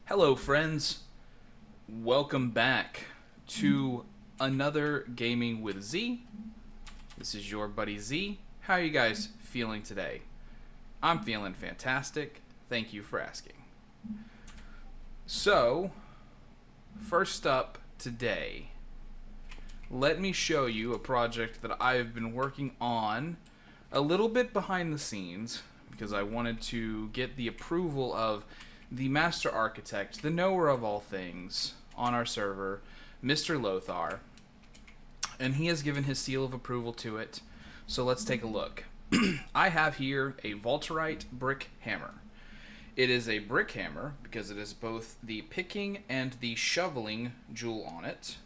Hello, friends. Welcome back to another Gaming with Z. This is your buddy Z. How are you guys feeling today? I'm feeling fantastic. Thank you for asking. So, first up today, let me show you a project that I've been working on a little bit behind the scenes because I wanted to get the approval of the master architect, the knower of all things on our server, Mr. Lothar, and he has given his seal of approval to it. So let's take a look. I have here a Volterite brick hammer. It is a brick hammer because it is both the picking and the shoveling jewel on it.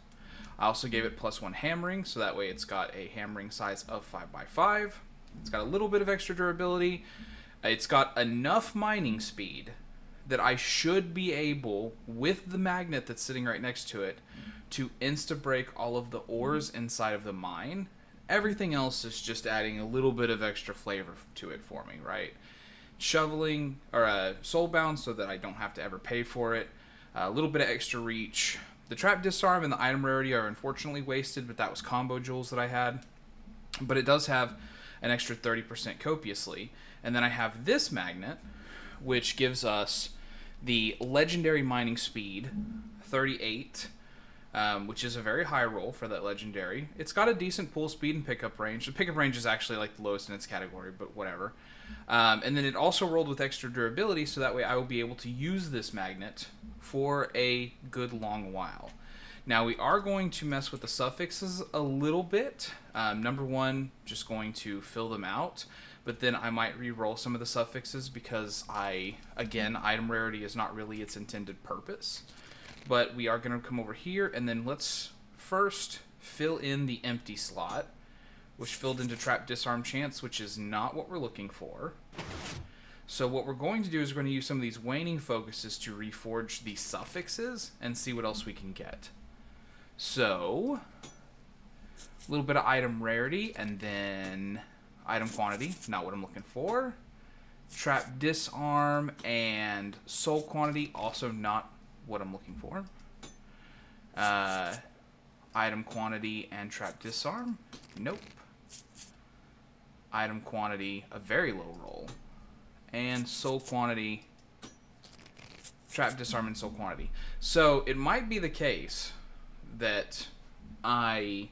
I also gave it +1 hammering, so that way it's got a hammering size of 5x5. It's got a little bit of extra durability. It's got enough mining speed that I should be able, with the magnet that's sitting right next to it, to insta-break all of the ores inside of the mine. Everything else is just adding a little bit of extra flavor to it for me, right? Shoveling, or soulbound, so that I don't have to ever pay for it. A little bit of extra reach. The trap disarm and the item rarity are unfortunately wasted, but that was combo jewels that I had. But it does have an extra 30% copiously. And then I have this magnet, which gives us the legendary mining speed, 38, which is a very high roll for that legendary. It's got a decent pull speed and pickup range. The pickup range is actually like the lowest in its category, but whatever. And then it also rolled with extra durability, so that way I will be able to use this magnet for a good long while. Now we are going to mess with the suffixes a little bit. Number one, just going to fill them out. But then I might re-roll some of the suffixes because again, item rarity is not really its intended purpose. But we are going to come over here, and then let's first fill in the empty slot, which filled into trap disarm chance, which is not what we're looking for. So what we're going to do is we're going to use some of these waning focuses to reforge the suffixes and see what else we can get. So, a little bit of item rarity, and then item quantity, not what I'm looking for. Trap disarm and soul quantity, also not what I'm looking for. Item quantity and trap disarm, nope. Item quantity, a very low roll. And soul quantity, trap disarm and soul quantity. So it might be the case that I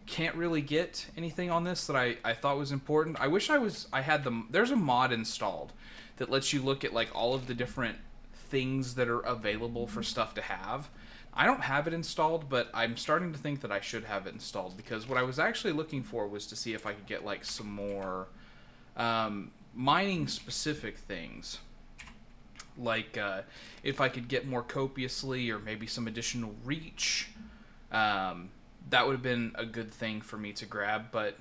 can't really get anything on this that I thought was important. I wish I had there's a mod installed that lets you look at like all of the different things that are available for stuff to have. I don't have it installed, but I'm starting to think that I should have it installed, because what I was actually looking for was to see if I could get like some more mining specific things. Like if I could get more copiously, or maybe some additional reach. That would have been a good thing for me to grab, but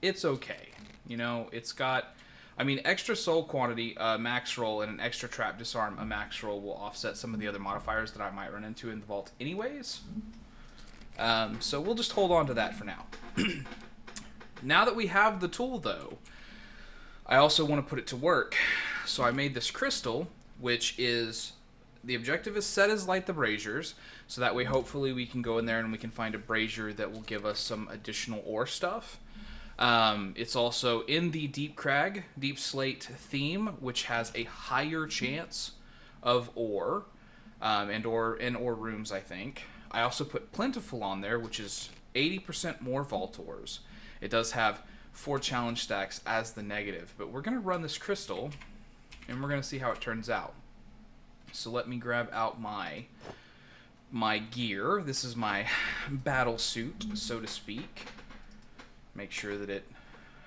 it's okay. You know, it's got, I mean, extra soul quantity, max roll, and an extra trap disarm, a max roll, will offset some of the other modifiers that I might run into in the vault anyways. So we'll just hold on to that for now. Now that we have the tool, though, I also want to put it to work. So I made this crystal, which is, the objective is set as light the braziers, so that way hopefully we can go in there and we can find a brazier that will give us some additional ore stuff. It's also in the Deep Crag, Deep Slate theme, which has a higher chance of ore, and ore rooms, I think. I also put Plentiful on there, which is 80% more vault ores. It does have 4 challenge stacks as the negative, but we're going to run this crystal, and we're going to see how it turns out. So let me grab out my gear. This is my battle suit, so to speak. Make sure that it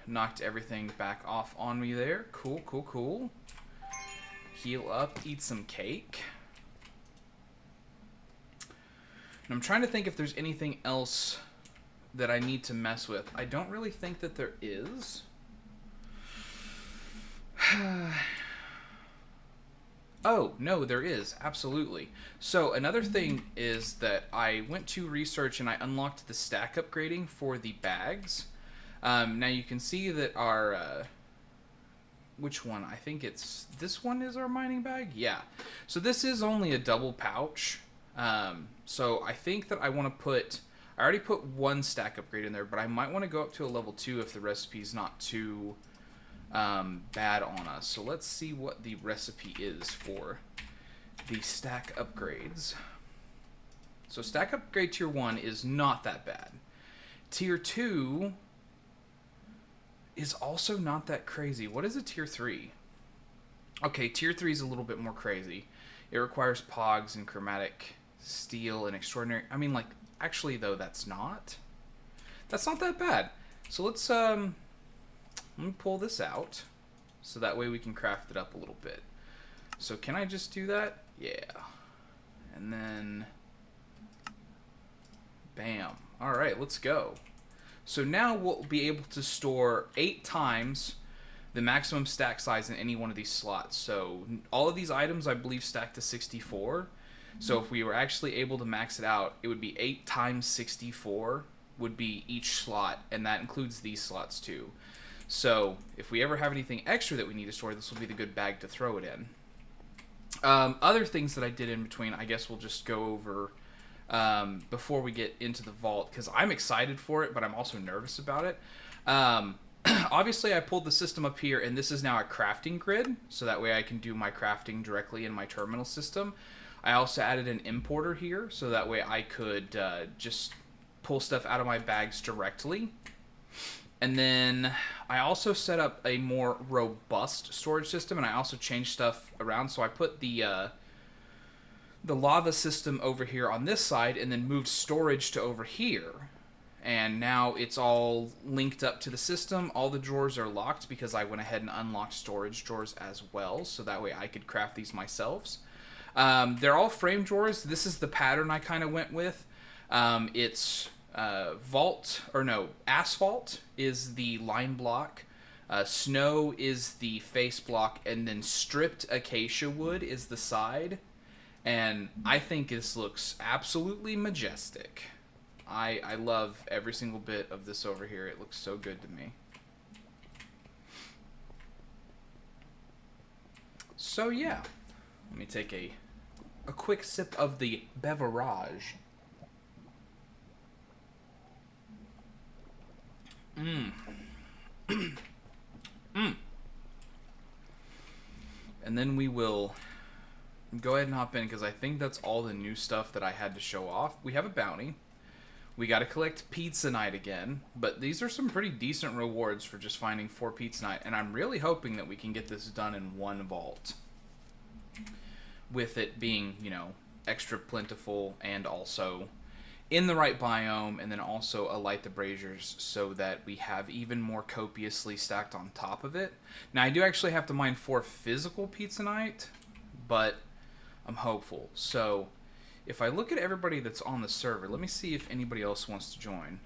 knocked everything back off on me there. Cool, cool, cool. Heal up, eat some cake. And I'm trying to think if there's anything else that I need to mess with. I don't really think that there is. Oh, no, there is. Absolutely. So another thing is that I went to research and I unlocked the stack upgrading for the bags. Now you can see that our which one? I think it's this one is our mining bag. Yeah. So this is only a double pouch. So I think that I want to put. I already put one stack upgrade in there, but I might want to go up to a level 2 if the recipe's not too bad on us. So let's see what the recipe is for the stack upgrades. So stack upgrade tier 1 is not that bad. Tier 2 is also not that crazy. What is a tier 3? Okay, tier 3 is a little bit more crazy. It requires pogs and chromatic steel and extraordinary. I mean, like, actually though, that's not that bad. So let's let me pull this out so that way we can craft it up a little bit. So can I just do that? Yeah. And then bam. All right, let's go. So now we'll be able to store 8 times the maximum stack size in any one of these slots. So all of these items, I believe, stack to 64. So if we were actually able to max it out, it would be 8 times 64 would be each slot, and that includes these slots too. So if we ever have anything extra that we need to store, this will be the good bag to throw it in. Other things that I did in between, I guess we'll just go over before we get into the vault, because I'm excited for it, but I'm also nervous about it. Obviously, I pulled the system up here, and this is now a crafting grid, so that way I can do my crafting directly in my terminal system. I also added an importer here, so that way I could just pull stuff out of my bags directly. And then I also set up a more robust storage system, and I also changed stuff around. So I put the lava system over here on this side, and then moved storage to over here. And now it's all linked up to the system. All the drawers are locked because I went ahead and unlocked storage drawers as well, so that way I could craft these myself. They're all frame drawers. This is the pattern I kind of went with. It's asphalt is the line block, snow is the face block, and then stripped acacia wood is the side. And I think this looks absolutely majestic. I love every single bit of this over here. It looks so good to me. So yeah, let me take a quick sip of the beverage. And then we will go ahead and hop in, because I think that's all the new stuff that I had to show off. We have a bounty. We got to collect Pizza Night again, but these are some pretty decent rewards for just finding 4 Pizza Night, and I'm really hoping that we can get this done in one vault, with it being, you know, extra plentiful and also in the right biome, and then also alight the braziers so that we have even more copiously stacked on top of it. Now, I do actually have to mine 4 physical Pizza Night, but I'm hopeful. So if I look at everybody that's on the server, let me see if anybody else wants to join.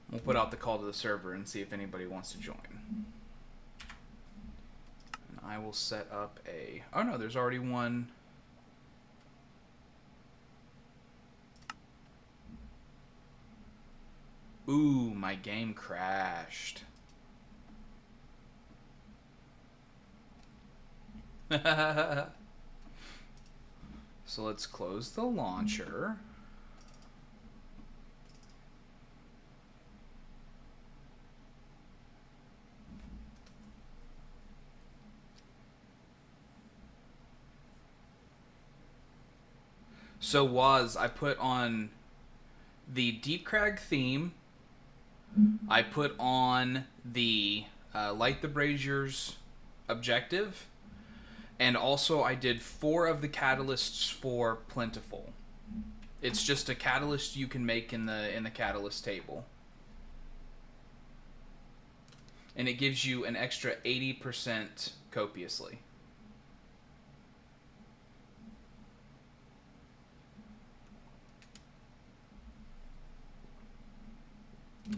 We'll put out the call to the server and see if anybody wants to join. And I will set up a... Oh no, there's already one. Ooh, my game crashed. So let's close the launcher. So I put on the Deep Crag theme. I put on the Light the Braziers objective. And also I did 4 of the catalysts for Plentiful. It's just a catalyst you can make in the catalyst table. And it gives you an extra 80% copiously.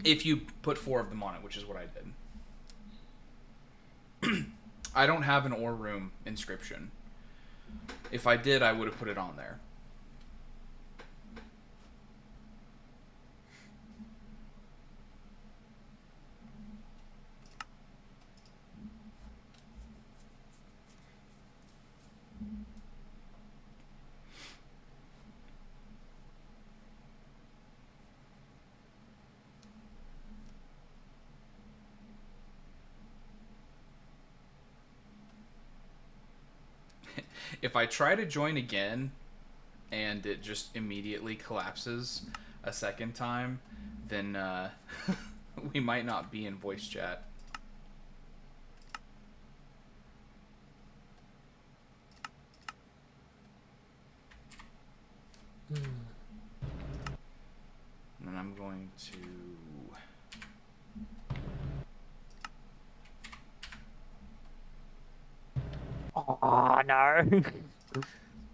If you put 4 of them on it, which is what I did. I don't have an ore room inscription. If I did, I would have put it on there. If I try to join again and it just immediately collapses a second time, then we might not be in voice chat. And I'm going to... Oh, no.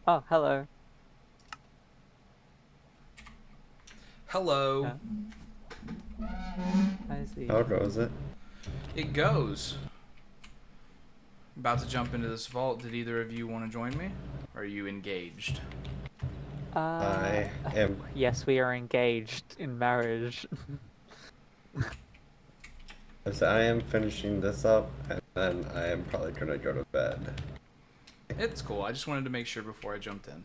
Oh, hello. Hello. I see. How goes it? It goes. About to jump into this vault. Did either of you want to join me? Or are you engaged? I am. Yes, we are engaged in marriage. As I am finishing this up, and then I am probably gonna go to bed. It's cool. I just wanted to make sure before I jumped in.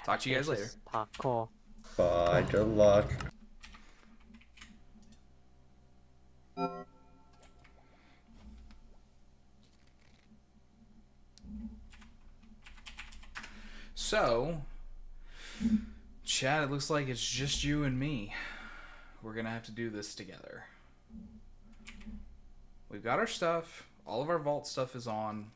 Talk to you guys later. Parkour. Bye. Good luck. So, Chad, it looks like it's just you and me. We're gonna have to do this together. We've got our stuff. All of our vault stuff is on.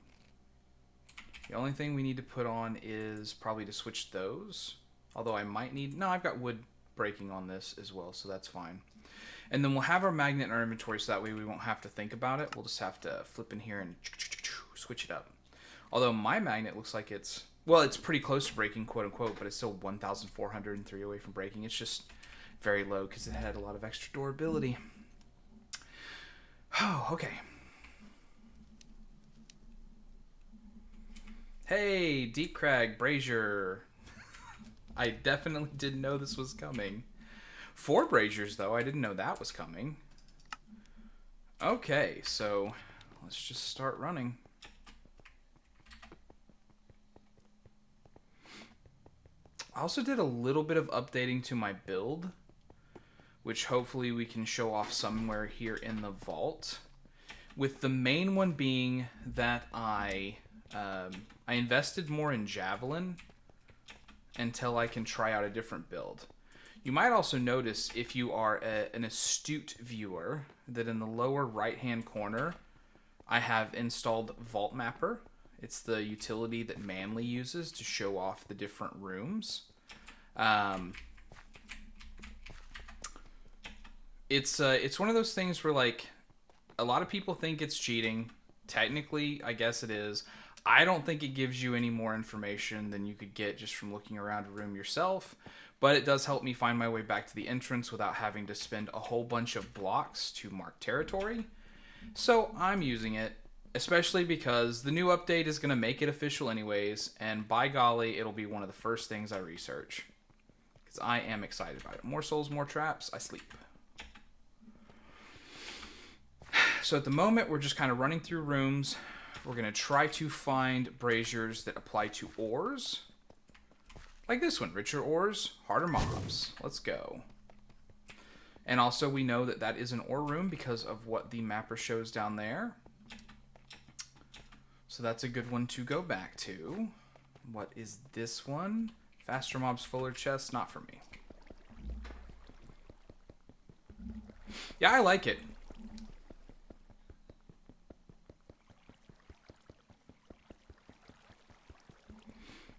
The only thing we need to put on is probably to switch those. Although I might need... No, I've got wood breaking on this as well, so that's fine. And then we'll have our magnet in our inventory so that way we won't have to think about it. We'll just have to flip in here and switch it up. Although my magnet looks like it's... Well, it's pretty close to breaking, quote-unquote, but it's still 1,403 away from breaking. It's just very low because it had a lot of extra durability. Oh, okay. Hey, Deep Crag, Brazier. I definitely didn't know this was coming. 4 Braziers, though. I didn't know that was coming. Okay, so let's just start running. I also did a little bit of updating to my build, which hopefully we can show off somewhere here in the vault. With the main one being that I invested more in Javelin until I can try out a different build. You might also notice, if you are an astute viewer, that in the lower right-hand corner, I have installed Vault Mapper. It's the utility that Manly uses to show off the different rooms. It's one of those things where, like, a lot of people think it's cheating. Technically, I guess it is. I don't think it gives you any more information than you could get just from looking around a room yourself, but it does help me find my way back to the entrance without having to spend a whole bunch of blocks to mark territory. So I'm using it, especially because the new update is going to make it official anyways, and by golly, it'll be one of the first things I research. Because I am excited about it. More souls, more traps, I sleep. So at the moment, we're just kind of running through rooms. We're going to try to find braziers that apply to ores. Like this one, richer ores, harder mobs. Let's go. And also we know that that is an ore room because of what the mapper shows down there. So that's a good one to go back to. What is this one? Faster mobs, fuller chests, not for me. Yeah, I like it.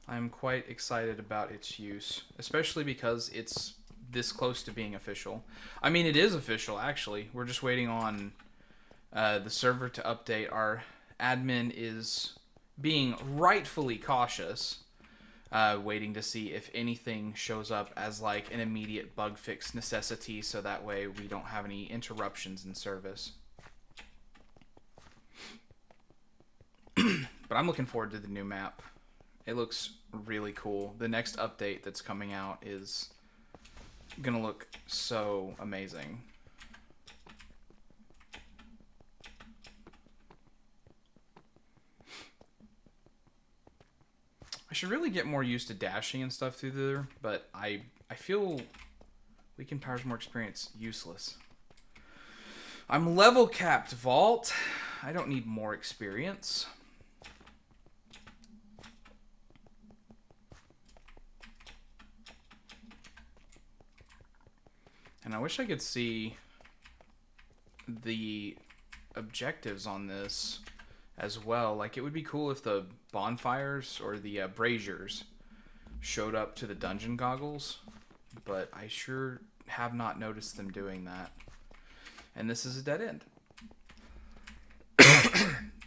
I'm quite excited about its use, especially because it's this close to being official. I mean, it is official, actually. We're just waiting on the server to update. Our admin is being rightfully cautious waiting to see if anything shows up as like an immediate bug fix necessity, so that way we don't have any interruptions in service. But I'm looking forward to the new map. It looks really cool. The next update that's coming out is gonna look so amazing. I should really get more used to dashing and stuff through there, but I feel weakened powers more experience useless. I'm level capped, Vault. I don't need more experience. And I wish I could see the objectives on this as well. Like, it would be cool if the bonfires or the braziers showed up to the dungeon goggles, but I sure have not noticed them doing that. And this is a dead end.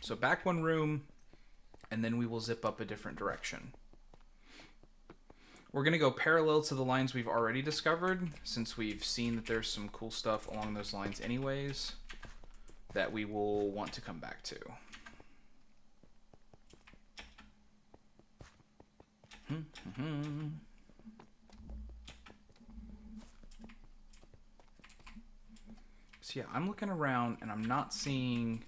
So back one room, and then we will zip up a different direction. We're going to go parallel to the lines we've already discovered, since we've seen that there's some cool stuff along those lines anyways that we will want to come back to. So yeah, I'm looking around and I'm not seeing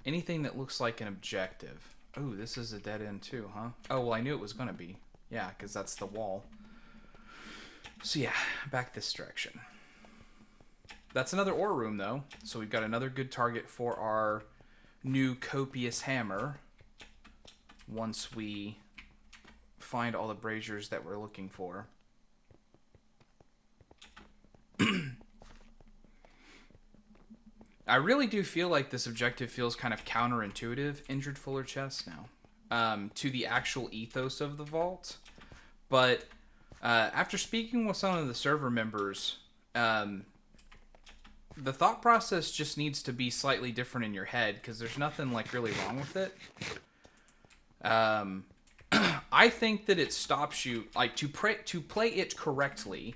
anything that looks like an objective. Oh, this is a dead end too, huh? Oh, well, I knew it was going to be. Yeah, because that's the wall. So yeah, back this direction. That's another ore room, though. So we've got another good target for our new copious hammer once we find all the braziers that we're looking for. I really do feel like this objective feels kind of counterintuitive, injured fuller chest now, to the actual ethos of the vault. But after speaking with some of the server members, the thought process just needs to be slightly different in your head, because there's nothing like really wrong with it. I think that it stops you, like, to play it correctly,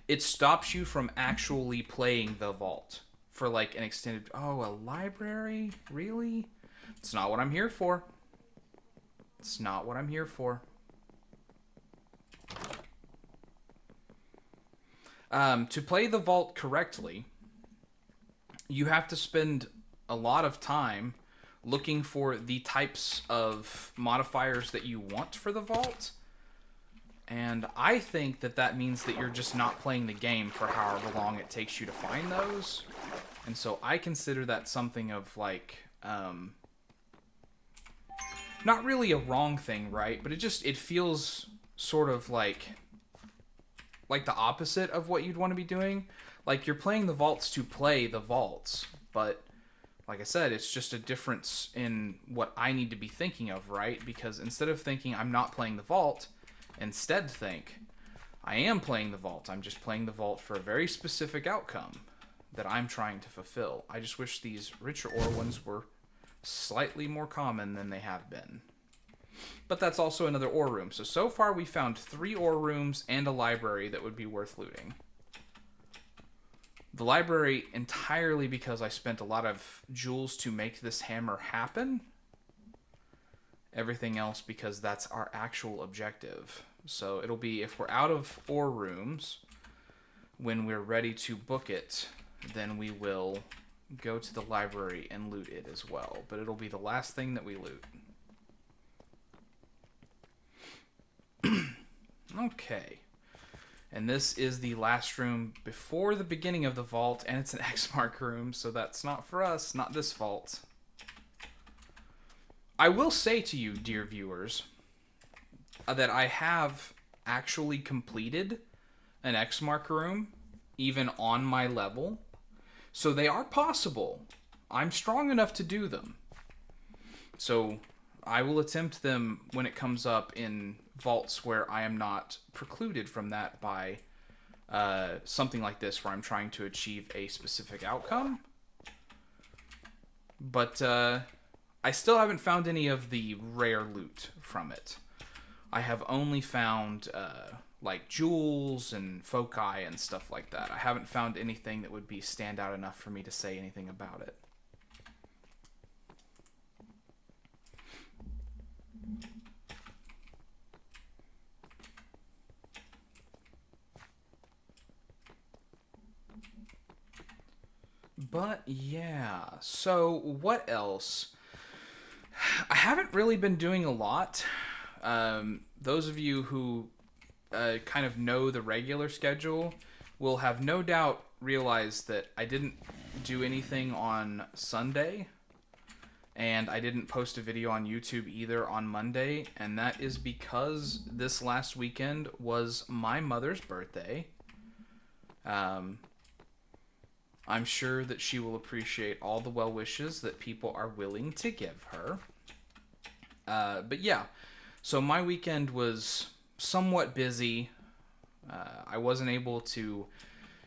it stops you from actually playing the vault for like an extended... Oh, a library? Really? It's not what I'm here for. It's not what I'm here for. To play the vault correctly, you have to spend a lot of time looking for the types of modifiers that you want for the vault. And I think that that means that you're just not playing the game for however long it takes you to find those. And so I consider that something of like, not really a wrong thing, right? But it feels sort of like the opposite of what you'd want to be doing. Like, you're playing the vaults to play the vaults, but like I said, it's just a difference in what I need to be thinking of, right? Because instead of thinking I'm not playing the vault, instead think I am playing the vault. I'm just playing the vault for a very specific outcome that I'm trying to fulfill. I just wish these richer ore ones were slightly more common than they have been. But that's also another ore room. So far we found 3 ore rooms and a library that would be worth looting. The library entirely because I spent a lot of jewels to make this hammer happen. Everything else because that's our actual objective. So it'll be, if we're out of ore rooms, when we're ready to book it, then we will go to the library and loot it as well. But it'll be the last thing that we loot. Okay. And this is the last room before the beginning of the vault, and it's an X mark room, so that's not for us, not this vault. I will say to you, dear viewers, that I have actually completed an X mark room, even on my level. So they are possible. I'm strong enough to do them. So I will attempt them when it comes up in vaults where I am not precluded from that by something like this, where I'm trying to achieve a specific outcome. But I still haven't found any of the rare loot from it. I have only found like jewels and foci and stuff like that. I haven't found anything that would be stand out enough for me to say anything about it. But yeah, so what else? I haven't really been doing a lot. Those of you who kind of know the regular schedule will have no doubt realized that I didn't do anything on Sunday, and I didn't post a video on YouTube either on Monday, and that is because this last weekend was my mother's birthday. I'm sure that she will appreciate all the well wishes that people are willing to give her. But yeah, so my weekend was somewhat busy. I wasn't able to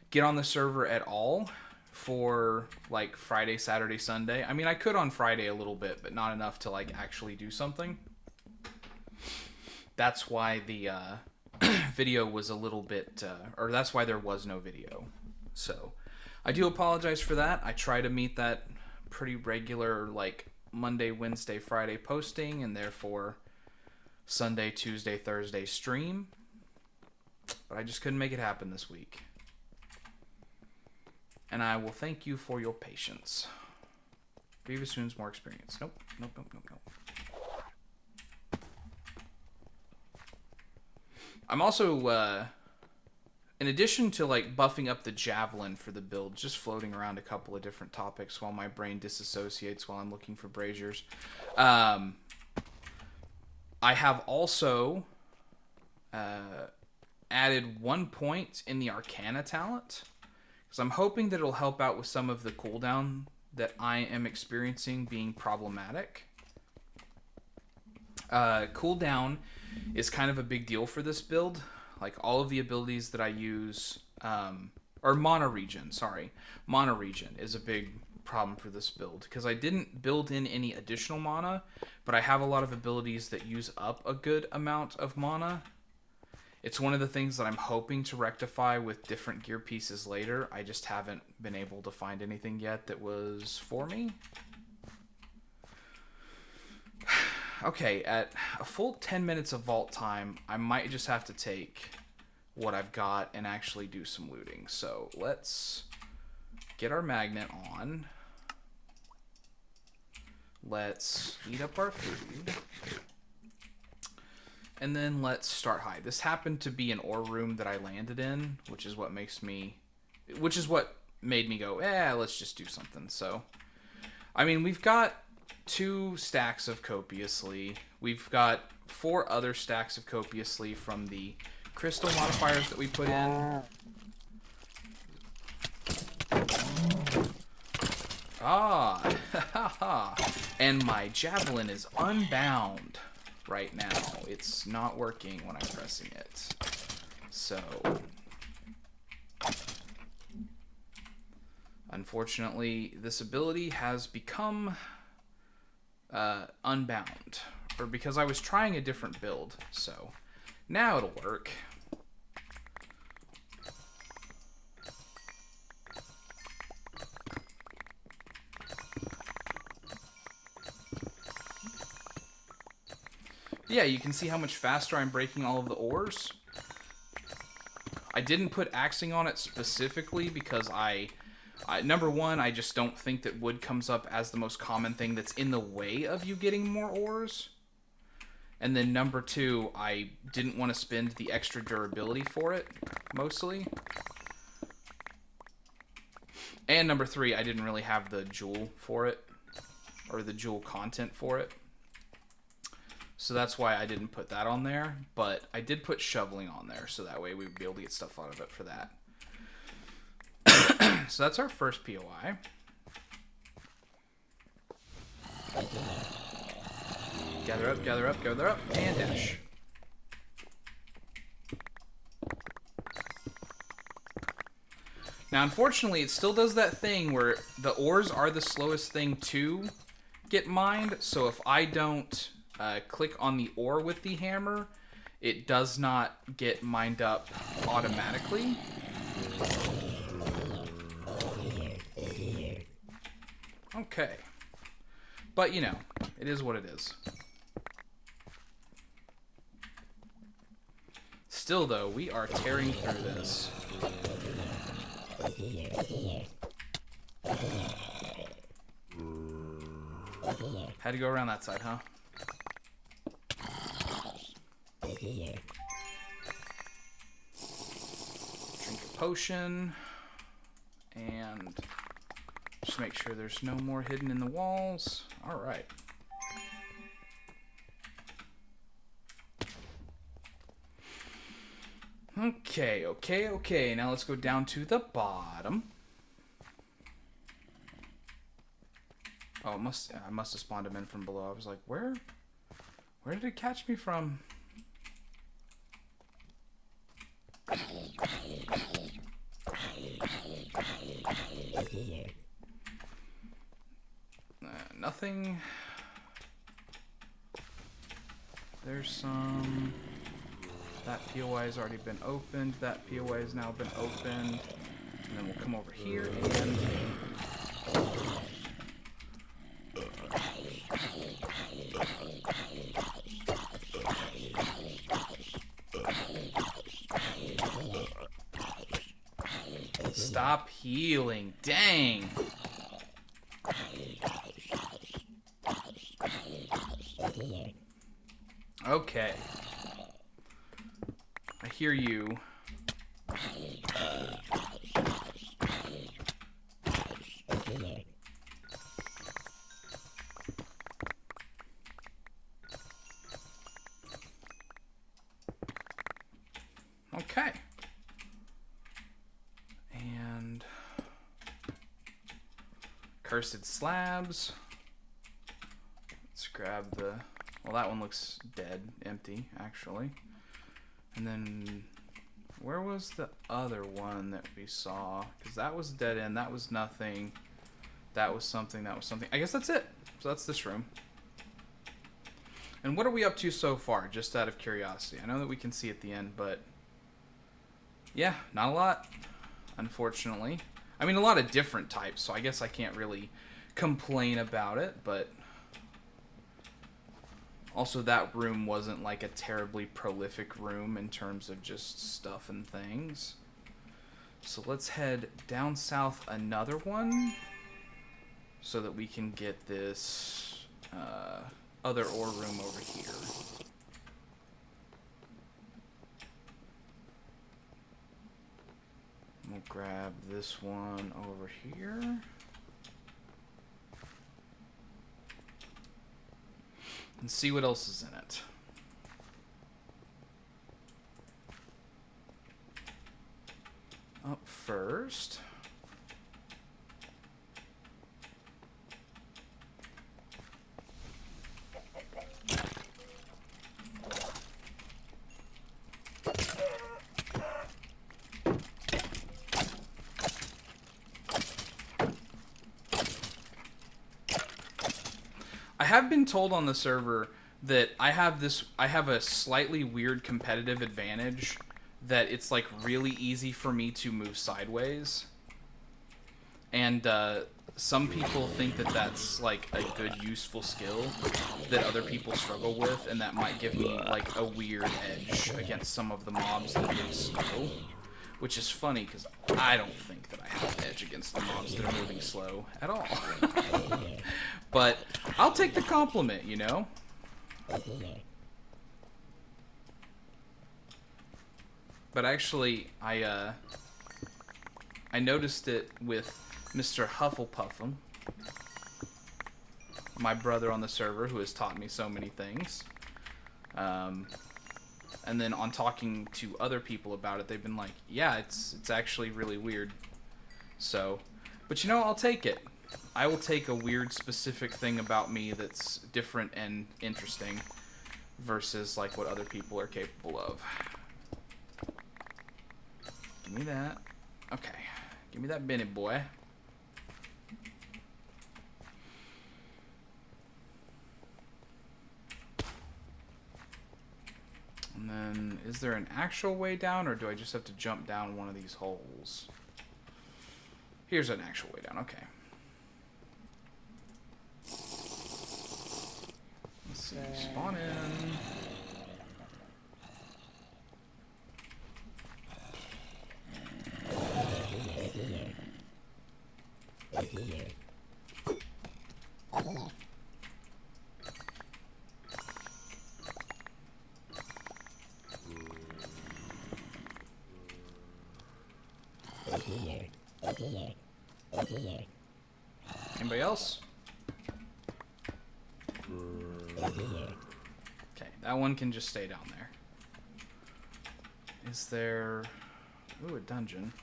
get on the server at all for like Friday, Saturday, Sunday. I mean, I could on Friday a little bit, but not enough to like actually do something. That's why the video was a little bit, or that's why there was no video. So I do apologize for that. I try to meet that pretty regular, like Monday, Wednesday, Friday posting, and therefore Sunday, Tuesday, Thursday stream. But I just couldn't make it happen this week. And I will thank you for your patience. Grievous wounds, more experience. Nope. I'm also, in addition to like buffing up the javelin for the build, just floating around a couple of different topics while my brain disassociates while I'm looking for braziers. I have also added 1 point in the Arcana talent, because I'm hoping that it'll help out with some of the cooldown that I am experiencing being problematic. Cooldown is kind of a big deal for this build. Like all of the abilities that I use, or mana regen, sorry. Mana regen is a big problem for this build, because I didn't build in any additional mana, but I have a lot of abilities that use up a good amount of mana. It's one of the things that I'm hoping to rectify with different gear pieces later. I just haven't been able to find anything yet that was for me. Okay, at a full 10 minutes of vault time, I might just have to take what I've got and actually do some looting. So let's get our magnet on. Let's eat up our food. And then let's start high. This happened to be an ore room that I landed in, which is what made me go, let's just do something. So, I mean, we've got 2 stacks of copiously. We've got 4 other stacks of copiously from the crystal modifiers that we put in. And my javelin is unbound right now. It's not working when I'm pressing it. So, unfortunately, this ability has become unbound, or because I was trying a different build, so now it'll work. Yeah, you can see how much faster I'm breaking all of the ores. I didn't put axing on it specifically because number one, I just don't think that wood comes up as the most common thing that's in the way of you getting more ores. And then number 2, I didn't want to spend the extra durability for it, mostly. And number 3, I didn't really have the jewel for it, or the jewel content for it. So that's why I didn't put that on there, but I did put shoveling on there, so that way we would be able to get stuff out of it for that. So that's our first POI. Gather up, gather up, gather up, and dash. Now, unfortunately, it still does that thing where the ores are the slowest thing to get mined, so if I don't click on the ore with the hammer, it does not get mined up automatically. Okay. But, you know, it is what it is. Still, though, we are tearing through this. Had to go around that side, huh? Drink a potion. And just make sure there's no more hidden in the walls. Alright. Okay. Now let's go down to the bottom. Oh, I must have spawned him in from below. I was like, where did it catch me from? Nothing. There's some. That POI has already been opened. That POI has now been opened. And then we'll come over here and... Stop healing. Dang. Okay. I hear you. Okay. And cursed slabs. Let's grab the... Well, that one looks dead, empty, actually. And then, where was the other one that we saw? Because that was dead end, that was nothing. That was something, that was something. I guess that's it. So that's this room. And what are we up to so far, just out of curiosity? I know that we can see at the end, but... Yeah, not a lot, unfortunately. I mean, a lot of different types, so I guess I can't really complain about it, but... Also, that room wasn't like a terribly prolific room in terms of just stuff and things. So let's head down south another one so that we can get this other ore room over here. We'll grab this one over here. And see what else is in it. Up first. I have been told on the server that I have a slightly weird competitive advantage, that it's like really easy for me to move sideways. And some people think that that's like a good useful skill that other people struggle with, and that might give me like a weird edge against some of the mobs that move slow. Which is funny, because I don't think that I have an edge against the mobs that are moving slow at all. But I'll take the compliment, you know? But actually, I noticed it with Mr. Hufflepuffum, my brother on the server, who has taught me so many things. And then on talking to other people about it, they've been like, yeah, it's actually really weird. So, but you know, I'll take it. I will take a weird specific thing about me that's different and interesting versus like what other people are capable of. Give me that. Okay. Give me that Bennett boy. And And then, is there an actual way down, or do I just have to jump down one of these holes? Here's an actual way down, okay. Let's see, spawn in. Anybody else? Okay, that one can just stay down there. Is there... Ooh, a dungeon.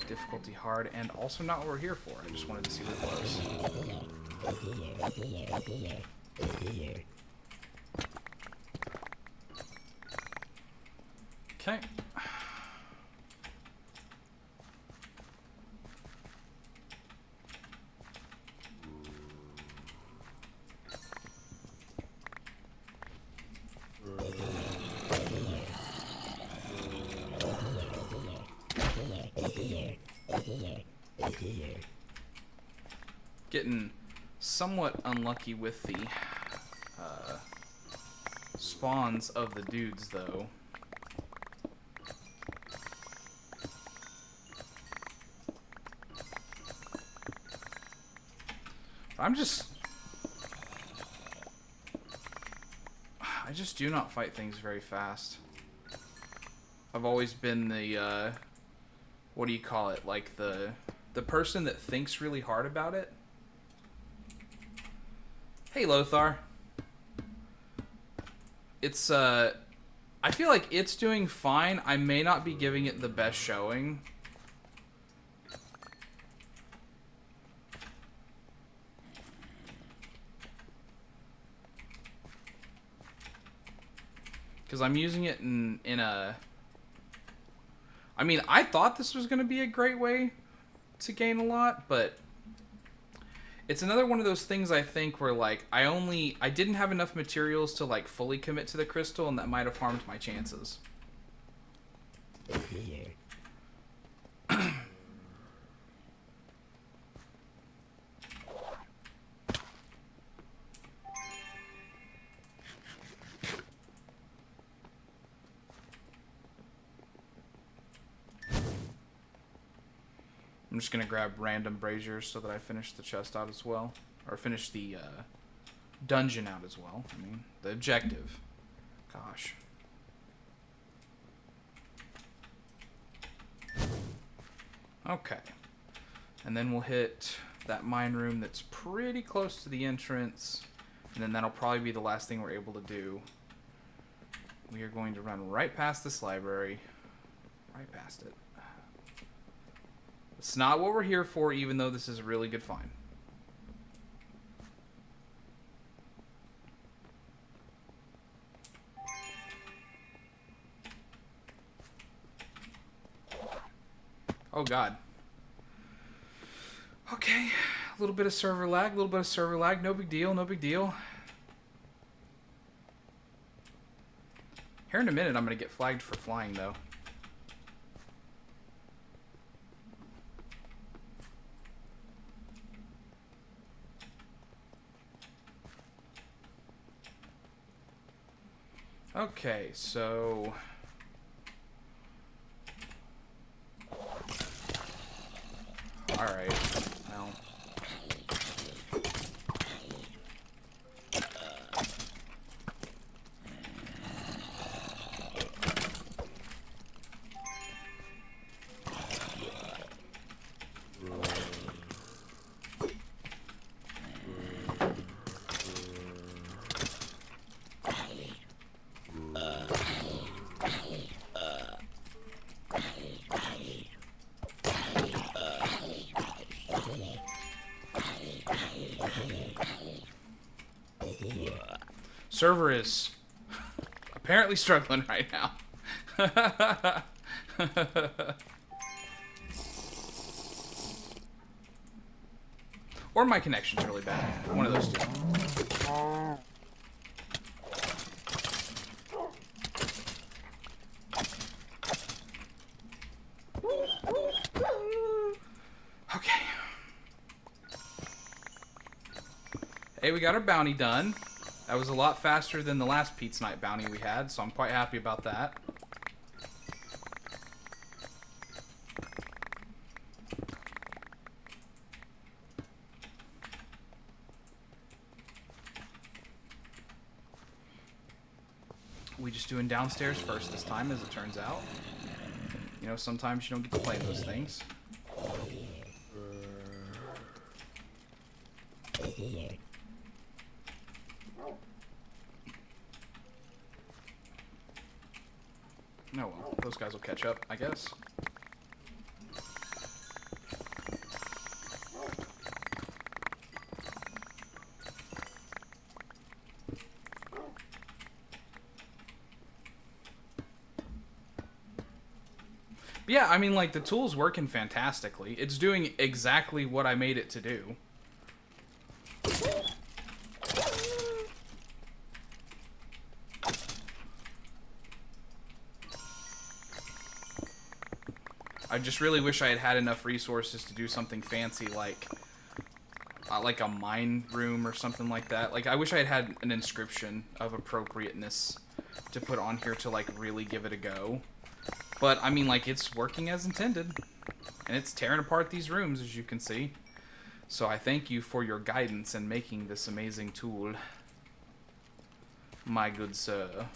Difficulty hard, and also not what we're here for. I just wanted to see what it was. Okay. Getting somewhat unlucky with the spawns of the dudes, though. I just do not fight things very fast. I've always been the, what do you call it? Like the person that thinks really hard about it. Hey, Lothar. It's, I feel like it's doing fine. I may not be giving it the best showing. Because I'm using it in a... I mean, I thought this was going to be a great way to gain a lot, but... It's another one of those things, I think, where, like, I didn't have enough materials to, like, fully commit to the crystal, and that might have harmed my chances. I'm just gonna grab random braziers so that I finish the chest out as well. Or finish the dungeon out as well. I mean, the objective. Gosh. Okay. And then we'll hit that mine room that's pretty close to the entrance. And then that'll probably be the last thing we're able to do. We are going to run right past this library. Right past it. It's not what we're here for, even though this is a really good find. Oh, God. Okay. A little bit of server lag, No big deal, no big deal. Here in a minute, I'm going to get flagged for flying, though. Okay, so... Alright, well... Server is apparently struggling right now. Or my connection's really bad. One of those two. we got our bounty done. That was a lot faster than the last Pete's Night bounty we had, so I'm quite happy about that. We just doing downstairs first this time, as it turns out. You know, sometimes you don't get to play those things. Oh well, those guys will catch up, I guess. Yeah, I mean, like, the tool's working fantastically. It's doing exactly what I made it to do. I just really wish I had had enough resources to do something fancy like a mine room or something like that. Like, I wish I had had an inscription of appropriateness to put on here to, like, really give it a go. But, I mean, like, it's working as intended. And it's tearing apart these rooms, as you can see. So I thank you for your guidance in making this amazing tool. My good sir.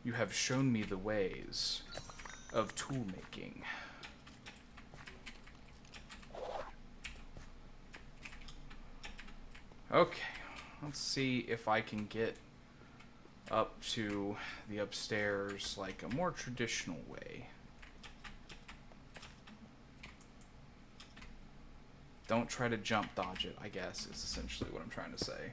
You have shown me the ways of tool making. Okay, let's see if I can get up to the upstairs like a more traditional way. Don't try to jump dodge it, I guess, is essentially what I'm trying to say.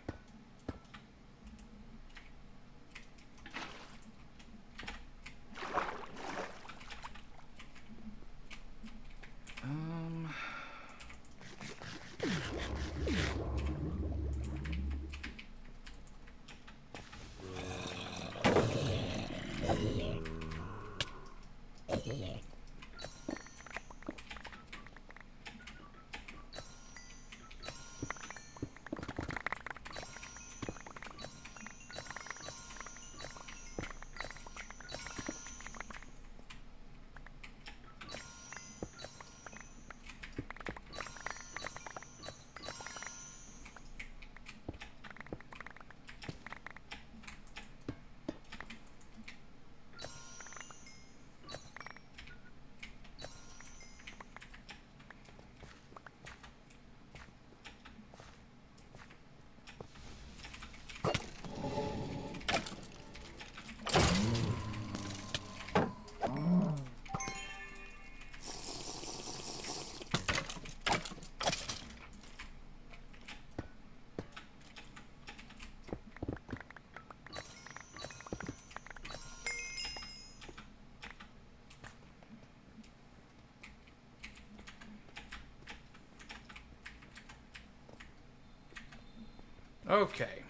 Okay.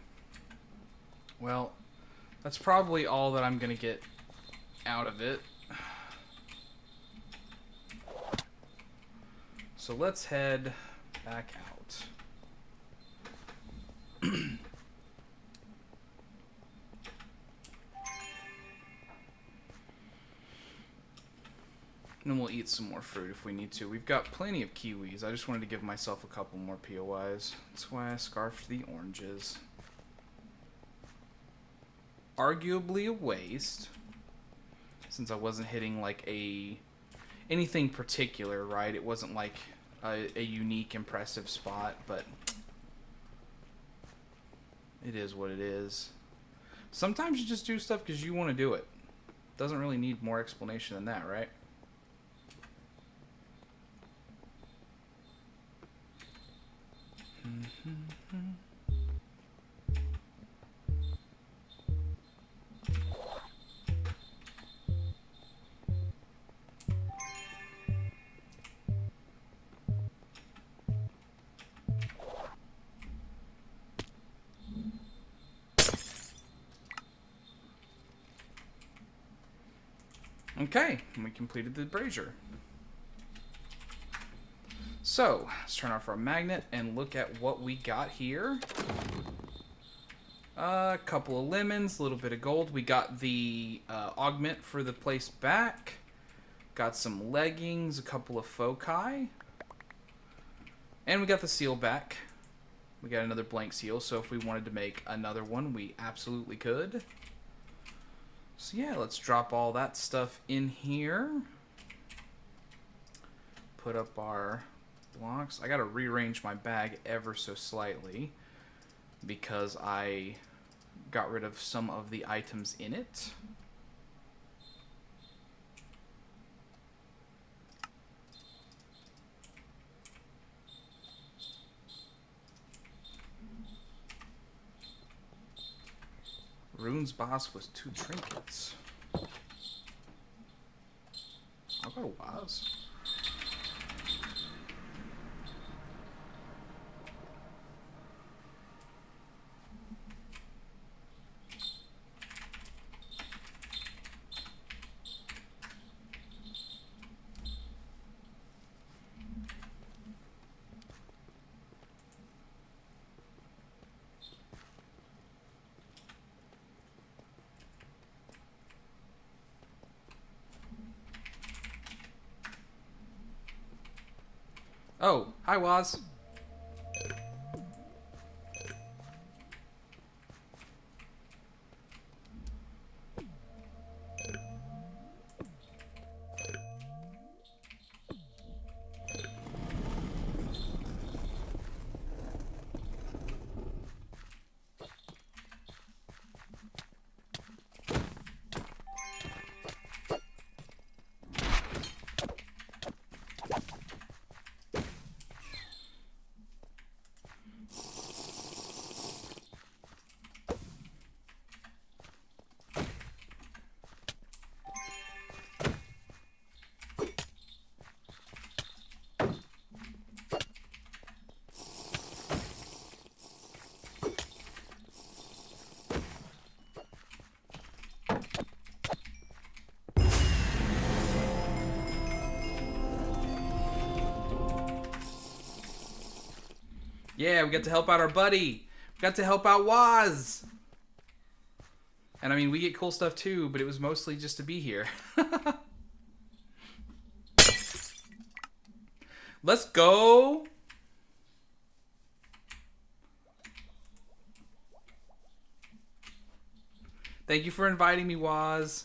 Well, that's probably all that I'm gonna get out of it. So let's head back out. And then we'll eat some more fruit if we need to. We've got plenty of kiwis. I just wanted to give myself a couple more POIs. That's why I scarfed the oranges. Arguably a waste, since I wasn't hitting like anything particular, right? It wasn't like a unique, impressive spot, but it is what it is. Sometimes you just do stuff because you want to do it. Doesn't really need more explanation than that, right? Okay, we completed the brazier. So, let's turn off our magnet and look at what we got here. A couple of lemons, a little bit of gold. We got the augment for the place back. Got some leggings, a couple of foci. And we got the seal back. We got another blank seal, so if we wanted to make another one, we absolutely could. So yeah, let's drop all that stuff in here. Put up our blocks. I gotta rearrange my bag ever so slightly because I got rid of some of the items in it. Rune's boss was 2 trinkets. I'll go to Waz. Oh, hi Waz. Yeah, we got to help out our buddy. We got to help out Waz. And I mean, we get cool stuff too, but it was mostly just to be here. Let's go. Thank you for inviting me, Waz.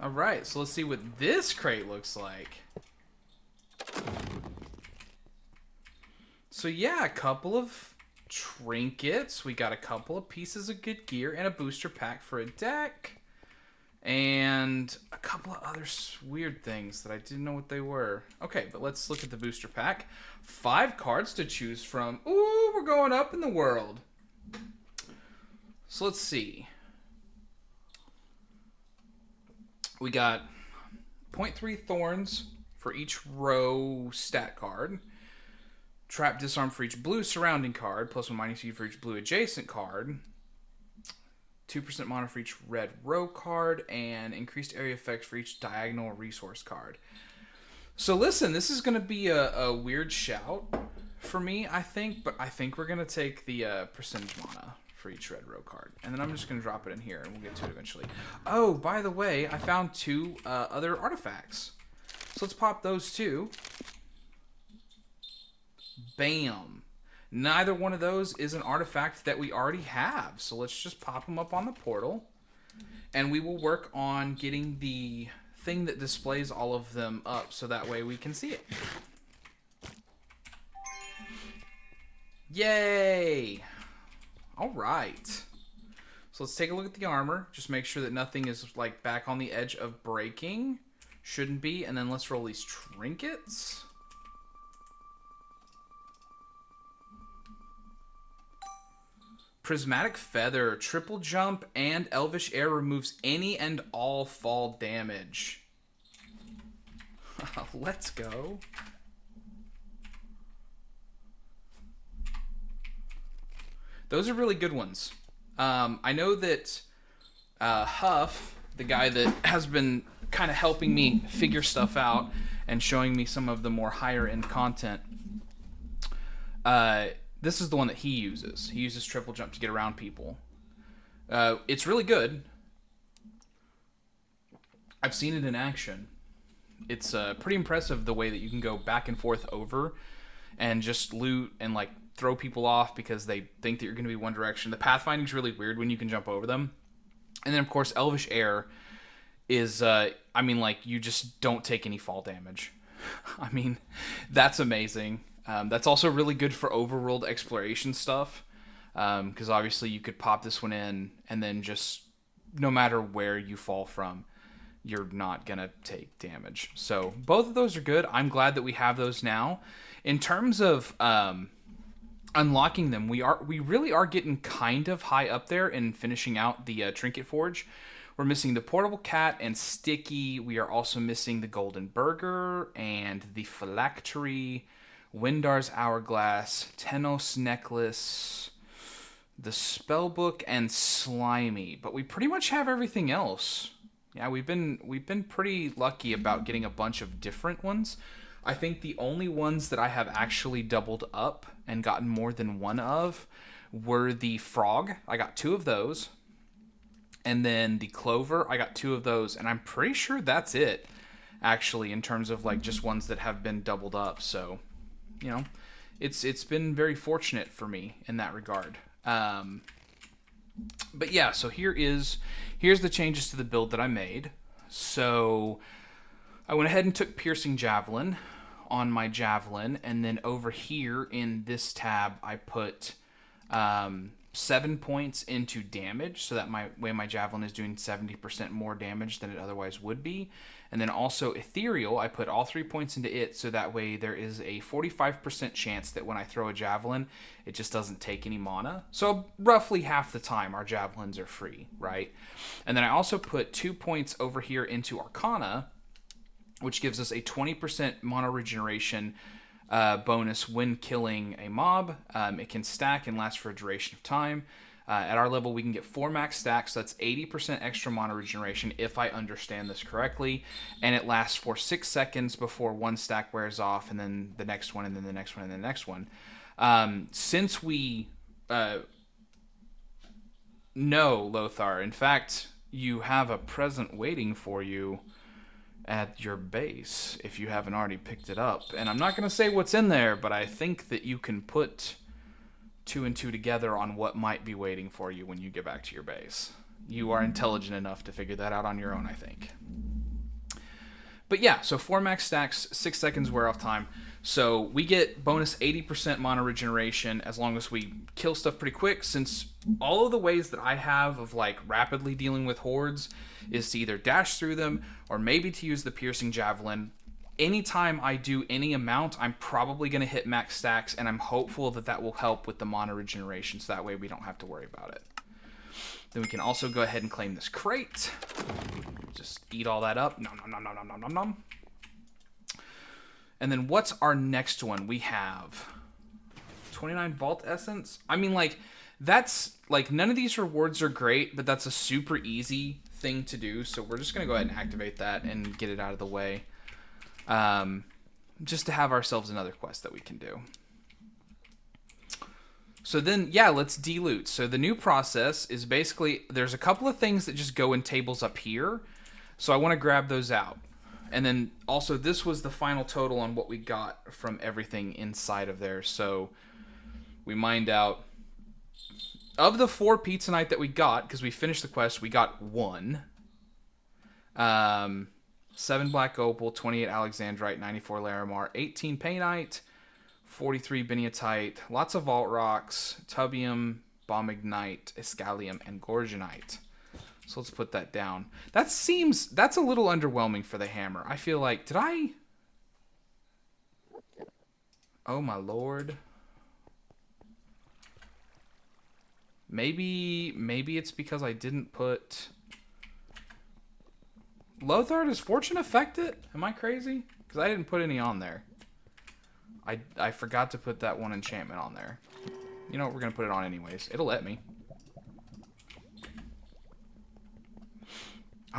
All right, so let's see what this crate looks like. So yeah, a couple of trinkets. We got a couple of pieces of good gear and a booster pack for a deck. And a couple of other weird things that I didn't know what they were. Okay, but let's look at the booster pack. 5 cards to choose from. Ooh, we're going up in the world. So let's see. We got 0.3 thorns for each row stat card. Trap disarm for each blue surrounding card. +1 -2 for each blue adjacent card. 2% mana for each red row card. And increased area effects for each diagonal resource card. So listen, this is going to be a weird shout for me, I think. But I think we're going to take the percentage mana for each red row card. And then I'm just going to drop it in here and we'll get to it eventually. Oh, by the way, I found 2 other artifacts. So let's pop those 2. Bam. Neither one of those is an artifact that we already have. So let's just pop them up on the portal. And we will work on getting the thing that displays all of them up so that way we can see it. Yay! All right. So let's take a look at the armor. Just make sure that nothing is like back on the edge of breaking. Shouldn't be. And then let's roll these trinkets. Prismatic Feather, triple jump, and Elvish Air removes any and all fall damage. Let's go. Those are really good ones. I know that Huff, the guy that has been kind of helping me figure stuff out and showing me some of the more higher end content, this is the one that he uses. He uses triple jump to get around people. It's really good. I've seen it in action. It's pretty impressive the way that you can go back and forth over and just loot and like throw people off because they think that you're going to be one direction. The pathfinding's really weird when you can jump over them. And then, of course, Elvish Air is, I mean, like, you just don't take any fall damage. I mean, that's amazing. That's also really good for overworld exploration stuff, because obviously you could pop this one in and then just, no matter where you fall from, you're not going to take damage. So both of those are good. I'm glad that we have those now. In terms of unlocking them, we really are getting kind of high up there in finishing out the Trinket Forge. We're missing the Portable Cat and Sticky. We are also missing the Golden Burger and the Phylactery, Windar's Hourglass, Tenos Necklace, the Spellbook, and Slimy. But we pretty much have everything else. Yeah, we've been pretty lucky about getting a bunch of different ones. I think the only ones that I have actually doubled up and gotten more than one of were the Frog. I got 2 of those. And then the Clover, I got 2 of those. And I'm pretty sure that's it, actually, in terms of like just ones that have been doubled up. So, you know, it's been very fortunate for me in that regard. But yeah, so here's the changes to the build that I made. So I went ahead and took Piercing Javelin on my Javelin, and then over here in this tab, I put 7 points into damage, so that my Javelin is doing 70% more damage than it otherwise would be. And then also Ethereal, I put all 3 points into it, so that way there is a 45% chance that when I throw a Javelin, it just doesn't take any mana. So roughly half the time, our Javelins are free, right? And then I also put 2 points over here into Arcana, which gives us a 20% mana regeneration bonus when killing a mob. It can stack and last for a duration of time. At our level, we can get 4 max stacks, so that's 80% extra mana regeneration, if I understand this correctly. And it lasts for 6 seconds before 1 stack wears off, and then the next one, and then the next one, and then the next one. Since we know, Lothar, in fact, you have a present waiting for you at your base, if you haven't already picked it up. And I'm not going to say what's in there, but I think that you can put 2 and 2 together on what might be waiting for you when you get back to your base. You are intelligent enough to figure that out on your own, I think. But yeah, so 4 max stacks, 6 seconds wear off time. So we get bonus 80% mana regeneration as long as we kill stuff pretty quick, since all of the ways that I have of like rapidly dealing with hordes is to either dash through them or maybe to use the Piercing Javelin. Anytime I do any amount, I'm probably going to hit max stacks, and I'm hopeful that that will help with the mana regeneration, so that way we don't have to worry about it. Then we can also go ahead and claim this crate. Just eat all that up. Nom, nom, nom, nom, nom, nom, nom, nom. And then what's our next one? We have 29 Vault Essence. I mean, like, that's, like, none of these rewards are great, but that's a super easy thing to do, so we're just going to go ahead and activate that and get it out of the way. Just to have ourselves another quest that we can do. So then, yeah, let's de-loot. So the new process is basically, there's a couple of things that just go in tables up here. So I want to grab those out. And then also this was the final total on what we got from everything inside of there. So we mined out, of the 4 Pizza Night that we got, because we finished the quest, we got 1. 7 Black Opal, 28 Alexandrite, 94 Larimar, 18 Painite, 43 Biniatite, lots of Vault Rocks, Tubium, Bombignite, Escalium, and Gorgonite. So let's put that down. That's a little underwhelming for the hammer. I feel like, did I? Oh my lord. Maybe it's because I didn't put... Lothar, does fortune affect it? Am I crazy? Because I didn't put any on there. I forgot to put that one enchantment on there. You know what? We're going to put it on anyways. It'll let me.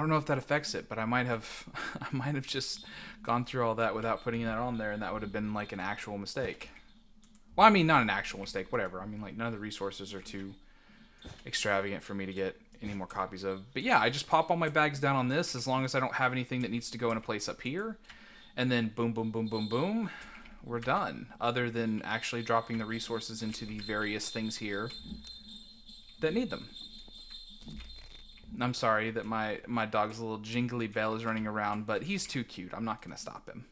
don't know if that affects it, but I might have I might have just gone through all that without putting that on there, and that would have been like an actual mistake. Well, I mean, not an actual mistake, whatever. I mean, like, none of the resources are too extravagant for me to get any more copies of. But yeah, I just pop all my bags down on this as long as I don't have anything that needs to go in a place up here. And then boom, boom, boom, boom, boom. We're done. Other than actually dropping the resources into the various things here that need them. I'm sorry that my dog's little jingly bell is running around, but he's too cute. I'm not going to stop him.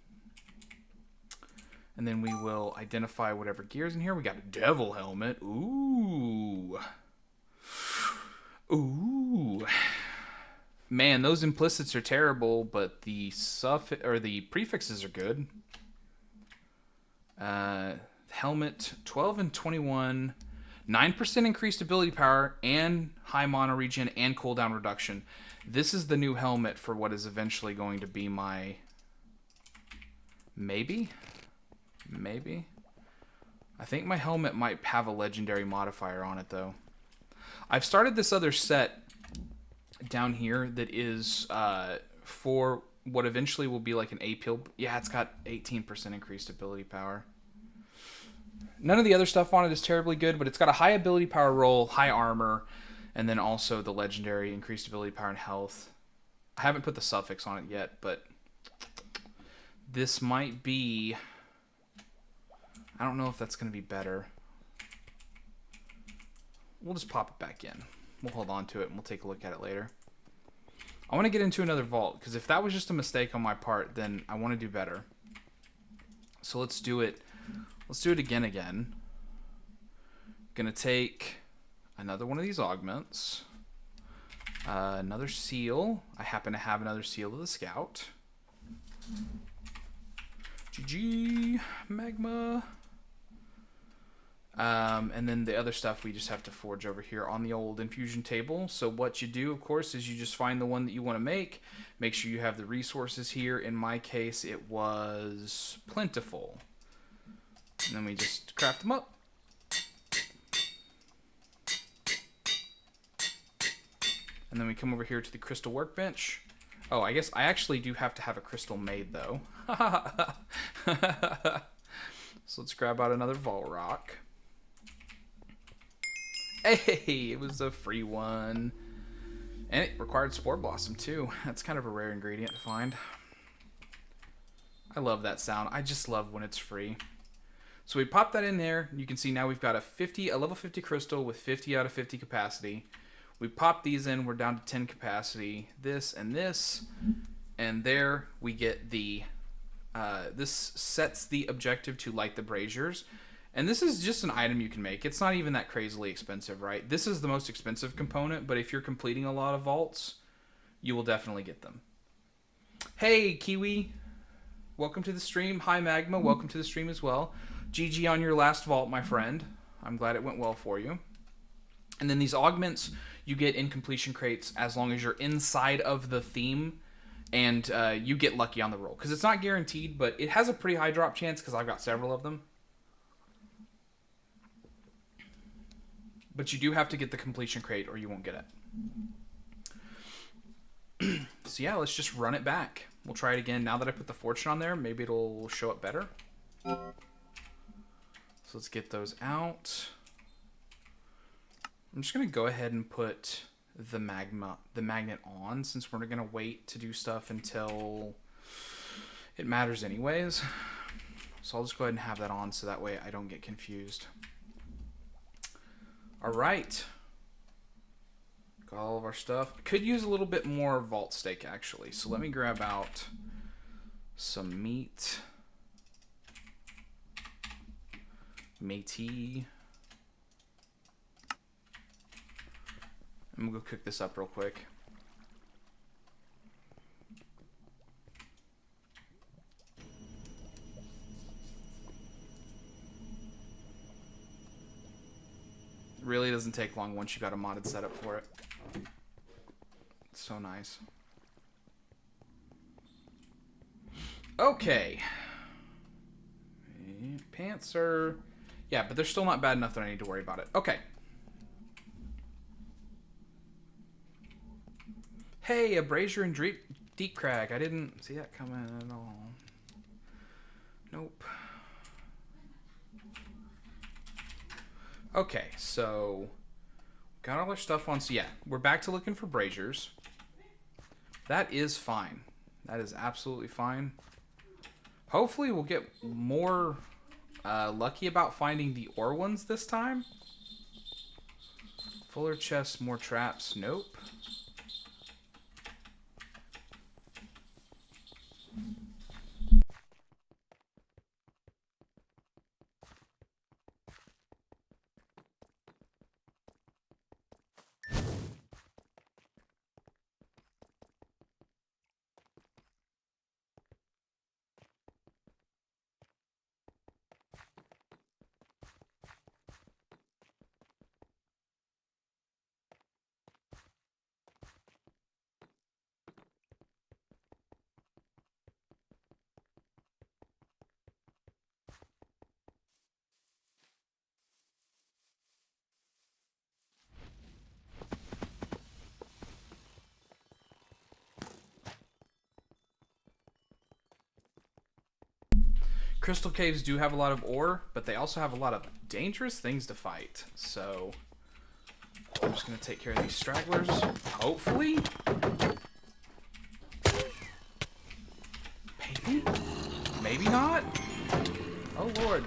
And then we will identify whatever gear's in here. We got a devil helmet. Ooh. Ooh. Man, those implicits are terrible, but the the prefixes are good. Helmet 12 and 21, 9% increased ability power and high mono regen and cooldown reduction. This is the new helmet for what is eventually going to be my maybe. I think my helmet might have a legendary modifier on it though. I've started this other set down here that is for what eventually will be like an A-peel. Yeah, it's got 18% increased ability power. None of the other stuff on it is terribly good, but it's got a high ability power roll, high armor, and then also the legendary increased ability power and health. I haven't put the suffix on it yet, but this might be... I don't know if that's going to be better. We'll just pop it back in. We'll hold on to it and we'll take a look at it later. I want to get into another vault, because if that was just a mistake on my part, then I want to do better. So let's do it. Let's do it again. Gonna take another one of these augments. Another seal. I happen to have another seal of the scout. GG, magma. And then the other stuff we just have to forge over here on the old infusion table. So what you do, of course, is you just find the one that you want to make. Make sure you have the resources here. In my case, it was plentiful. And then we just craft them up. And then we come over here to the crystal workbench. Oh, I guess I actually do have to have a crystal made, though. So let's grab out another vault rock. Hey, it was a free one. And it required Spore Blossom, too. That's kind of a rare ingredient to find. I love that sound. I just love when it's free. So we pop that in there. You can see now we've got a level 50 crystal with 50 out of 50 capacity. We pop these in. We're down to 10 capacity. This and this. And there we get the... this sets the objective to light the braziers. And this is just an item you can make. It's not even that crazily expensive, right? This is the most expensive component, but if you're completing a lot of vaults, you will definitely get them. Hey, Kiwi. Welcome to the stream. Hi, Magma. Welcome to the stream as well. GG on your last vault, my friend. I'm glad it went well for you. And then these augments you get in completion crates as long as you're inside of the theme, and you get lucky on the roll. Because it's not guaranteed, but it has a pretty high drop chance because I've got several of them. But you do have to get the completion crate or you won't get it. So yeah, let's just run it back. We'll try it again. Now that I put the fortune on there, maybe it'll show up better. So let's get those out. I'm just going to go ahead and put the magnet on, since we're going to wait to do stuff until it matters anyways. So I'll just go ahead and have that on so that way I don't get confused. All right. Got all of our stuff. Could use a little bit more vault steak actually. So let me grab out some meat. Matey. I'm gonna go cook this up real quick. It really doesn't take long once you got a modded setup for it. It's so nice. Okay. Pants are... Yeah, but they're still not bad enough that I need to worry about it. Okay. Hey, a brazier and deep crag. I didn't see that coming at all. Nope. Okay, so got all our stuff on. So yeah, we're back to looking for braziers. That is fine. That is absolutely fine. Hopefully we'll get more lucky about finding the ore ones this time. Fuller chests, more traps. Nope. Crystal caves do have a lot of ore, but they also have a lot of dangerous things to fight. So I'm just going to take care of these stragglers. Hopefully. Maybe? Maybe not? Oh, Lord.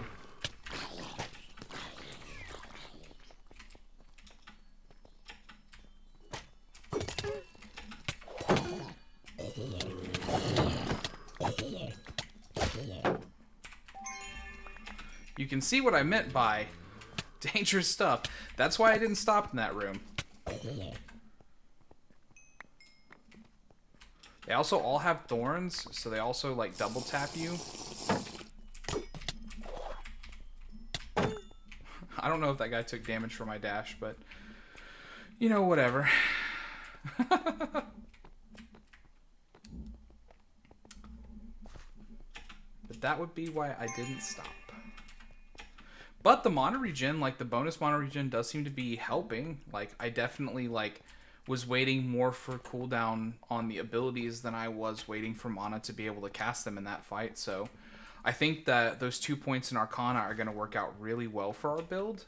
You can see what I meant by dangerous stuff. That's why I didn't stop in that room. They also all have thorns, so they also, like, double tap you. I don't know if that guy took damage from my dash, but, you know, whatever. But that would be why I didn't stop. But the mono regen, like the bonus mono regen, does seem to be helping. Like, I definitely, like, was waiting more for cooldown on the abilities than I was waiting for mana to be able to cast them in that fight. So I think that those 2 points in Arcana are going to work out really well for our build.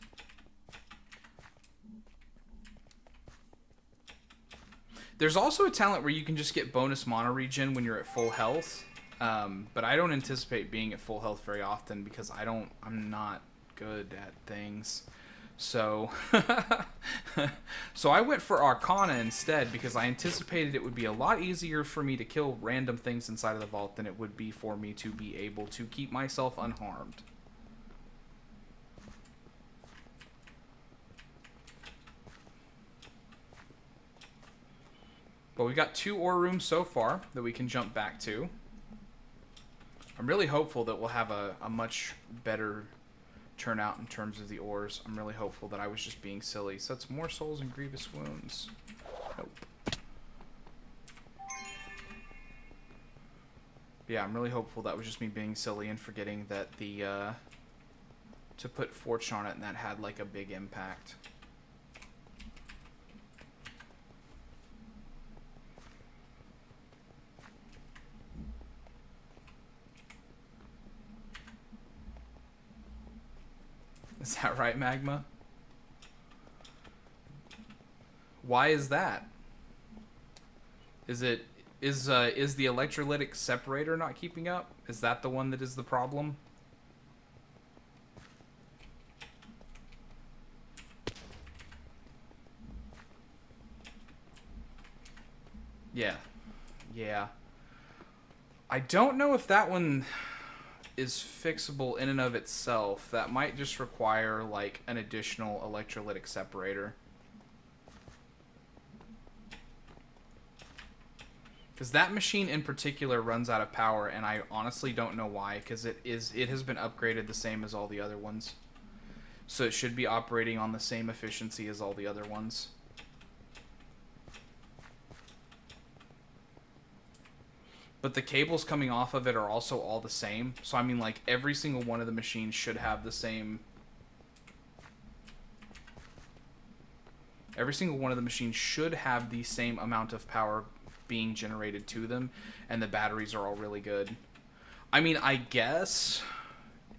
There's also a talent where you can just get bonus mono regen when you're at full health. But I don't anticipate being at full health very often because I'm not good at things. So so I went for Arcana instead because I anticipated it would be a lot easier for me to kill random things inside of the vault than it would be for me to be able to keep myself unharmed. But we got 2 ore rooms so far that we can jump back to. I'm really hopeful that we'll have a much better turnout in terms of the ores. I'm really hopeful that I was just being silly. So that's more souls and grievous wounds. Nope. Yeah, I'm really hopeful that was just me being silly and forgetting that the to put Fortune on it and that had like a big impact. Is that right, Magma? Why is that? Is the electrolytic separator not keeping up? Is that the one that is the problem? Yeah. Yeah. I don't know if that one is fixable in and of itself. That might just require like an additional electrolytic separator. Because that machine in particular runs out of power, and I honestly don't know why, because it has been upgraded the same as all the other ones. So it should be operating on the same efficiency as all the other ones. But the cables coming off of it are also all the same. So, I mean, like, every single one of the machines should have the same... Every single one of the machines should have the same amount of power being generated to them, and the batteries are all really good. I mean, I guess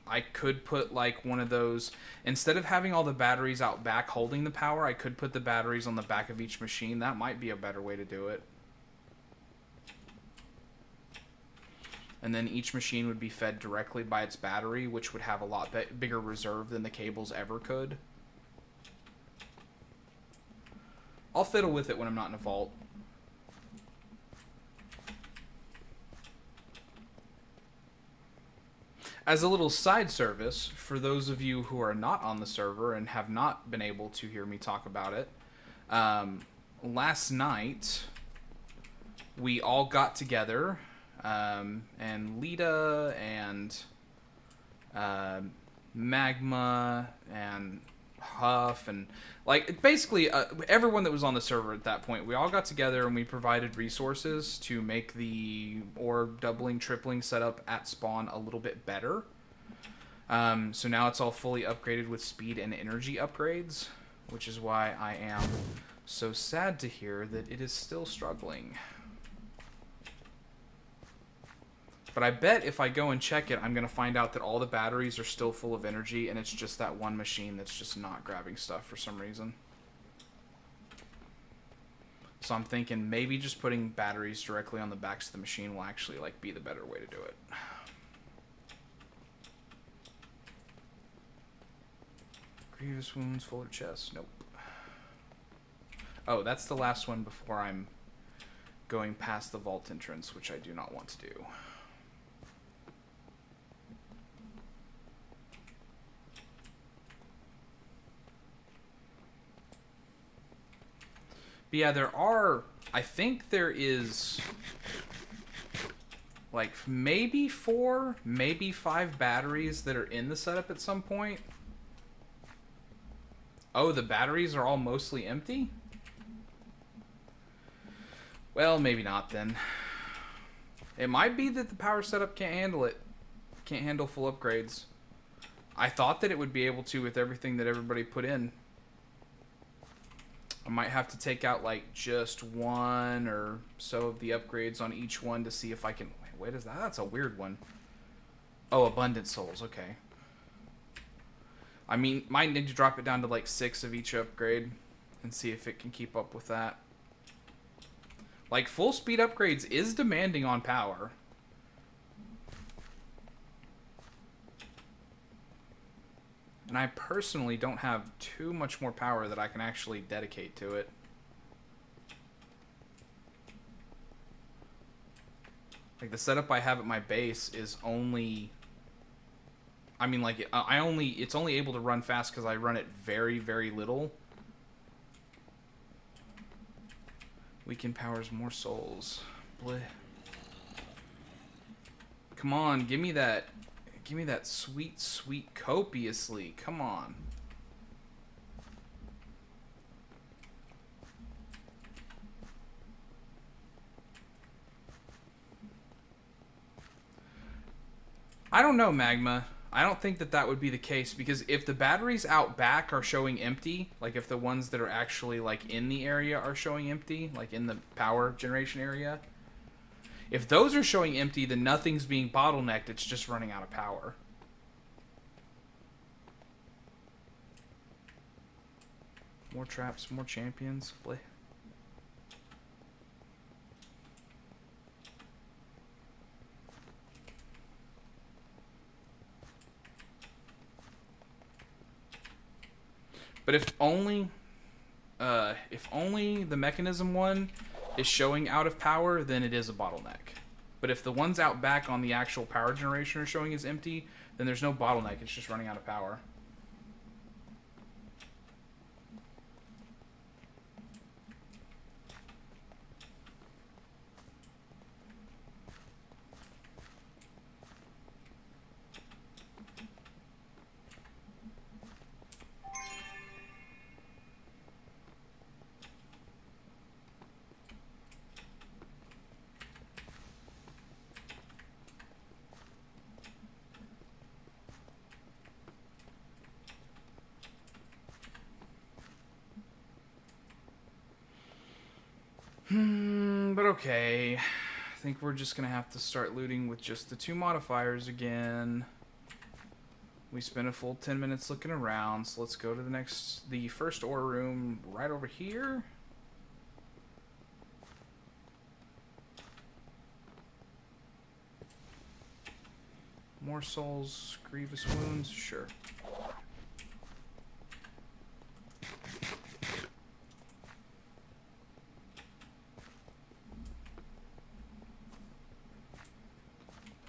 I could put like one of those, instead of having all the batteries out back holding the power, I could put the batteries on the back of each machine. That might be a better way to do it. And then each machine would be fed directly by its battery, which would have a lot bigger reserve than the cables ever could. I'll fiddle with it when I'm not in a vault. As a little side service, for those of you who are not on the server and have not been able to hear me talk about it, last night we all got together, and Lita and Magma and Huff and like basically everyone that was on the server at that point, we all got together and we provided resources to make the orb doubling, tripling setup at spawn a little bit better. So now it's all fully upgraded with speed and energy upgrades, which is why I am so sad to hear that it is still struggling. But I bet if I go and check it, I'm going to find out that all the batteries are still full of energy, and it's just that one machine that's just not grabbing stuff for some reason. So I'm thinking maybe just putting batteries directly on the backs of the machine will actually like be the better way to do it. Grievous wounds, fuller chest. Nope. Oh, that's the last one before I'm going past the vault entrance, which I do not want to do. But yeah, there are, I think there is like maybe 4, maybe 5 batteries that are in the setup at some point. Oh, the batteries are all mostly empty? Well, maybe not then. It might be that the power setup can't handle it. Can't handle full upgrades. I thought that it would be able to with everything that everybody put in. I might have to take out like just one or so of the upgrades on each one to see if I can... Wait, what is that? That's a weird one. Oh, abundant souls. Okay. I mean, might need to drop it down to like 6 of each upgrade and see if it can keep up with that. Like, full speed upgrades is demanding on power. And I personally don't have too much more power that I can actually dedicate to it. Like, the setup I have at my base is only... I mean, like, it's only able to run fast because I run it very, very little. Weaken powers more souls. Bleh. Come on, give me that... Give me that sweet, sweet copiously. Come on. I don't know, Magma. I don't think that that would be the case, because if the batteries out back are showing empty, like if the ones that are actually like in the area are showing empty, like in the power generation area, if those are showing empty, then nothing's being bottlenecked, it's just running out of power. More traps, more champions. Bleh. But if only the mechanism one is showing out of power, then it is a bottleneck. But if the ones out back on the actual power generation are showing as empty, then there's no bottleneck, it's just running out of power. Okay. I think we're just going to have to start looting with just the 2 modifiers again. We spent a full 10 minutes looking around, so let's go to the first ore room right over here. More souls, grievous wounds, sure.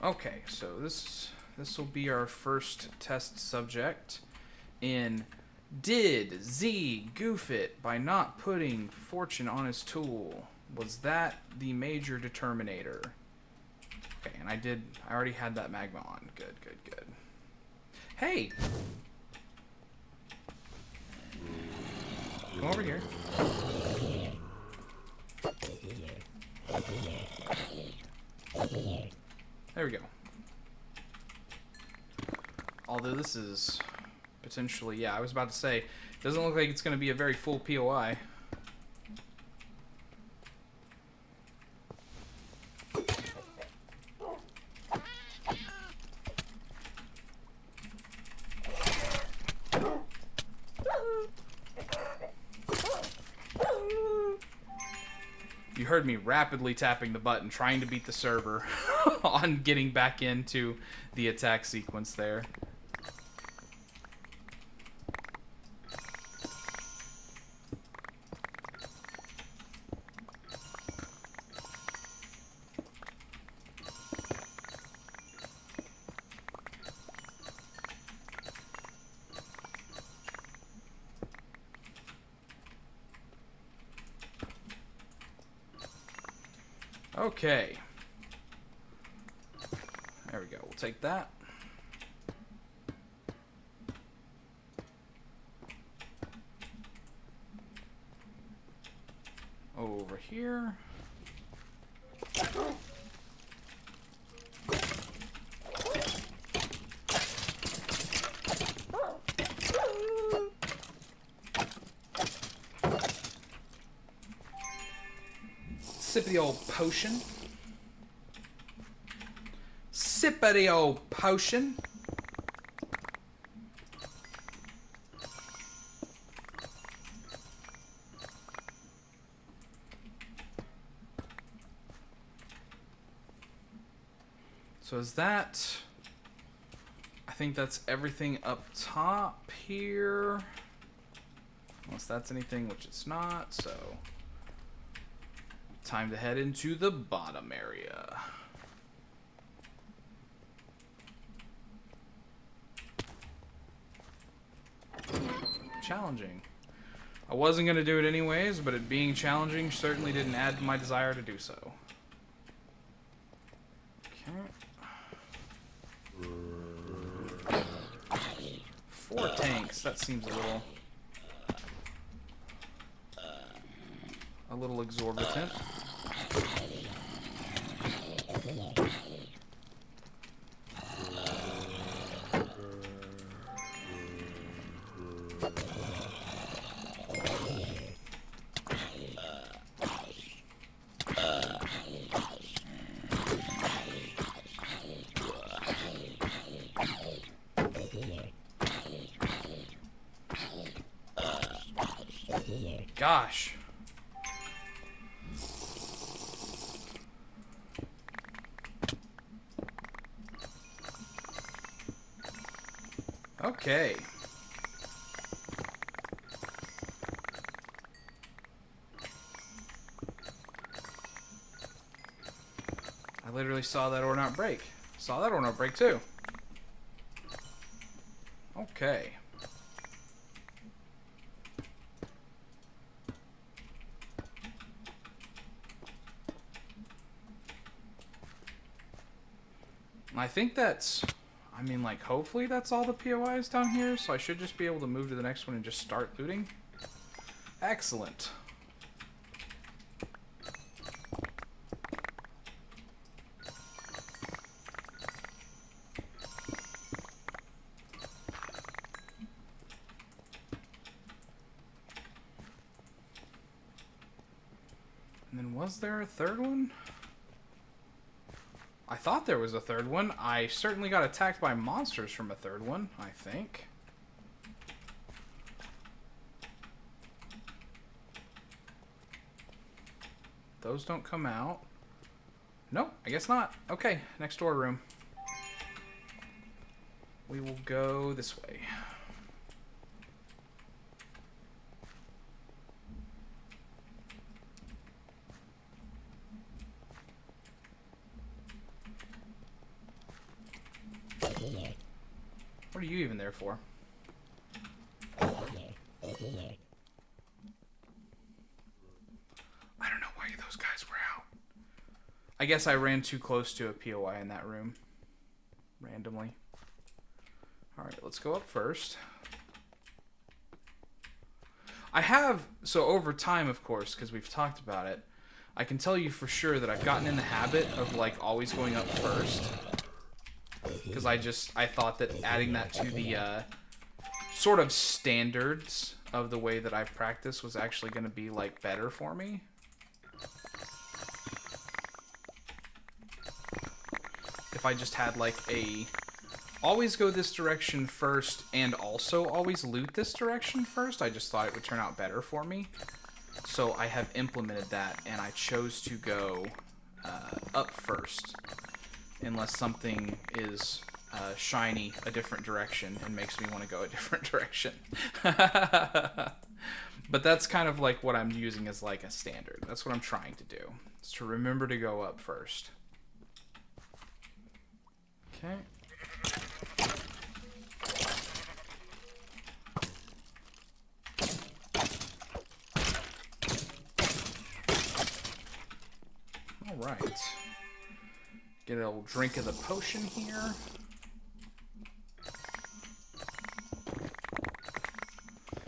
Okay, so this will be our first test subject in did Z goof it by not putting fortune on his tool? Was that the major determinator? Okay, and I already had that magma on. Good, good, good. Hey! Come over here. There we go. Although this is potentially, yeah, I was about to say, doesn't look like it's going to be a very full POI. You heard me rapidly tapping the button, trying to beat the server on getting back into the attack sequence there. Okay. There we go. We'll take that. Over here. Sip of the old potion. Sip of the old potion. So is that... I think that's everything up top here. Unless that's anything, which it's not, so... Time to head into the bottom area. Challenging. I wasn't going to do it anyways, but it being challenging certainly didn't add to my desire to do so. Okay. 4 tanks, that seems a little exorbitant. Gosh. Okay. I literally saw that ore not break. Saw that ore not break too. Okay. I think that's, I mean, like, hopefully that's all the POIs down here, so I should just be able to move to the next one and just start looting. Excellent. And then Was there a third one? I thought there was a third one. I certainly got attacked by monsters from a third one, I think. Those don't come out. Nope, I guess not. Okay, next door room. We will go this way. What are you even there for? I don't know why those guys were out. I guess I ran too close to a POI in that room. Randomly. Alright, let's go up first. I have, so over time, of course, because we've talked about it, I can tell you for sure that I've gotten in the habit of, like, always going up first. Because I thought that adding that to the sort of standards of the way that I've practiced was actually going to be, like, better for me. If I just had, like, a always go this direction first and also always loot this direction first, I just thought it would turn out better for me. So I have implemented that, and I chose to go up first. Unless something is shiny a different direction and makes me want to go a different direction. But that's kind of like what I'm using as like a standard. That's what I'm trying to do. Is to remember to go up first. Okay. All right. Get a little drink of the potion here.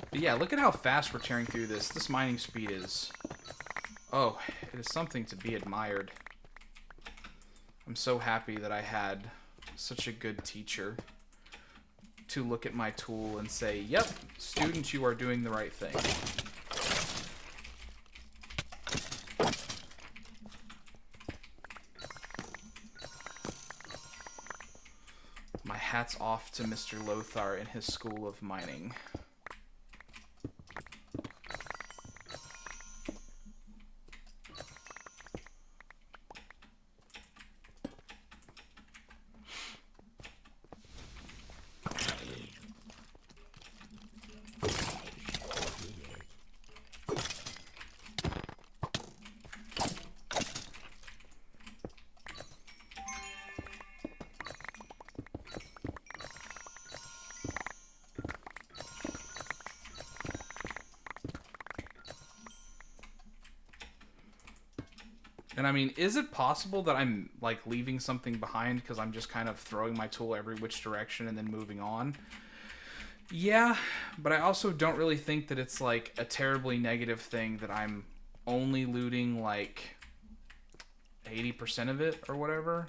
But yeah, look at how fast we're tearing through this. This mining speed is... Oh, it is something to be admired. I'm so happy that I had such a good teacher to look at my tool and say, yep, student, you are doing the right thing. My hat's off to Mr. Lothar and his school of mining. And I mean, is it possible that I'm like leaving something behind because I'm just kind of throwing my tool every which direction and then moving on? Yeah, but I also don't really think that it's like a terribly negative thing that I'm only looting like 80% of it or whatever.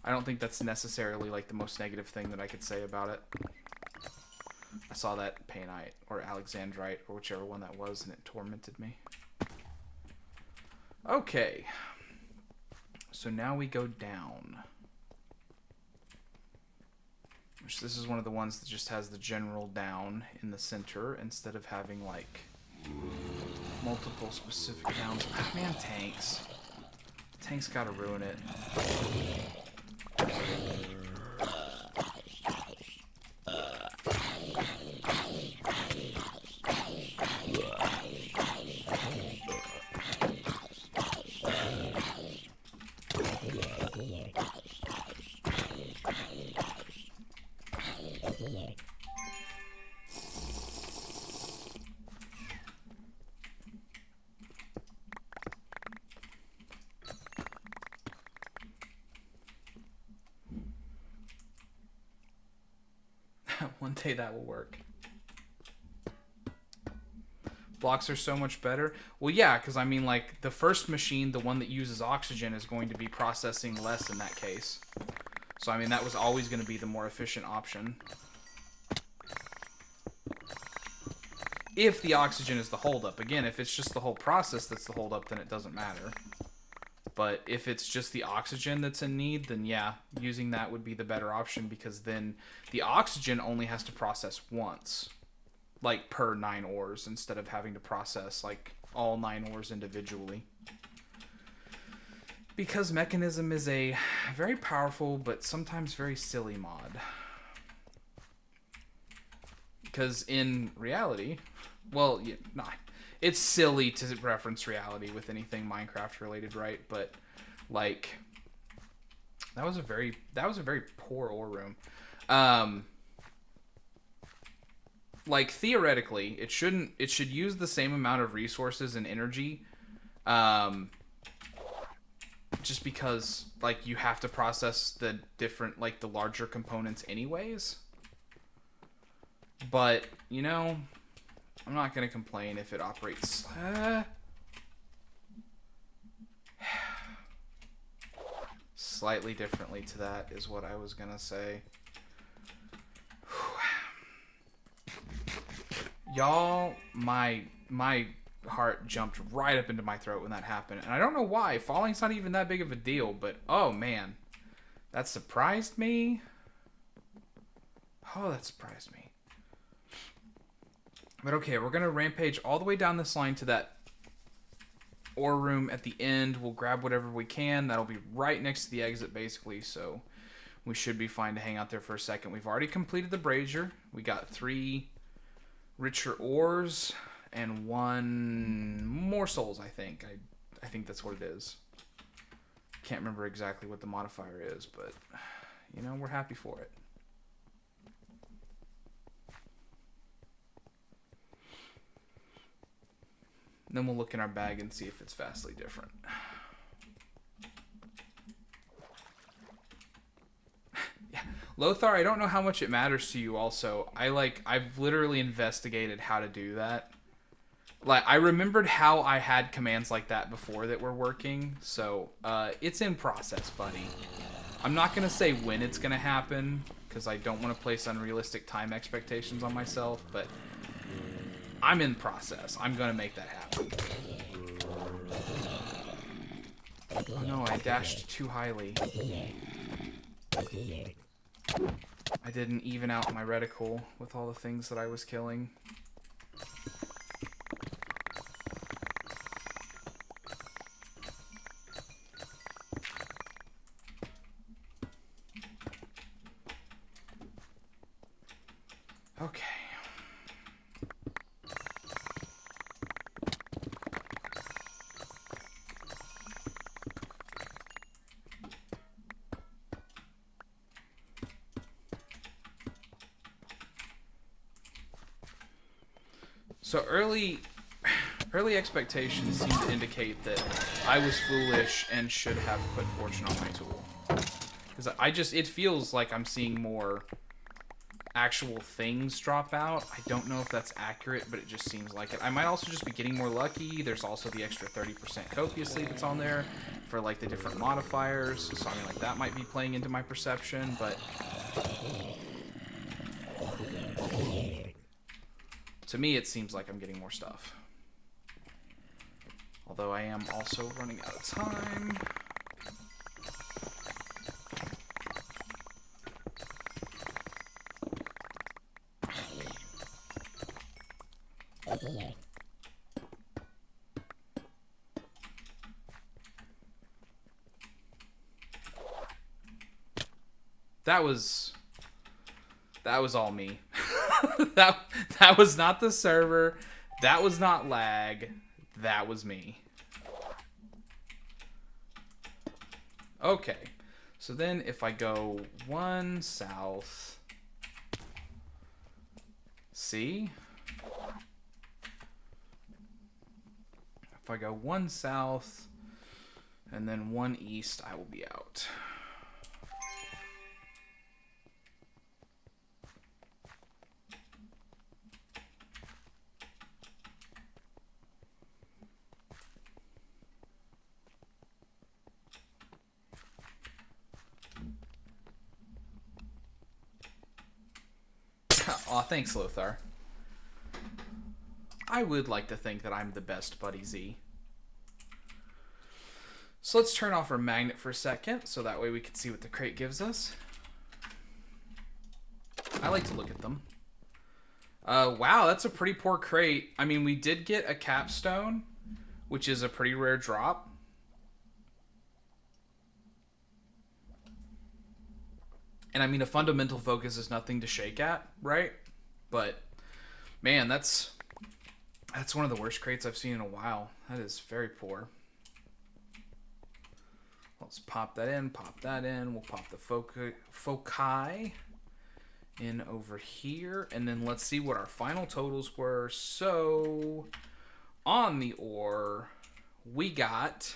I don't think that's necessarily like the most negative thing that I could say about it. I saw that Painite or Alexandrite or whichever one that was, and it tormented me. Okay, so now we go down. Which this is one of the ones that just has the general down in the center instead of having like multiple specific downs. Ah, man, tanks. Tanks gotta ruin it. One day that will work. Blocks are so much better. Well, yeah, because I mean, like, the first machine, the one that uses oxygen, is going to be processing less in that case. So, I mean, that was always going to be the more efficient option. If the oxygen is the holdup. Again, if it's just the whole process that's the holdup, then it doesn't matter. But if it's just the oxygen that's in need, then yeah, using that would be the better option, because then the oxygen only has to process once, like per 9 ores, instead of having to process like all 9 ores individually. Because Mechanism is a very powerful but sometimes very silly mod. Because in reality, well, yeah, nah, it's silly to reference reality with anything Minecraft related, right? But like, that was a very poor ore room. Like theoretically, it should use the same amount of resources and energy. Just because like you have to process the different, like the larger components anyways. But, you know, I'm not going to complain if it operates slightly differently to that is what I was going to say. Y'all, my heart jumped right up into my throat when that happened. And I don't know why. Falling's not even that big of a deal, but oh man. That surprised me. Oh, that surprised me. But okay, we're going to rampage all the way down this line to that ore room at the end. We'll grab whatever we can. That'll be right next to the exit, basically. So we should be fine to hang out there for a second. We've already completed the brazier. We got 3 richer ores and 1 more souls, I think. I think that's what it is. Can't remember exactly what the modifier is, but, you know, we're happy for it. Then we'll look in our bag and see if it's vastly different. Yeah, Lothar, I don't know how much it matters to you also. I've literally investigated how to do that. Like, I remembered how I had commands like that before that were working, so it's in process, buddy. I'm not going to say when it's going to happen, because I don't want to place unrealistic time expectations on myself, but I'm in process. I'm going to make that happen. Oh no, I dashed too highly. I didn't even out my reticle with all the things that I was killing. Okay. So early expectations seem to indicate that I was foolish and should have put fortune on my tool. Because it feels like I'm seeing more actual things drop out. I don't know if that's accurate, but it just seems like it. I might also just be getting more lucky. There's also the extra 30% copiously that's on there for like the different modifiers. So I mean, like, that might be playing into my perception, but to me it seems like I'm getting more stuff. Although I am also running out of time. That was all me. that was not the server. That was not lag. That was me. Okay. So then if I go 1 south. See? If I go 1 south and then 1 east, I will be out. Aw, thanks, Lothar. I would like to think that I'm the best Buddy Z. So let's turn off our magnet for a second, so that way we can see what the crate gives us. I like to look at them. Wow, that's a pretty poor crate. I mean, we did get a capstone, which is a pretty rare drop. And I mean, a fundamental focus is nothing to shake at, right? But, man, that's one of the worst crates I've seen in a while. That is very poor. Let's pop that in, pop that in. We'll pop the foci in over here. And then let's see what our final totals were. So, on the ore, we got...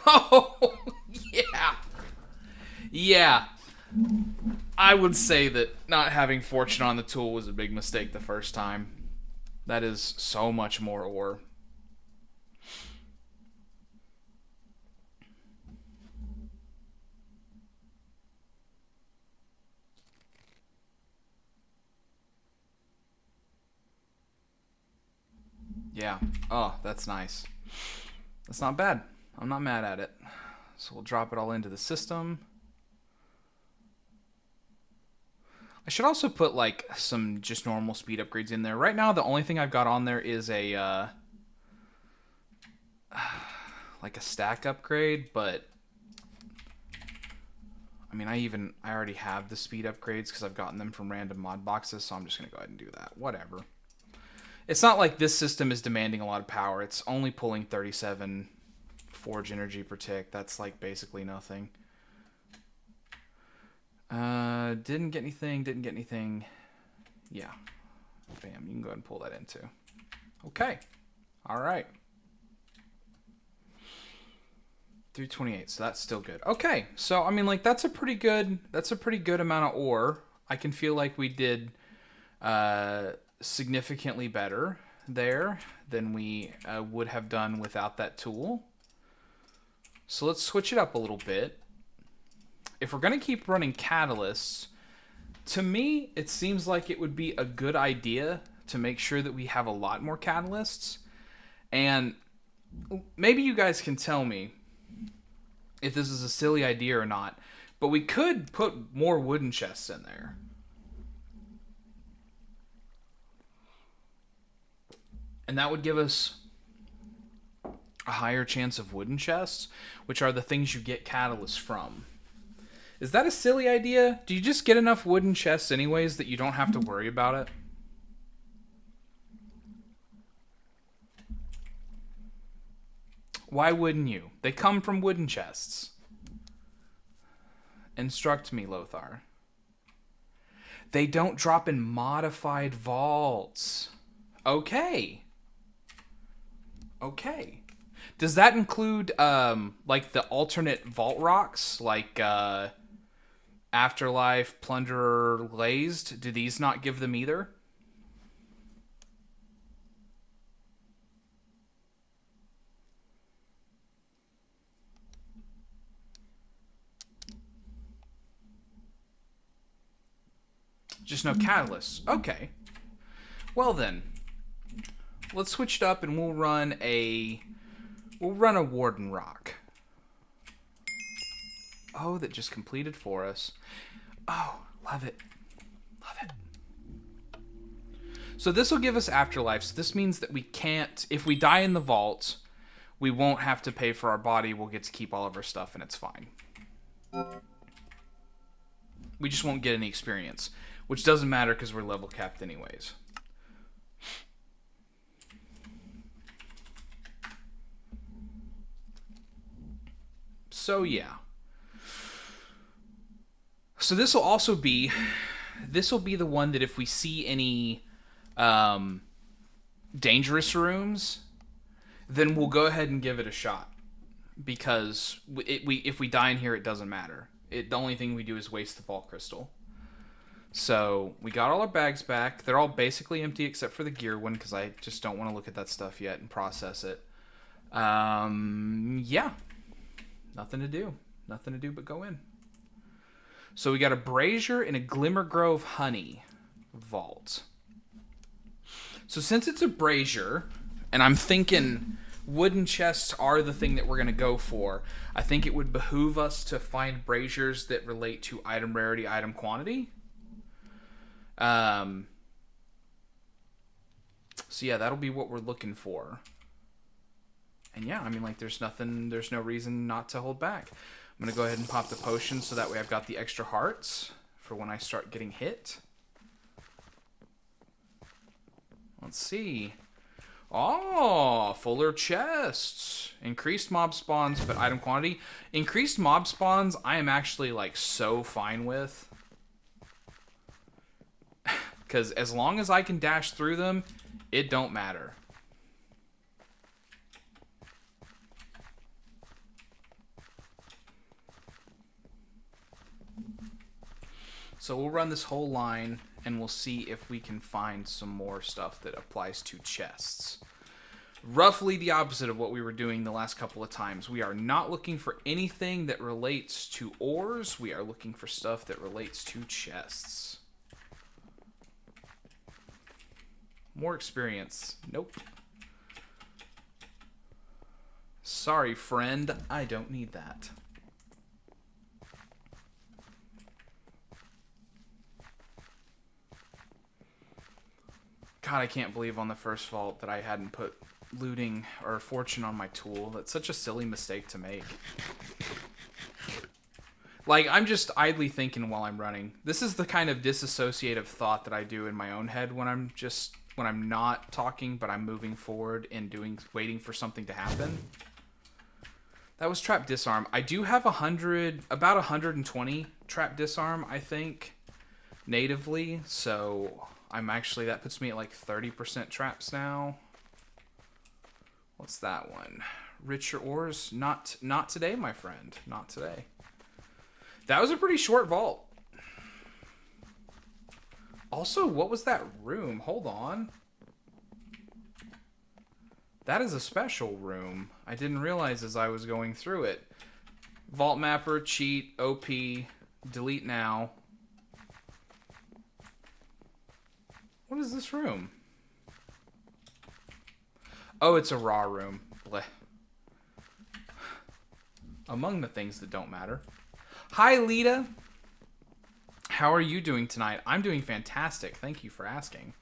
Oh, yeah. Yeah. I would say that not having fortune on the tool was a big mistake the first time. That is so much more ore. Yeah. Oh, that's nice. That's not bad. I'm not mad at it. So we'll drop it all into the system. I should also put like some just normal speed upgrades in there. Right now, the only thing I've got on there is a like a stack upgrade, but I mean, I already have the speed upgrades because I've gotten them from random mod boxes, so I'm just gonna go ahead and do that. Whatever. It's not like this system is demanding a lot of power. It's only pulling 37 forge energy per tick. That's like basically nothing. Didn't get anything. Yeah. Bam, you can go ahead and pull that in too. Okay. All right. 328, so that's still good. Okay, so I mean, like that's a pretty good amount of ore. I can feel like we did significantly better there than we would have done without that tool. So let's switch it up a little bit. If we're going to keep running catalysts, to me, it seems like it would be a good idea to make sure that we have a lot more catalysts. And maybe you guys can tell me if this is a silly idea or not, but we could put more wooden chests in there. And that would give us a higher chance of wooden chests, which are the things you get catalysts from. Is that a silly idea? Do you just get enough wooden chests anyways that you don't have to worry about it? Why wouldn't you? They come from wooden chests. Instruct me, Lothar. They don't drop in modified vaults. Okay. Okay. Does that include like the alternate vault rocks, like Afterlife, Plunderer, Glazed? Do these not give them either? Just no catalysts. Okay. Well then, let's switch it up and we'll run a Warden Rock. Oh, that just completed for us. Oh, love it. Love it. So this will give us Afterlife. So this means that we can't, if we die in the vault, we won't have to pay for our body. We'll get to keep all of our stuff and it's fine. We just won't get any experience, which doesn't matter because we're level capped anyways. So yeah. So this will also be, the one that if we see any dangerous rooms, then we'll go ahead and give it a shot. Because if we die in here, it doesn't matter. The only thing we do is waste the vault crystal. So we got all our bags back. They're all basically empty except for the gear one because I just don't want to look at that stuff yet and process it. Yeah. Nothing to do. Nothing to do but go in. So we got a Brazier and a Glimmer Grove Honey vault. So since it's a brazier, and I'm thinking wooden chests are the thing that we're going to go for, I think it would behoove us to find braziers that relate to item rarity, item quantity. So yeah, that'll be what we're looking for. And yeah, I mean, like, there's no reason not to hold back. I'm going to go ahead and pop the potion so that way I've got the extra hearts for when I start getting hit. Let's see. Oh, fuller chests. Increased mob spawns, but item quantity. Increased mob spawns, I am actually, like, so fine with. Because as long as I can dash through them, it don't matter. So we'll run this whole line, and we'll see if we can find some more stuff that applies to chests. Roughly the opposite of what we were doing the last couple of times. We are not looking for anything that relates to ores. We are looking for stuff that relates to chests. More experience. Nope. Sorry, friend. I don't need that. God, I can't believe on the first vault that I hadn't put looting or fortune on my tool. That's such a silly mistake to make. Like, I'm just idly thinking while I'm running. This is the kind of disassociative thought that I do in my own head when I'm not talking, but I'm moving forward and waiting for something to happen. That was trap disarm. I do have about 120 trap disarm, I think, natively, so that puts me at like 30% traps now. What's that one? Richer ores? Not today, my friend. Not today. That was a pretty short vault. Also, what was that room? Hold on. That is a special room. I didn't realize as I was going through it. Vault mapper, cheat, OP, delete now. What is this room? Oh, it's a raw room. Blech. Among the things that don't matter. Hi, Lita. How are you doing tonight? I'm doing fantastic. Thank you for asking.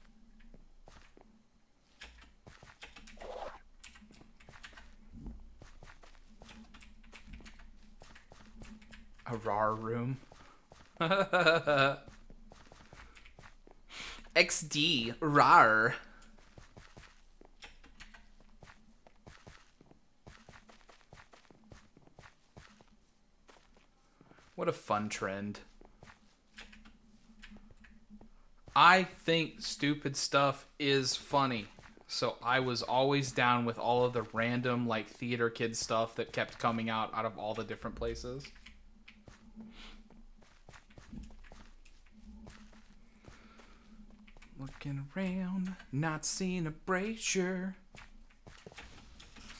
A raw room. XD. Rar. What a fun trend. I think stupid stuff is funny. So I was always down with all of the random, like, theater kid stuff that kept coming out of all the different places. Looking around, not seeing a brazier.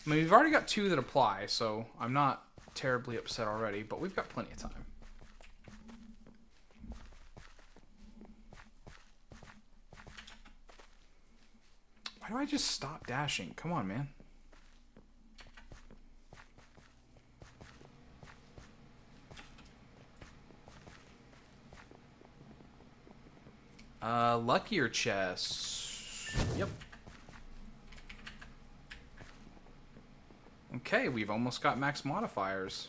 I mean, we've already got 2 that apply, so I'm not terribly upset already, but we've got plenty of time. Why do I just stop dashing? Come on, man. Luckier chests. Yep. Okay, we've almost got max modifiers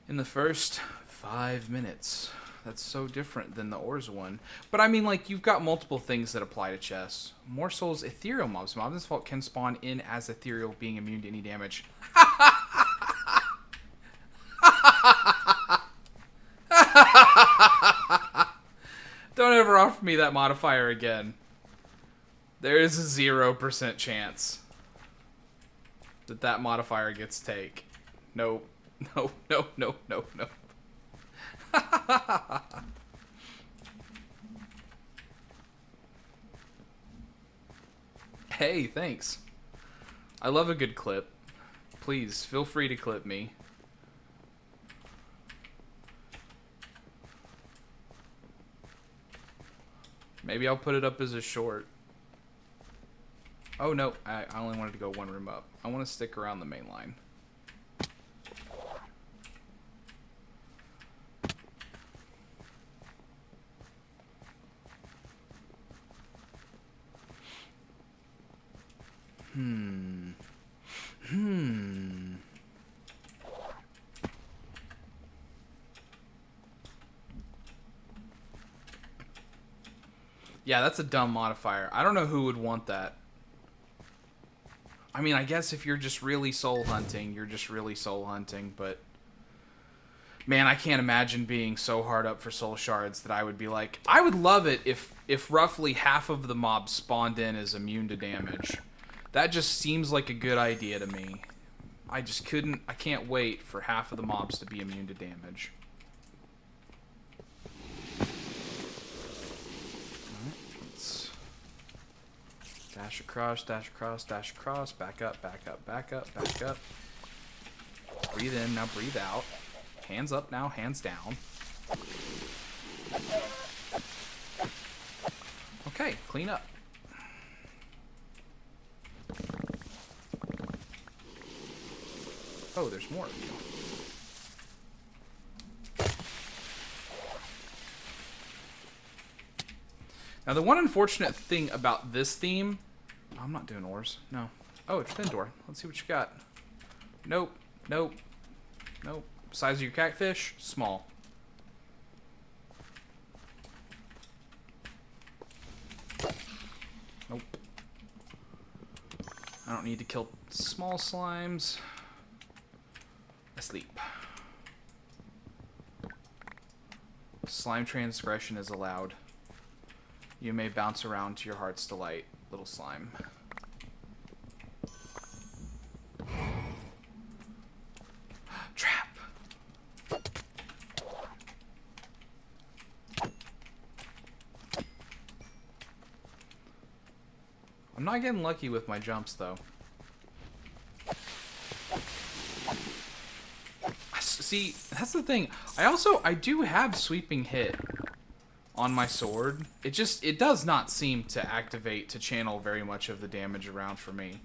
in the first 5 minutes. That's so different than the ores one. But I mean, like, you've got multiple things that apply to chests. More souls, ethereal mobs. Mobs in this vault can spawn in as ethereal, being immune to any damage. Don't ever offer me that modifier again. There is a 0% chance that modifier gets take. Nope. Nope. Nope. Nope. Nope. Nope. Hey, thanks. I love a good clip. Please, feel free to clip me. Maybe I'll put it up as a short. Oh, no. I only wanted to go one room up. I want to stick around the main line. Yeah, that's a dumb modifier. I don't know who would want that. I mean, I guess if you're just really soul hunting, you're just really soul hunting, but... Man, I can't imagine being so hard up for soul shards that I would be like... I would love it if roughly half of the mobs spawned in as immune to damage. That just seems like a good idea to me. I just couldn't... I can't wait for half of the mobs to be immune to damage. Dash across, dash across, dash across, back up, back up, back up, back up. Breathe in, now breathe out. Hands up now, hands down. Okay, clean up. Oh, there's more of you. Now, the one unfortunate thing about this theme... I'm not doing ores. No. Oh, it's thin door. Let's see what you got. Nope. Nope. Nope. Size of your catfish? Small. Nope. I don't need to kill small slimes. Asleep. Slime transgression is allowed. You may bounce around to your heart's delight, little slime. Trap! I'm not getting lucky with my jumps, though. See, that's the thing. I do have sweeping hit on my sword. It does not seem to activate to channel very much of the damage around for me.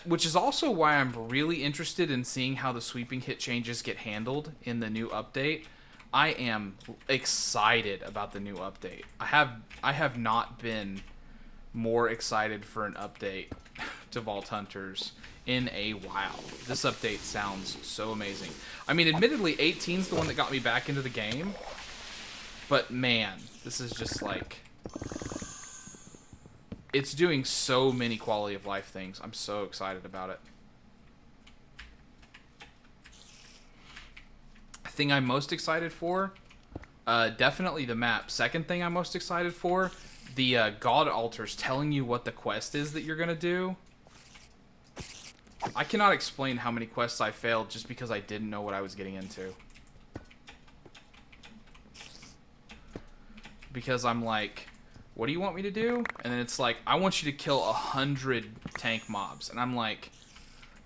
Which is also why I'm really interested in seeing how the sweeping hit changes get handled in the new update. I am excited about the new update. I have not been more excited for an update to Vault Hunters in a while. This update sounds so amazing. I mean, admittedly, 18's the one that got me back into the game. But man, this is just like... It's doing so many quality of life things. I'm so excited about it. Thing I'm most excited for, definitely the map. Second thing I'm most excited for, the God Altars telling you what the quest is that you're gonna do. I cannot explain how many quests I failed just because I didn't know what I was getting into. Because I'm like, what do you want me to do? And then it's like, I want you to kill 100 tank mobs. And I'm like,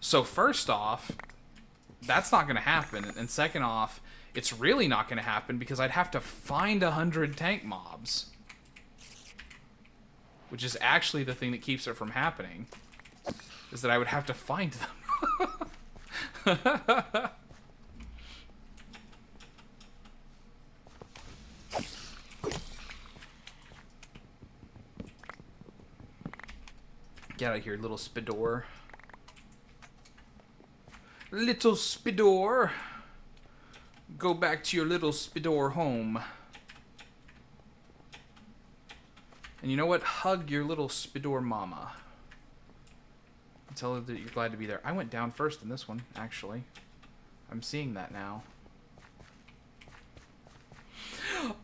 so first off, that's not going to happen. And second off, it's really not going to happen because I'd have to find 100 tank mobs. Which is actually the thing that keeps it from happening. Is that I would have to find them. Get out of here, little Spidor. Little Spidor. Go back to your little Spidor home. And you know what? Hug your little Spidor mama. Tell her that you're glad to be there. I went down first in this one, actually. I'm seeing that now.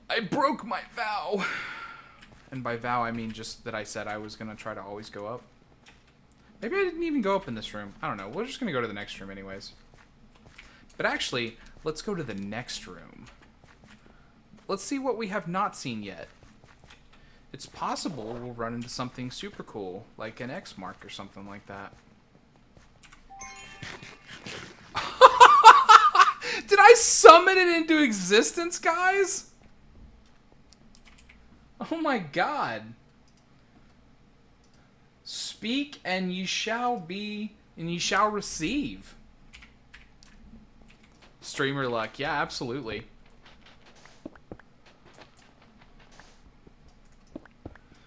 I broke my vow. And by vow, I mean just that I said I was going to try to always go up. Maybe I didn't even go up in this room. I don't know. We're just going to go to the next room anyways. But actually, let's go to the next room. Let's see what we have not seen yet. It's possible we'll run into something super cool, like an X mark or something like that. Did I summon it into existence, guys? Oh my god. Speak and ye shall receive. Streamer luck. Yeah, absolutely.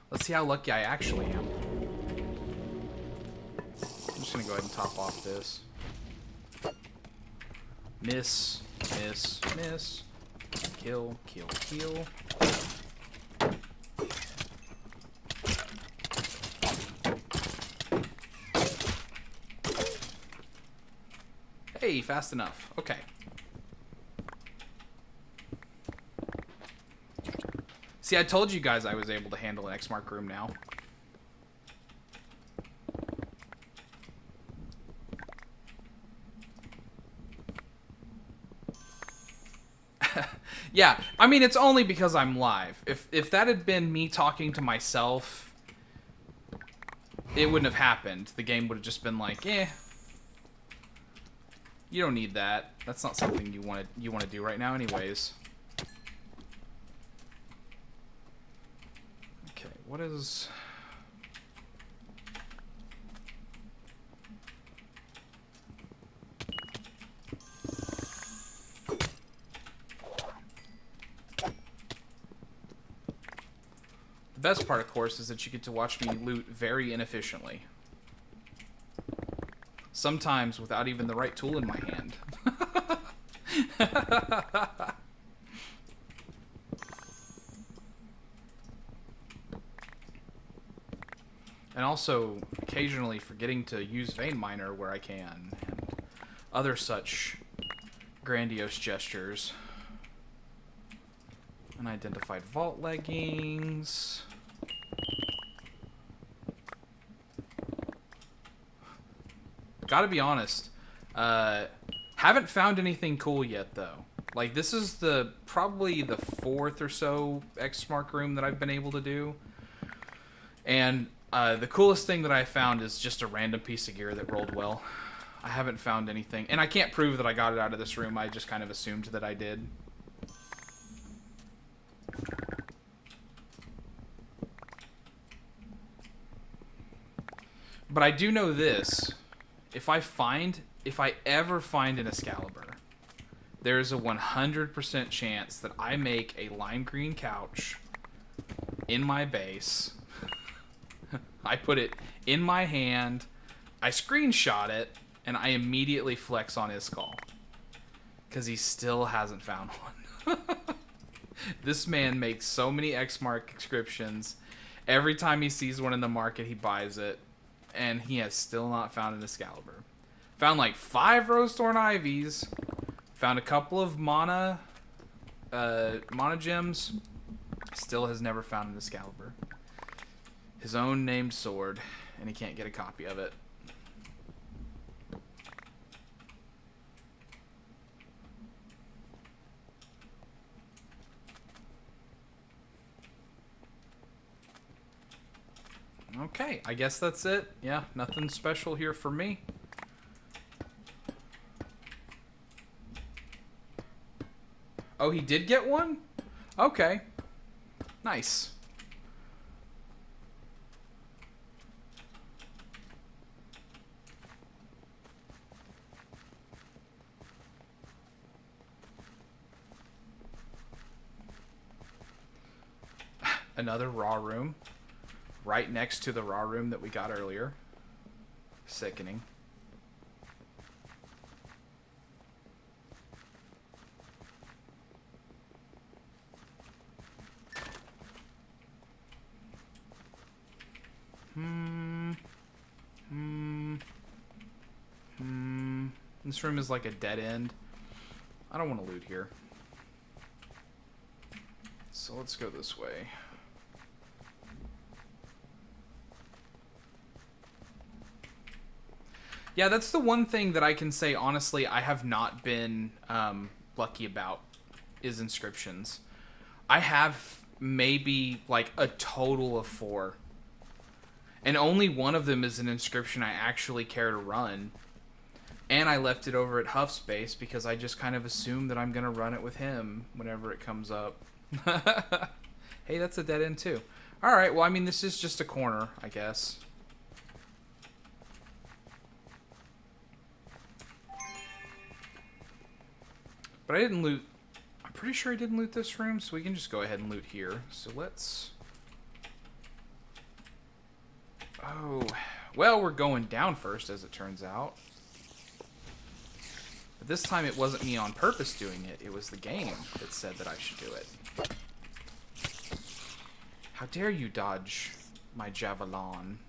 Let's see how lucky I actually am. I'm just gonna go ahead and top off this. Miss, miss, miss. Kill, kill, kill. Hey, fast enough. Okay. See, I told you guys I was able to handle an X-Mark room now. Yeah, I mean, it's only because I'm live. If that had been me talking to myself, it wouldn't have happened. The game would have just been like, eh. You don't need that. That's not something you want to do right now anyways. Okay, what is... The best part, of course, is that you get to watch me loot very inefficiently. Sometimes without even the right tool in my hand. And also, occasionally forgetting to use Vein Miner where I can, and other such grandiose gestures. Unidentified vault leggings. Gotta be honest, haven't found anything cool yet though. Like, this is probably the 4th or so X-Mark room that I've been able to do. And the coolest thing that I found is just a random piece of gear that rolled well. I haven't found anything. And I can't prove that I got it out of this room, I just kind of assumed that I did. But I do know this. If I ever find an Excalibur, there's a 100% chance that I make a lime green couch in my base. I put it in my hand, I screenshot it, and I immediately flex on his skull. Because he still hasn't found one. This man makes so many X-Mark inscriptions. Every time he sees one in the market, he buys it. And he has still not found an Excalibur. Found like 5 Rosethorn Ivies. Found a couple of mana gems. Still has never found an Excalibur. His own named sword. And he can't get a copy of it. Okay, I guess that's it. Yeah, nothing special here for me. Oh, he did get one? Okay. Nice. Another raw room. Right next to the raw room that we got earlier. Sickening. This room is like a dead end. I don't want to loot here. So let's go this way. Yeah, that's the one thing that I can say, honestly, I have not been lucky about, is inscriptions. I have maybe, like, a total of 4. And only one of them is an inscription I actually care to run. And I left it over at Huff's base because I just kind of assume that I'm going to run it with him whenever it comes up. Hey, that's a dead end, too. Alright, well, I mean, this is just a corner, I guess. But I didn't loot... I'm pretty sure I didn't loot this room, so we can just go ahead and loot here. So let's... Oh, well, we're going down first, as it turns out. But this time it wasn't me on purpose doing it. It was the game that said that I should do it. How dare you dodge my javelin?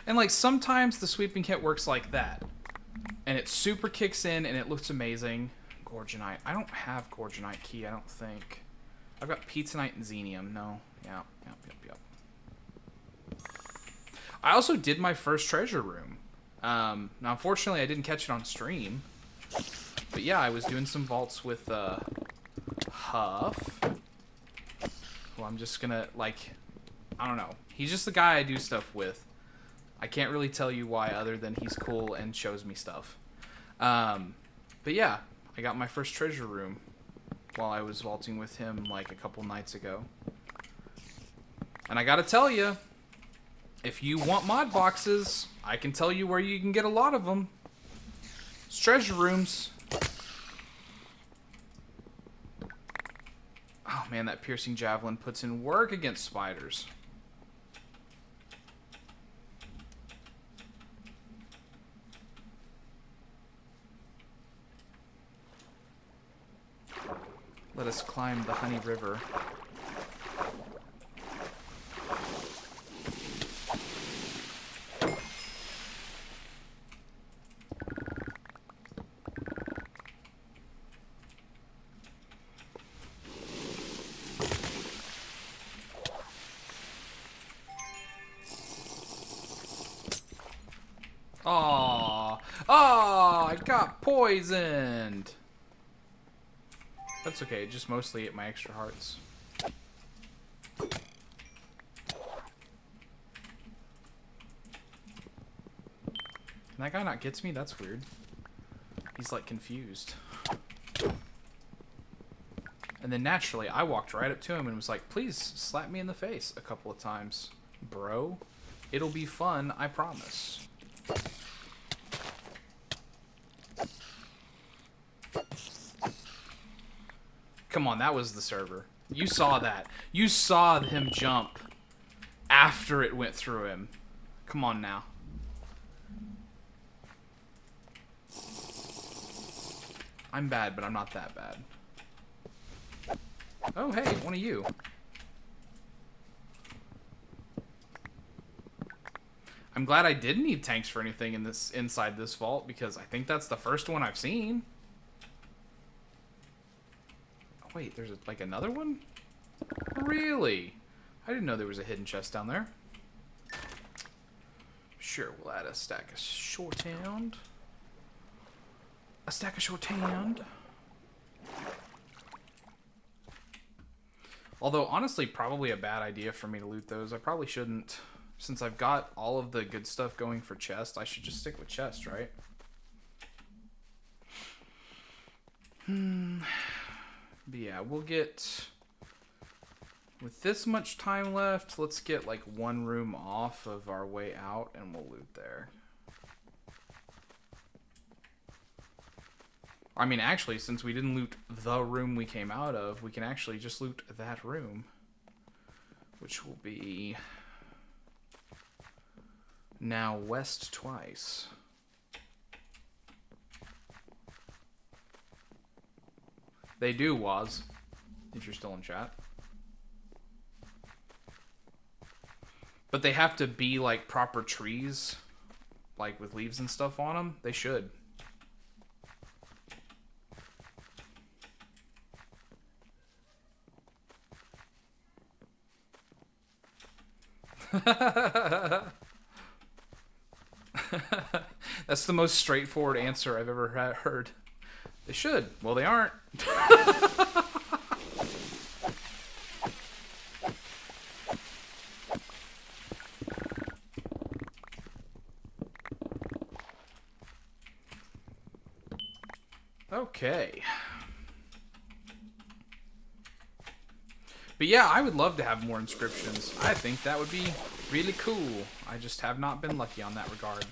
And like sometimes the sweeping kit works like that. And it super kicks in and it looks amazing. Gorgonite. I don't have Gorgonite key, I don't think. I've got Pizzanite and Xenium. No. Yeah. Yep. I also did my first treasure room. Now, unfortunately, I didn't catch it on stream. But yeah, I was doing some vaults with Huff. Well, I'm just gonna, like... I don't know. He's just the guy I do stuff with. I can't really tell you why other than he's cool and shows me stuff. But yeah, I got my first treasure room while I was vaulting with him like a couple nights ago. And I gotta tell you, if you want mod boxes, I can tell you where you can get a lot of them. It's treasure rooms. Oh man, that piercing javelin puts in work against spiders. Let us climb the Honey River. Aww. Oh, I got poisoned. That's okay, just mostly ate my extra hearts. Can that guy not get me? That's weird. He's like confused. And then naturally, I walked right up to him and was like, please slap me in the face a couple of times. Bro, it'll be fun, I promise. Come on, that was the server. You saw that. You saw him jump after it went through him. Come on now. I'm bad, but I'm not that bad. Oh, hey, one of you. I'm glad I didn't need tanks for anything in this inside this vault, because I think that's the first one I've seen. Wait, there's like another one? Really? I didn't know there was a hidden chest down there. Sure, we'll add a stack of shorthand. A stack of shorthand. Although, honestly, probably a bad idea for me to loot those. I probably shouldn't. Since I've got all of the good stuff going for chest, I should just stick with chest, right? But yeah, we'll get... With this much time left, let's get like one room off of our way out and we'll loot there. I mean, actually, since we didn't loot the room we came out of, we can actually just loot that room. Which will be... now west twice. They do, Waz. If you're still in chat. But they have to be like proper trees. Like with leaves and stuff on them. They should. That's the most straightforward answer I've ever heard. They should. Well, they aren't. Okay. But yeah, I would love to have more inscriptions. I think that would be really cool. I just have not been lucky on that regard.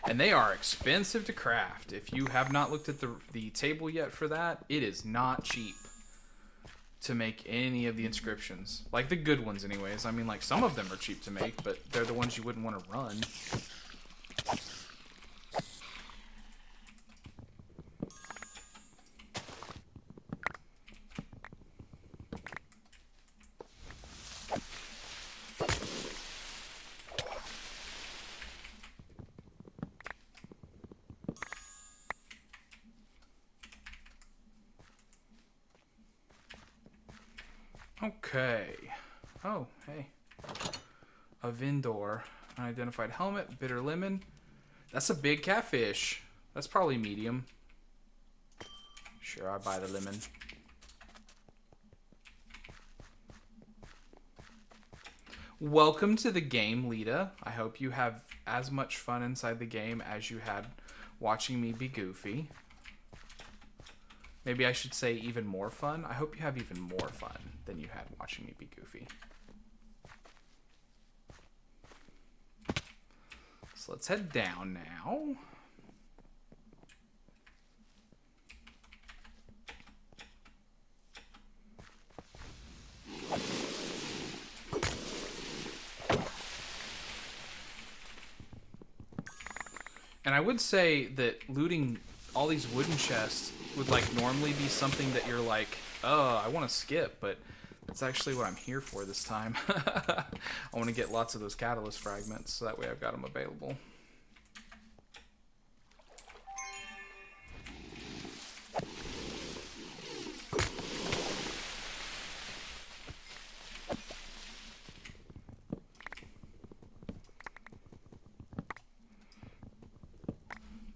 And they are expensive to craft. If you have not looked at the table yet for that, it is not cheap to make any of the inscriptions. Like the good ones anyways. I mean, like some of them are cheap to make, but they're the ones you wouldn't want to run. Okay. Oh, hey. A Vindor. Unidentified helmet. Bitter lemon. That's a big catfish. That's probably medium. Sure, I buy the lemon. Welcome to the game, Lita. I hope you have as much fun inside the game as you had watching me be goofy. Maybe I should say even more fun. I hope you have even more fun than you had watching me be goofy. So let's head down now. And I would say that looting all these wooden chests would like normally be something that you're like, oh, I want to skip, but that's actually what I'm here for this time. I want to get lots of those catalyst fragments, so that way I've got them available.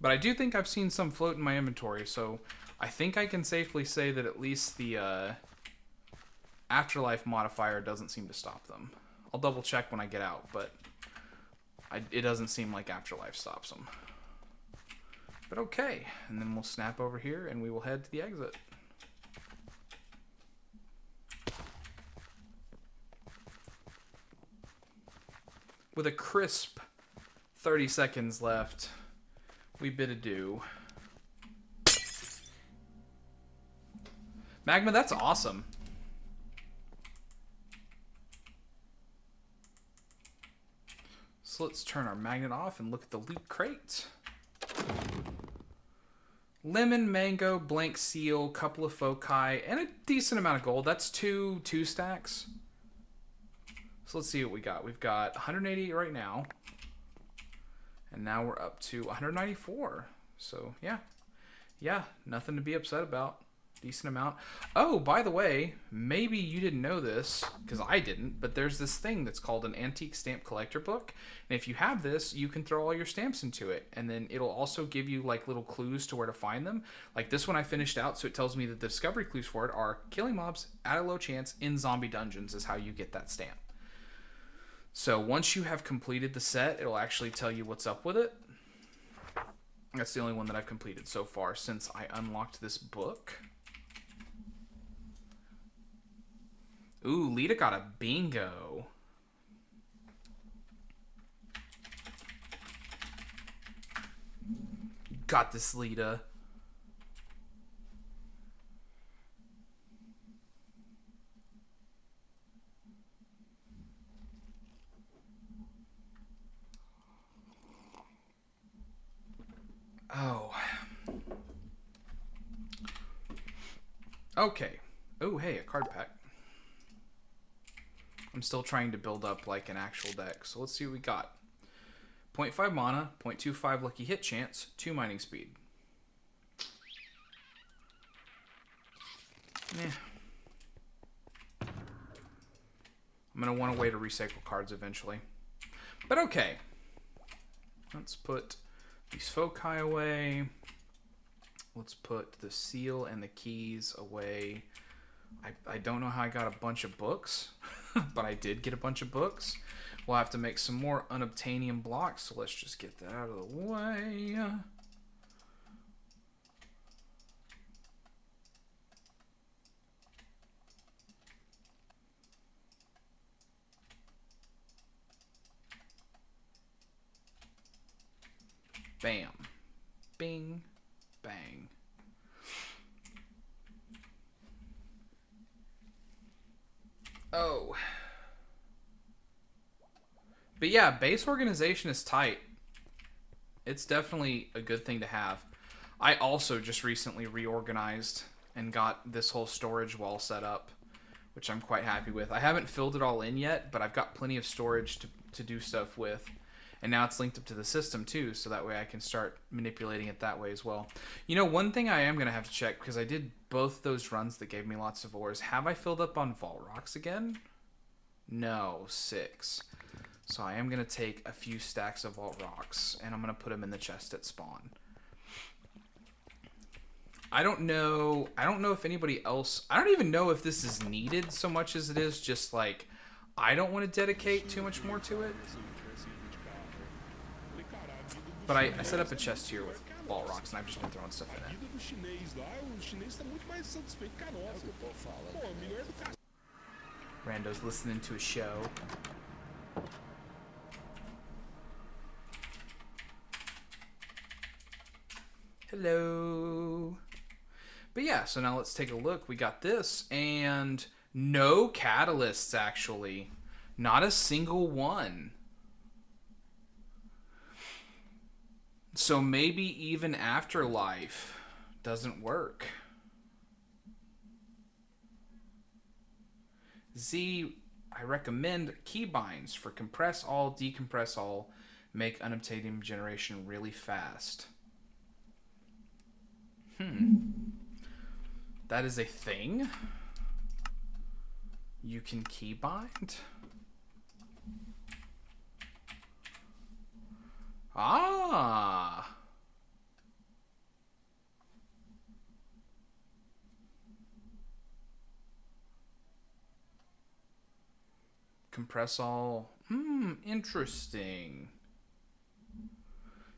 But I do think I've seen some float in my inventory, so I think I can safely say that at least the afterlife modifier doesn't seem to stop them. I'll double check when I get out, but it doesn't seem like afterlife stops them. But okay, and then we'll snap over here and we will head to the exit. With a crisp 30 seconds left, we bid adieu. Magma, that's awesome. So let's turn our magnet off and look at the loot crate. Lemon, mango, blank seal, couple of foci, and a decent amount of gold. That's two stacks. So let's see what we got. We've got 188 right now. And now we're up to 194. So, yeah, nothing to be upset about. Decent amount. Oh, by the way, maybe you didn't know this, because I didn't, but there's this thing that's called an antique stamp collector book. And if you have this, you can throw all your stamps into it. And then it'll also give you like little clues to where to find them. Like this one I finished out, so it tells me that the discovery clues for it are killing mobs at a low chance in zombie dungeons is how you get that stamp. So once you have completed the set, it'll actually tell you what's up with it. That's the only one that I've completed so far since I unlocked this book. Ooh, Lita got a bingo. Got this, Lita. Oh. Okay. Oh, hey, a card pack. I'm still trying to build up like an actual deck. So let's see what we got. 0.5 mana, 0.25 lucky hit chance, 2 mining speed. Yeah. I'm going to want a way to recycle cards eventually. But okay. Let's put these foci away. Let's put the seal and the keys away. I don't know how I got a bunch of books, but I did get a bunch of books. We'll have to make some more unobtainium blocks, so let's just get that out of the way. Bam. Bing. Bang. Oh. But yeah, base organization is tight. It's definitely a good thing to have. I also just recently reorganized and got this whole storage wall set up, which I'm quite happy with. I haven't filled it all in yet, but I've got plenty of storage to do stuff with. And now it's linked up to the system too, so that way I can start manipulating it that way as well. You know, one thing I am going to have to check, because I did both those runs that gave me lots of ores. Have I filled up on vault rocks again? No, 6. So I am going to take a few stacks of vault rocks, and I'm going to put them in the chest at spawn. I don't know if anybody else... I don't even know if this is needed so much as it is just like... I don't want to dedicate too much more to it. But I set up a chest here with vault rocks, and I've just been throwing stuff in it. Rando's listening to a show. Hello. But yeah, so now let's take a look. We got this, and no catalysts, actually. Not a single one. So maybe even Afterlife doesn't work. Z, I recommend keybinds for compress all, decompress all, make unobtainium generation really fast. That is a thing. You can keybind. Ah. Compress all. Interesting.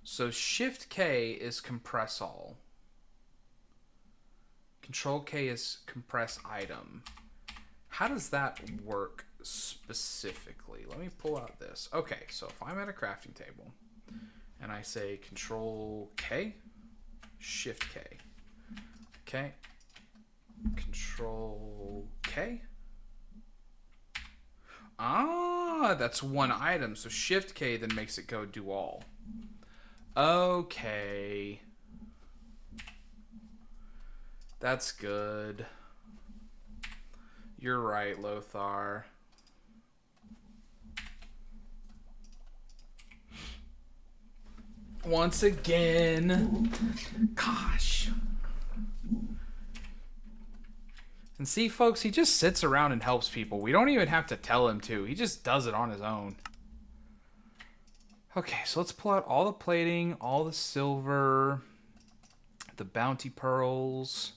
So Shift K is compress all. Control K is compress item. How does that work specifically? Let me pull out this. Okay, so if I'm at a crafting table and I say Control K, Shift K. Okay. Control K. Ah, that's one item. So Shift K then makes it go do all. Okay. That's good. You're right, Lothar. Once again. Gosh. And see, folks, he just sits around and helps people. We don't even have to tell him to. He just does it on his own. Okay, so let's pull out all the plating, all the silver, the bounty pearls.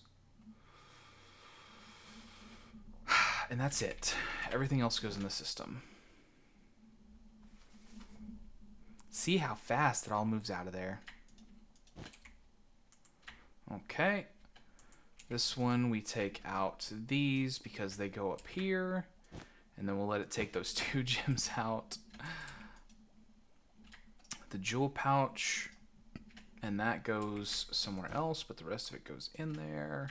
And that's it. Everything else goes in the system. See how fast it all moves out of there. Okay. This one we take out these because they go up here. And then we'll let it take those 2 gems out. The jewel pouch. And that goes somewhere else, but the rest of it goes in there.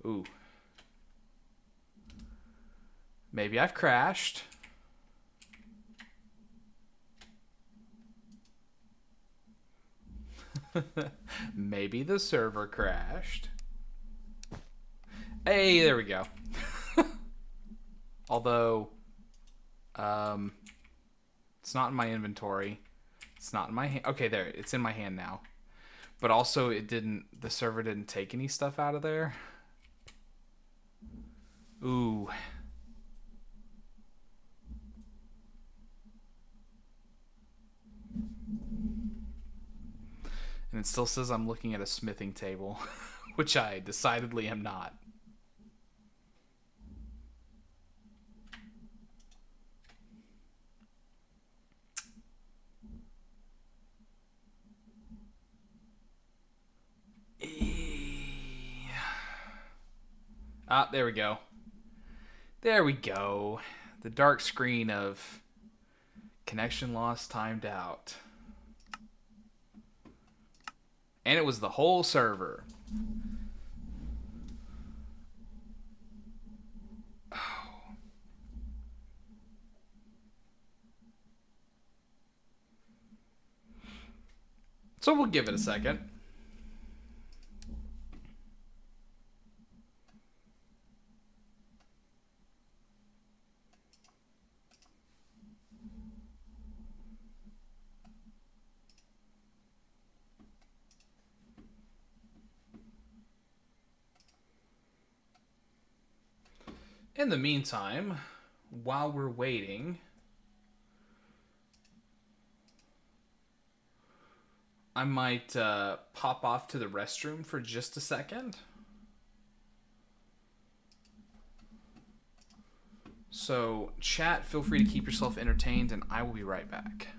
Ooh. Maybe I've crashed. Maybe the server crashed. Hey, there we go. Although, it's not in my inventory. It's not in my hand. Okay, there. It's in my hand now. But also, the server didn't take any stuff out of there. Ooh. And it still says I'm looking at a smithing table, which I decidedly am not. Ah, there we go. There we go. The dark screen of connection lost, timed out. And it was the whole server. So we'll give it a second. In the meantime, while we're waiting, I might pop off to the restroom for just a second. So, chat, feel free to keep yourself entertained, and I will be right back.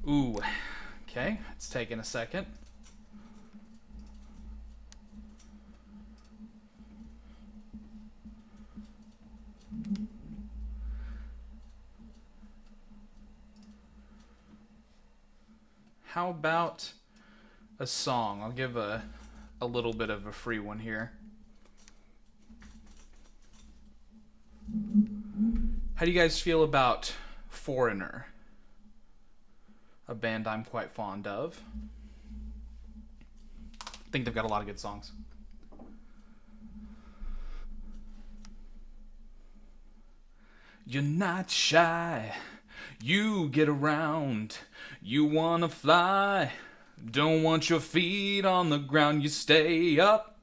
Ooh, okay, it's taking a second. How about a song? I'll give a little bit of a free one here. How do you guys feel about Foreigner? A band I'm quite fond of. I think they've got a lot of good songs. You're not shy, you get around, you wanna fly, don't want your feet on the ground, you stay up,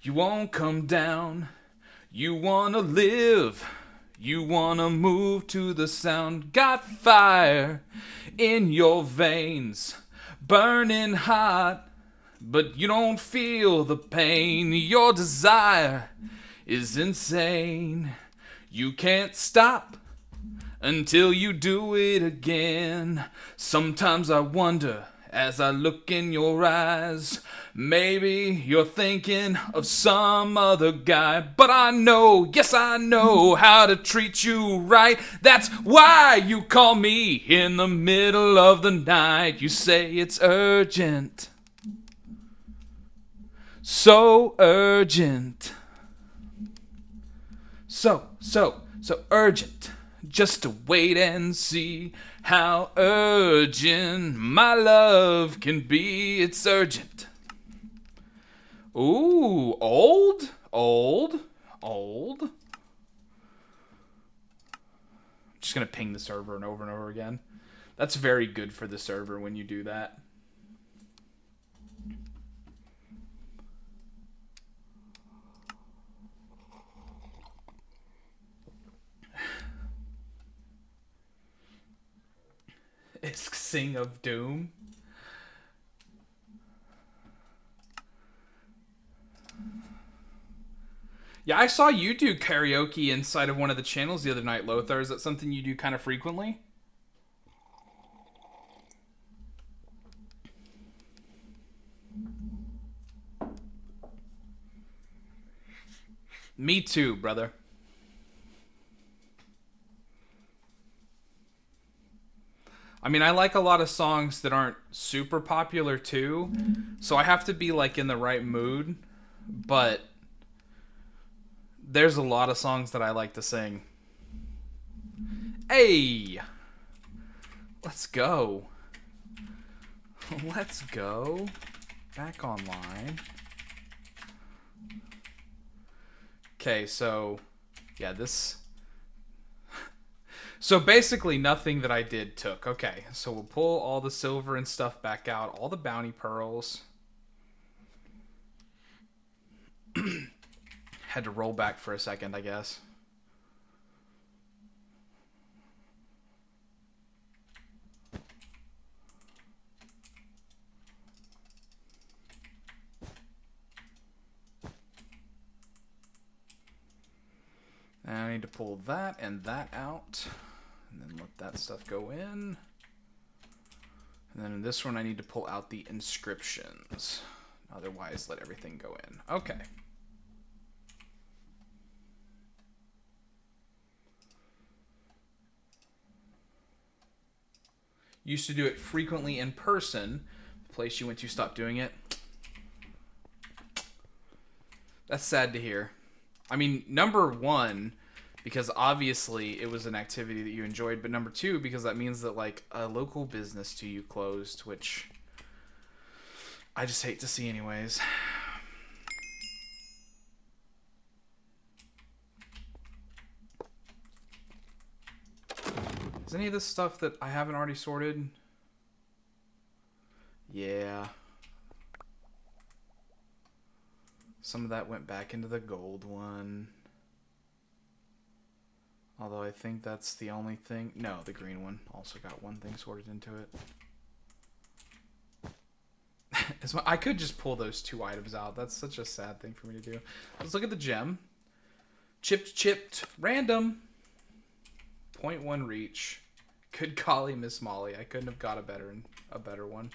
you won't come down, you wanna live, you wanna move to the sound, got fire in your veins, burning hot, but you don't feel the pain, your desire is insane. You can't stop until you do it again. Sometimes I wonder as I look in your eyes, maybe you're thinking of some other guy. But I know, yes I know how to treat you right. That's why you call me in the middle of the night. You say it's urgent, so urgent. So urgent. just to wait and see how urgent my love can be. It's urgent. Ooh, old. I'm just gonna ping the server and over again. That's very good for the server when you do that. Isk Sing of Doom. Yeah, I saw you do karaoke inside of one of the channels the other night, Lothar. Is that something you do kind of frequently? Me too, brother. I mean, I like a lot of songs that aren't super popular too, so I have to be like in the right mood, but there's a lot of songs that I like to sing. Hey! Let's go. Let's go. Back online. Okay, so yeah, this. So basically nothing that I did took. Okay, so we'll pull all the silver and stuff back out, all the bounty pearls. Had to roll back for a second, I guess. And I need to pull that and that out. And then let that stuff go in. And then in this one, I need to pull out the inscriptions. Otherwise, let everything go in. Okay. Used to do it frequently in person. The place you went to stopped doing it. That's sad to hear. I mean, number one, because obviously it was an activity that you enjoyed, but number two, because that means that like a local business to you closed, which I just hate to see anyways. Is any of this stuff that I haven't already sorted? Yeah. Some of that went back into the gold one. Although I think that's the only thing. No, the green one also got one thing sorted into it. I could just pull those two items out. That's such a sad thing for me to do. Let's look at the gem. Chipped, random. 0.1 reach. Good golly, Miss Molly. I couldn't have got a better one.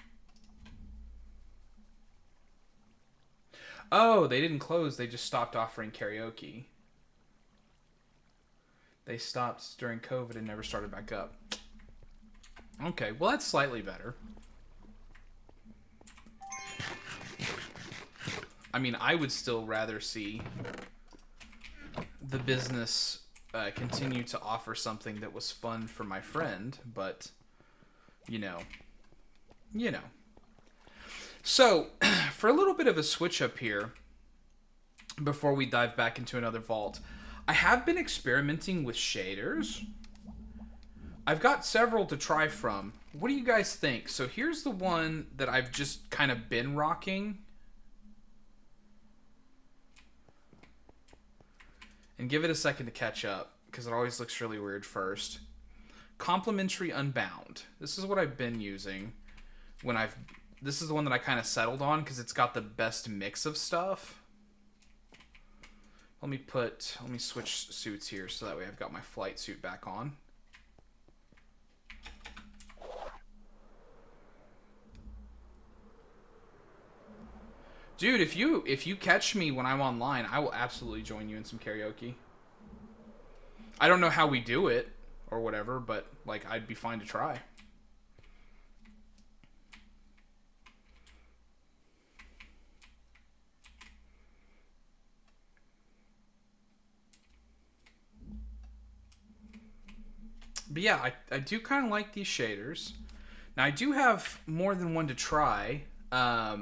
Oh, they didn't close. They just stopped offering karaoke. They stopped during COVID and never started back up. Okay, well that's slightly better. I mean, I would still rather see the business continue to offer something that was fun for my friend, but you know. So, for a little bit of a switch up here, before we dive back into another vault, I have been experimenting with shaders. I've got several to try from. What do you guys think? So here's the one that I've just kind of been rocking. And give it a second to catch up, because it always looks really weird first. Complementary Unbound. This is what I've been using when this is the one that I kind of settled on because it's got the best mix of stuff. Let me switch suits here so that way I've got my flight suit back on. Dude, if you catch me when I'm online, I will absolutely join you in some karaoke. I don't know how we do it or whatever, but like I'd be fine to try. But yeah, I do kind of like these shaders. Now, I do have more than one to try. I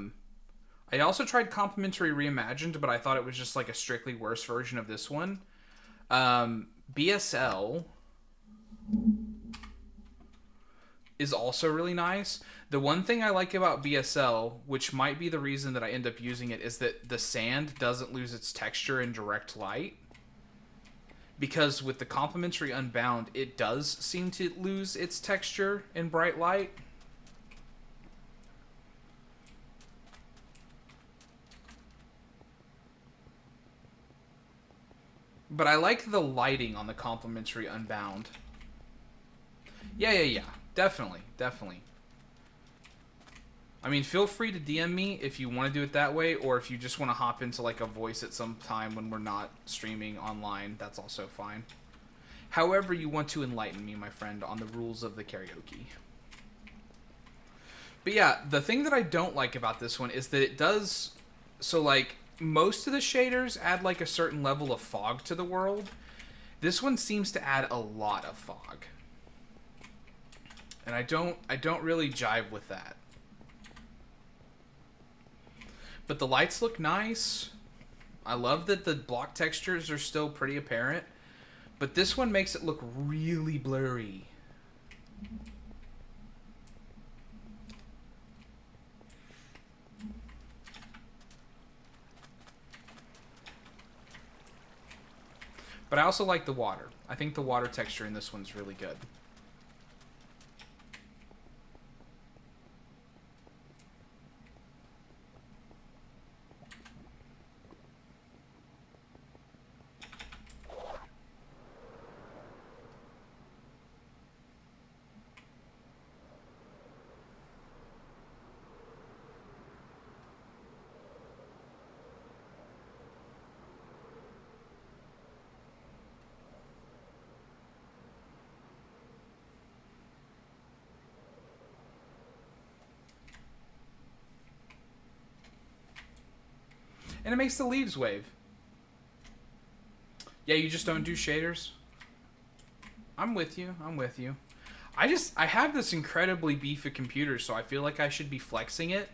also tried Complementary Reimagined, but I thought it was just like a strictly worse version of this one. BSL is also really nice. The one thing I like about BSL, which might be the reason that I end up using it, is that the sand doesn't lose its texture in direct light. Because with the Complementary Unbound, it does seem to lose its texture in bright light. But I like the lighting on the Complementary Unbound. Yeah. Definitely. I mean, feel free to DM me if you want to do it that way, or if you just want to hop into like a voice at some time when we're not streaming online, that's also fine. However you want to enlighten me, my friend, on the rules of the karaoke. But yeah, the thing that I don't like about this one is that it does... So, like, most of the shaders add, like, a certain level of fog to the world. This one seems to add a lot of fog. And I don't really jive with that. But the lights look nice. I love that the block textures are still pretty apparent. But this one makes it look really blurry. But I also like the water. I think the water texture in this one's really good. And it makes the leaves wave. Yeah, you just don't do shaders? I'm with you. I have this incredibly beefy computer, so I feel like I should be flexing it.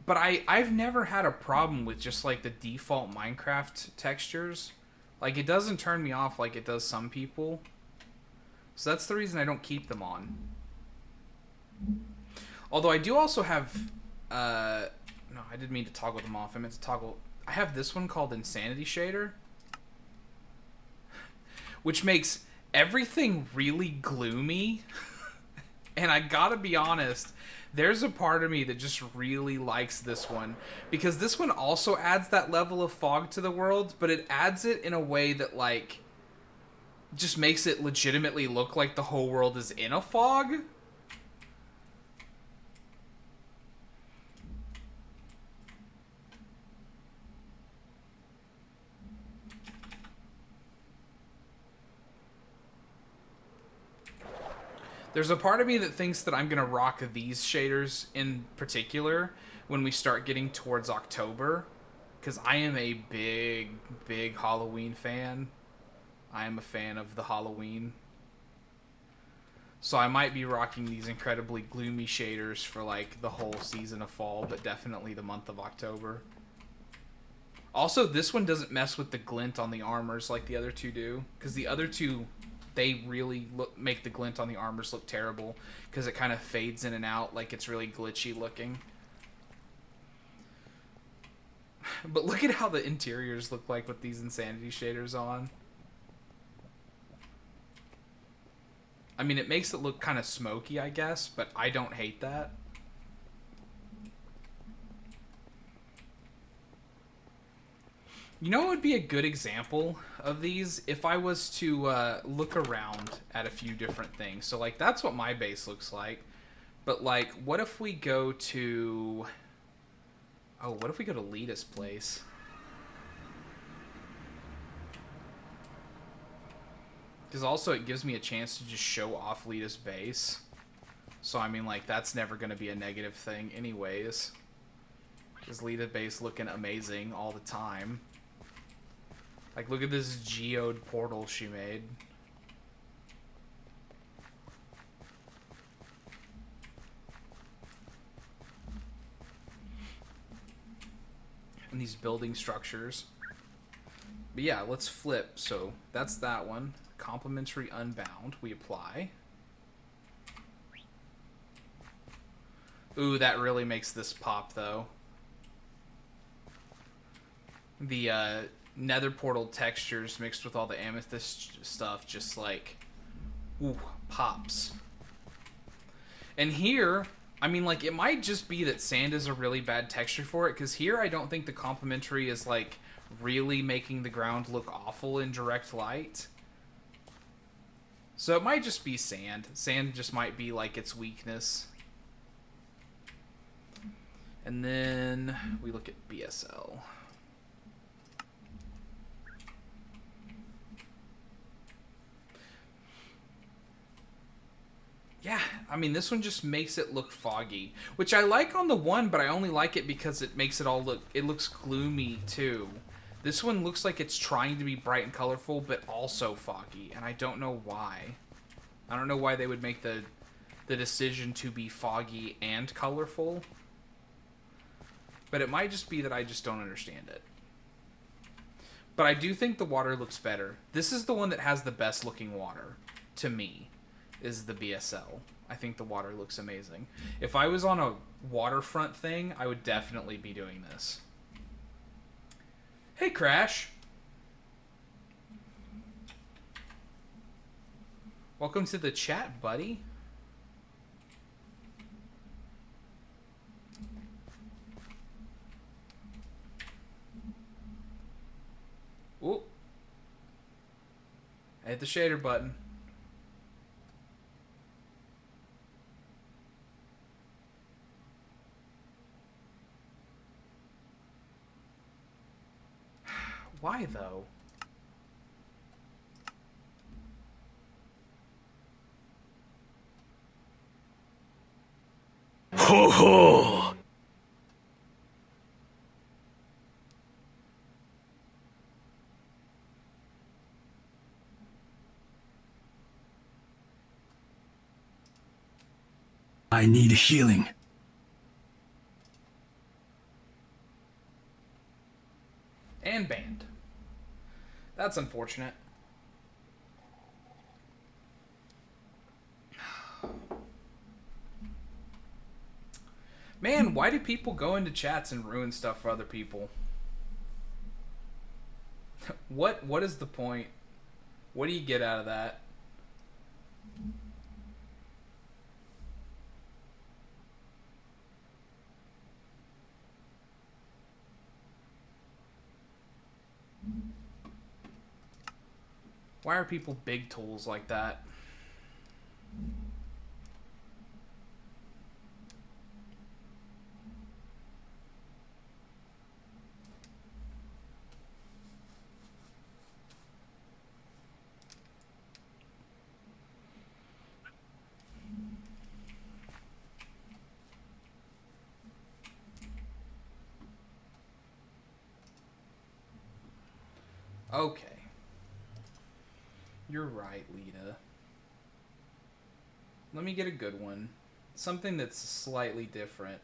But I've never had a problem with just like the default Minecraft textures. Like, it doesn't turn me off like it does some people. So that's the reason I don't keep them on. Although I do also have... no, I didn't mean to toggle them off. I meant to toggle... I have this one called Insanity Shader. Which makes everything really gloomy. And I gotta be honest, there's a part of me that just really likes this one. Because this one also adds that level of fog to the world, but it adds it in a way that, like, just makes it legitimately look like the whole world is in a fog. There's a part of me that thinks that I'm going to rock these shaders in particular when we start getting towards October. Because I am a big Halloween fan. I am a fan of the Halloween. So I might be rocking these incredibly gloomy shaders for like the whole season of fall, but definitely the month of October. Also, this one doesn't mess with the glint on the armors like the other two do. Because the other two... they really make the glint on the armors look terrible because it kind of fades in and out like it's really glitchy looking. But look at how the interiors look like with these Insanity shaders on. I mean, it makes it look kind of smoky, I guess, but I don't hate that. You know what would be a good example of these? If I was to look around at a few different things. So, like, that's what my base looks like. But, like, what if we go to... Oh, what if we go to Lita's place? Because also it gives me a chance to just show off Lita's base. So, I mean, like, that's never going to be a negative thing anyways. Because Lita's base looking amazing all the time. Like, look at this geode portal she made. in these building structures. But yeah, let's flip. So that's that one. Complimentary Unbound. We apply. Ooh, that really makes this pop, though. The nether portal textures mixed with all the amethyst stuff just like, ooh, pops. And here, I mean, like, it might just be that sand is a really bad texture for it, because here I don't think the complementary is, like, really making the ground look awful in direct light. So it might just be sand. Sand just might be, like, its weakness. And then we look at BSL. Yeah, I mean, this one just makes it look foggy, which I like on the one, but I only like it because it makes it all look, it looks gloomy too. This one looks like it's trying to be bright and colorful, but also foggy, and I don't know why. I don't know why they would make the decision to be foggy and colorful, but it might just be that I just don't understand it. But I do think the water looks better. This is the one that has the best looking water, to me. Is the BSL. I think the water looks amazing. If I was on a waterfront thing, I would definitely be doing this. Hey, Crash. Welcome to the chat, buddy. Ooh. I hit the shader button. Why, though? Ho ho! I need healing. And banned. That's unfortunate. Man, why do people go into chats and ruin stuff for other people? What is the point? What do you get out of that? Why are people big tools like that? Okay. You're right, Lita. Let me get a good one. Something that's slightly different.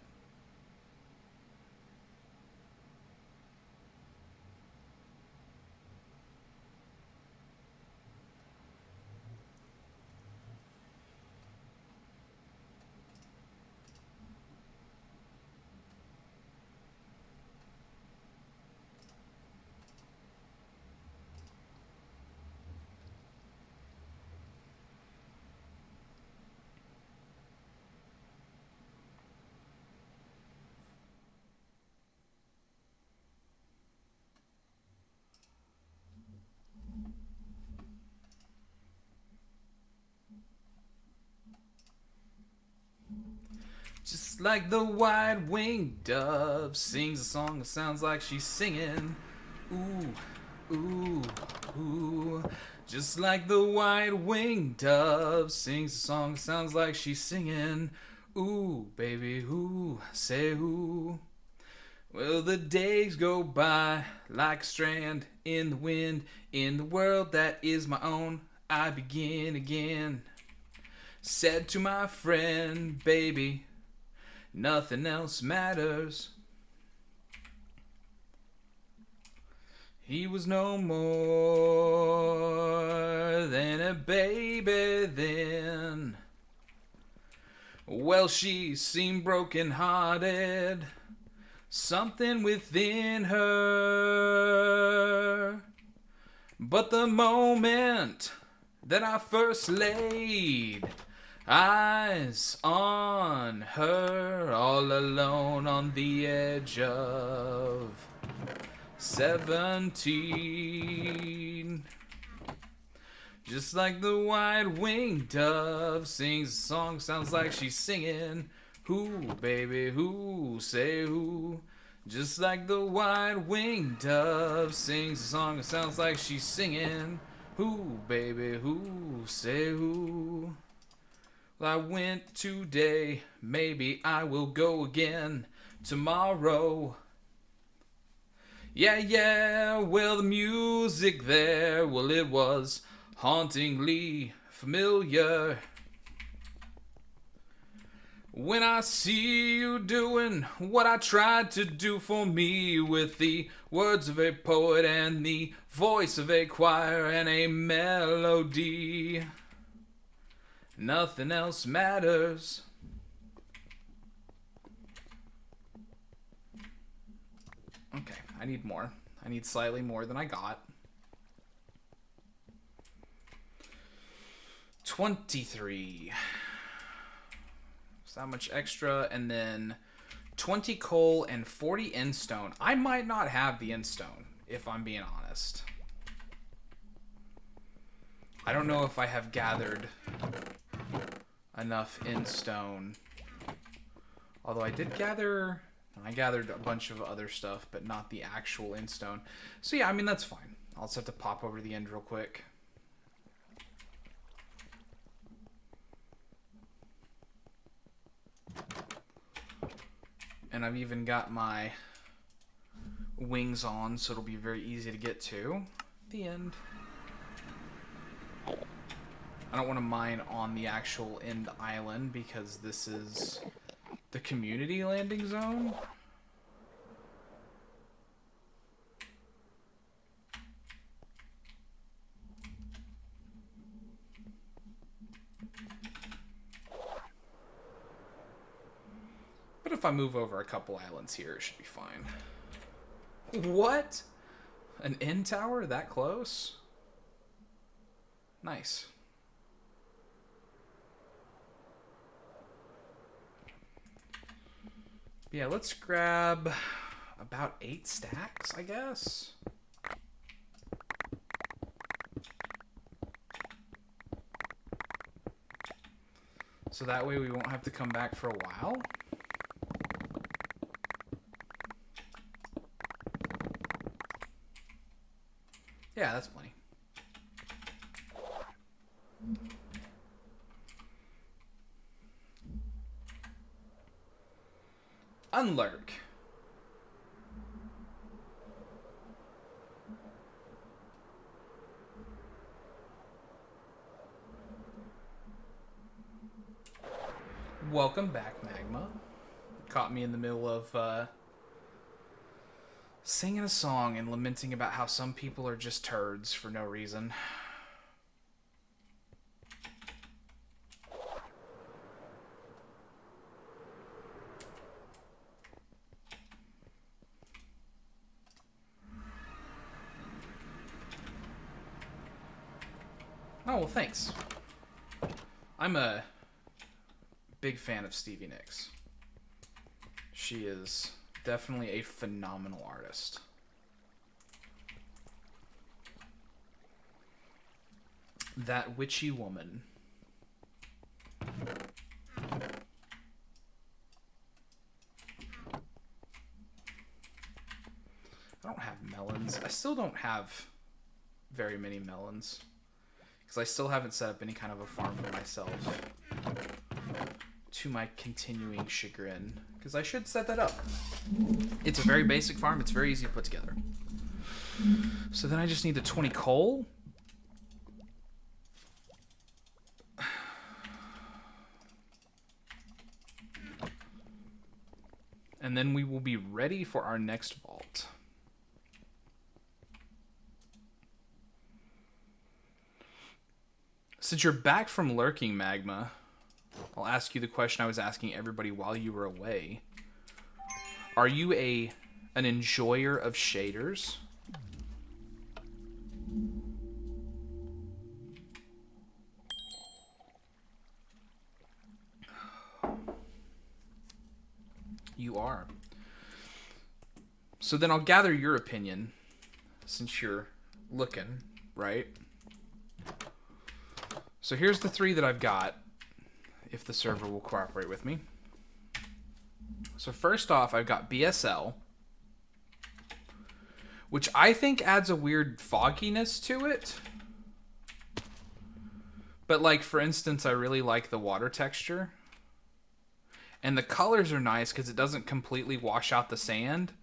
Just like the wide-winged dove sings a song that sounds like she's singing. Ooh, ooh, ooh. Just like the wide-winged dove sings a song that sounds like she's singing. Ooh, baby, ooh, say ooh. Well, the days go by like a strand in the wind. In the world that is my own, I begin again. Said to my friend, baby, nothing else matters. He was no more than a baby then. Well, she seemed broken-hearted, something within her. But the moment that I first laid eyes on her, all alone on the edge of 17, just like the white-winged dove sings a song, sounds like she's singing, who, baby, who, say who. Just like the white-winged dove sings a song, it sounds like she's singing, who, baby, who, say who. Well, I went today, maybe I will go again tomorrow. Yeah, well, the music there, well, it was hauntingly familiar. When I see you doing what I tried to do for me, with the words of a poet and the voice of a choir and a melody, nothing else matters. Okay, I need more. I need slightly more than I got. 23. So that much extra, and then 20 coal and 40 endstone. I might not have the endstone, if I'm being honest. I don't know if I have gathered enough endstone. Although I did gather... I gathered a bunch of other stuff, but not the actual endstone. So yeah, I mean, that's fine. I'll just have to pop over to the end real quick. And I've even got my wings on, so it'll be very easy to get to. The end. I don't want to mine on the actual end island because this is the community landing zone. But if I move over a couple islands here, it should be fine. What? An end tower that close? Nice. Yeah, let's grab about 8 stacks, I guess. So that way we won't have to come back for a while. Yeah, that's plenty. Unlurk. Welcome back, Magma. Caught me in the middle of singing a song and lamenting about how some people are just turds for no reason. Oh, well, thanks. I'm a big fan of Stevie Nicks. She is definitely a phenomenal artist. That witchy woman. I don't have melons. I still don't have very many melons. Because I still haven't set up any kind of a farm for myself. To my continuing chagrin. Because I should set that up. It's a very basic farm. It's very easy to put together. So then I just need the 20 coal. And then we will be ready for our next vault. Since you're back from lurking, Magma, I'll ask you the question I was asking everybody while you were away. Are you an enjoyer of shaders? You are. So then I'll gather your opinion, since you're looking, right? So here's the 3 that I've got, if the server will cooperate with me. So first off, I've got BSL, which I think adds a weird fogginess to it. But like, for instance, I really like the water texture. And the colors are nice because it doesn't completely wash out the sand.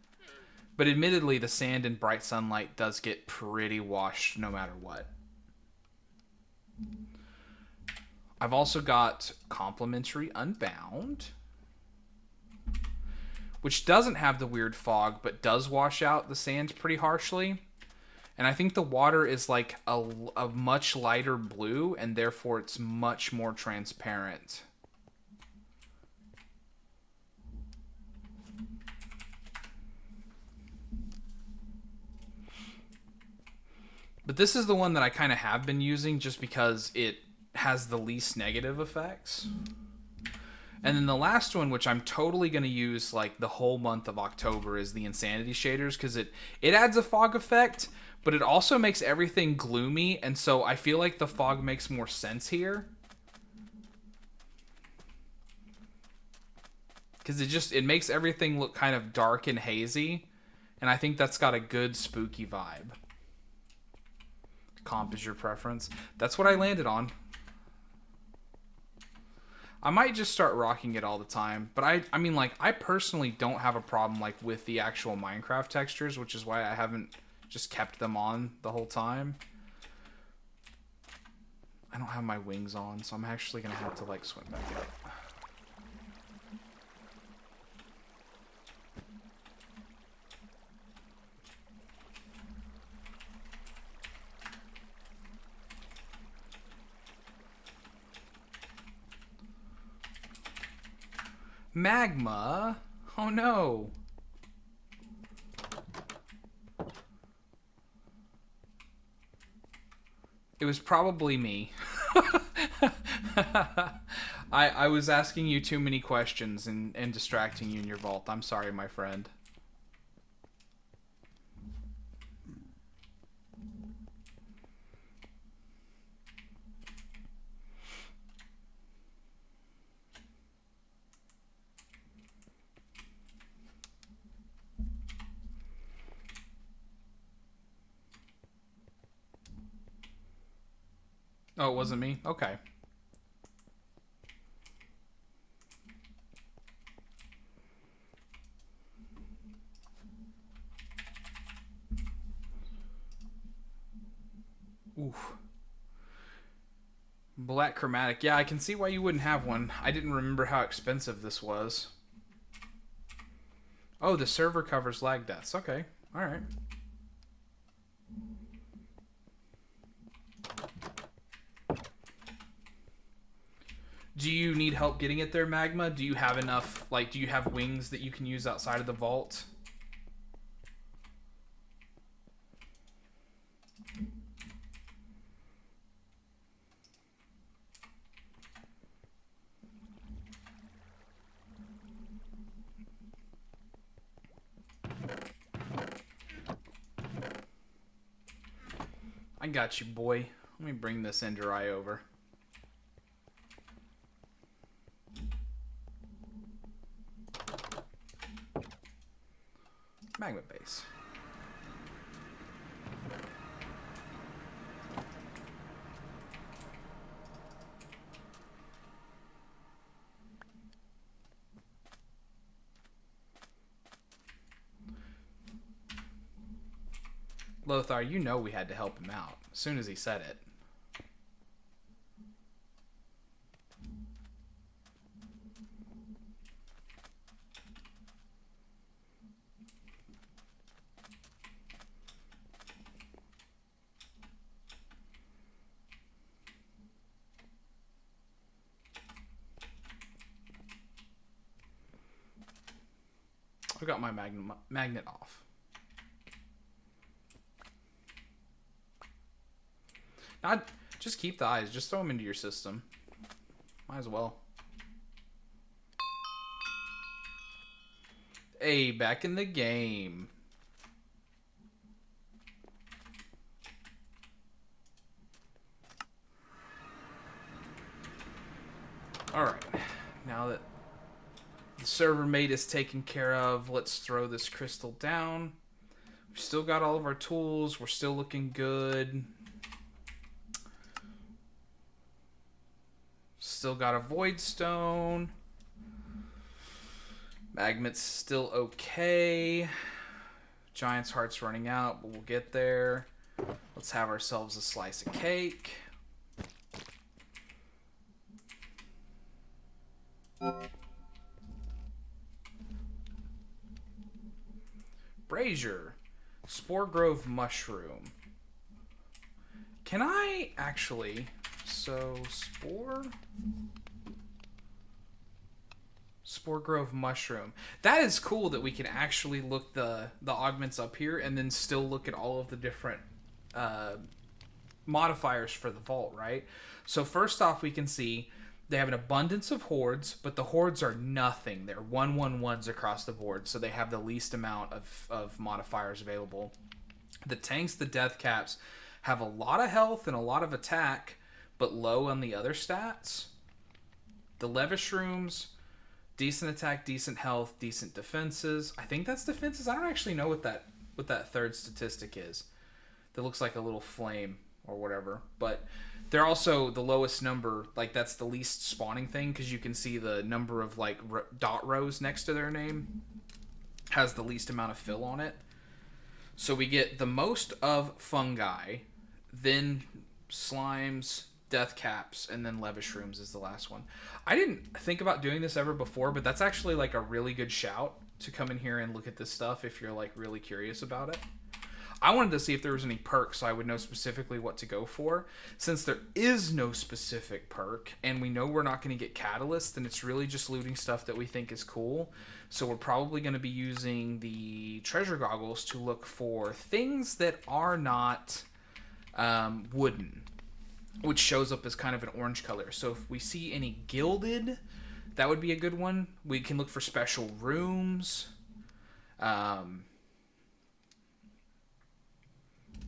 But admittedly, the sand in bright sunlight does get pretty washed no matter what. I've also got Complementary Unbound, which doesn't have the weird fog, but does wash out the sand pretty harshly. And I think the water is like a much lighter blue, and therefore it's much more transparent. But this is the one that I kind of have been using just because it has the least negative effects. And then the last one, which I'm totally going to use like the whole month of October, is the Insanity Shaders, because it adds a fog effect, but it also makes everything gloomy, and so I feel like the fog makes more sense here. Because it makes everything look kind of dark and hazy, and I think that's got a good spooky vibe. Comp is your preference. That's what I landed on. I might just start rocking it all the time, but I mean, like, I personally don't have a problem like with the actual Minecraft textures, which is why I haven't just kept them on the whole time. I don't have my wings on, so I'm actually gonna have to like swim back up. Magma? Oh no. It was probably me. I was asking you too many questions and distracting you in your vault. I'm sorry, my friend. Oh, it wasn't me? Okay. Oof. Black chromatic. Yeah, I can see why you wouldn't have one. I didn't remember how expensive this was. Oh, the server covers lag deaths. Okay. Alright. Do you need help getting it there, Magma? Do you have enough, like, do you have wings that you can use outside of the vault? I got you, boy. Let me bring this Ender Eye over. Magma base. Lothar, you know we had to help him out as soon as he said it. I got my magnet off. Now, just keep the eyes. Just throw them into your system. Might as well. Hey, back in the game. Alright. Now that the server mate is taken care of, let's throw this crystal down. We've still got all of our tools. We're still looking good. Still got a void stone. Magnet's still okay. Giant's heart's running out, but we'll get there. Let's have ourselves a slice of cake. Brazier. Spore Grove mushroom. Can I actually... So, Spore Grove mushroom. That is cool that we can actually look the augments up here and then still look at all of the different modifiers for the vault, right? So first off, we can see they have an abundance of hordes, but the hordes are nothing. They're 1/1/1s across the board, so they have the least amount of modifiers available. The tanks, the death caps, have a lot of health and a lot of attack, but low on the other stats. The Levish rooms, decent attack, decent health, decent defenses. I think that's defenses. I don't actually know what that third statistic is. That looks like a little flame or whatever. But they're also the lowest number. Like, that's the least spawning thing, because you can see the number of like dot rows next to their name has the least amount of fill on it. So we get the most of fungi, then slimes, death caps, and then Levish rooms is the last one. I didn't think about doing this ever before, but that's actually like a really good shout to come in here and look at this stuff if you're like really curious about it. I wanted to see if there was any perks so I would know specifically what to go for. Since there is no specific perk and we know we're not going to get catalyst, then it's really just looting stuff that we think is cool. So we're probably going to be using the treasure goggles to look for things that are not wooden, which shows up as kind of an orange color. So if we see any gilded, that would be a good one. We can look for special rooms.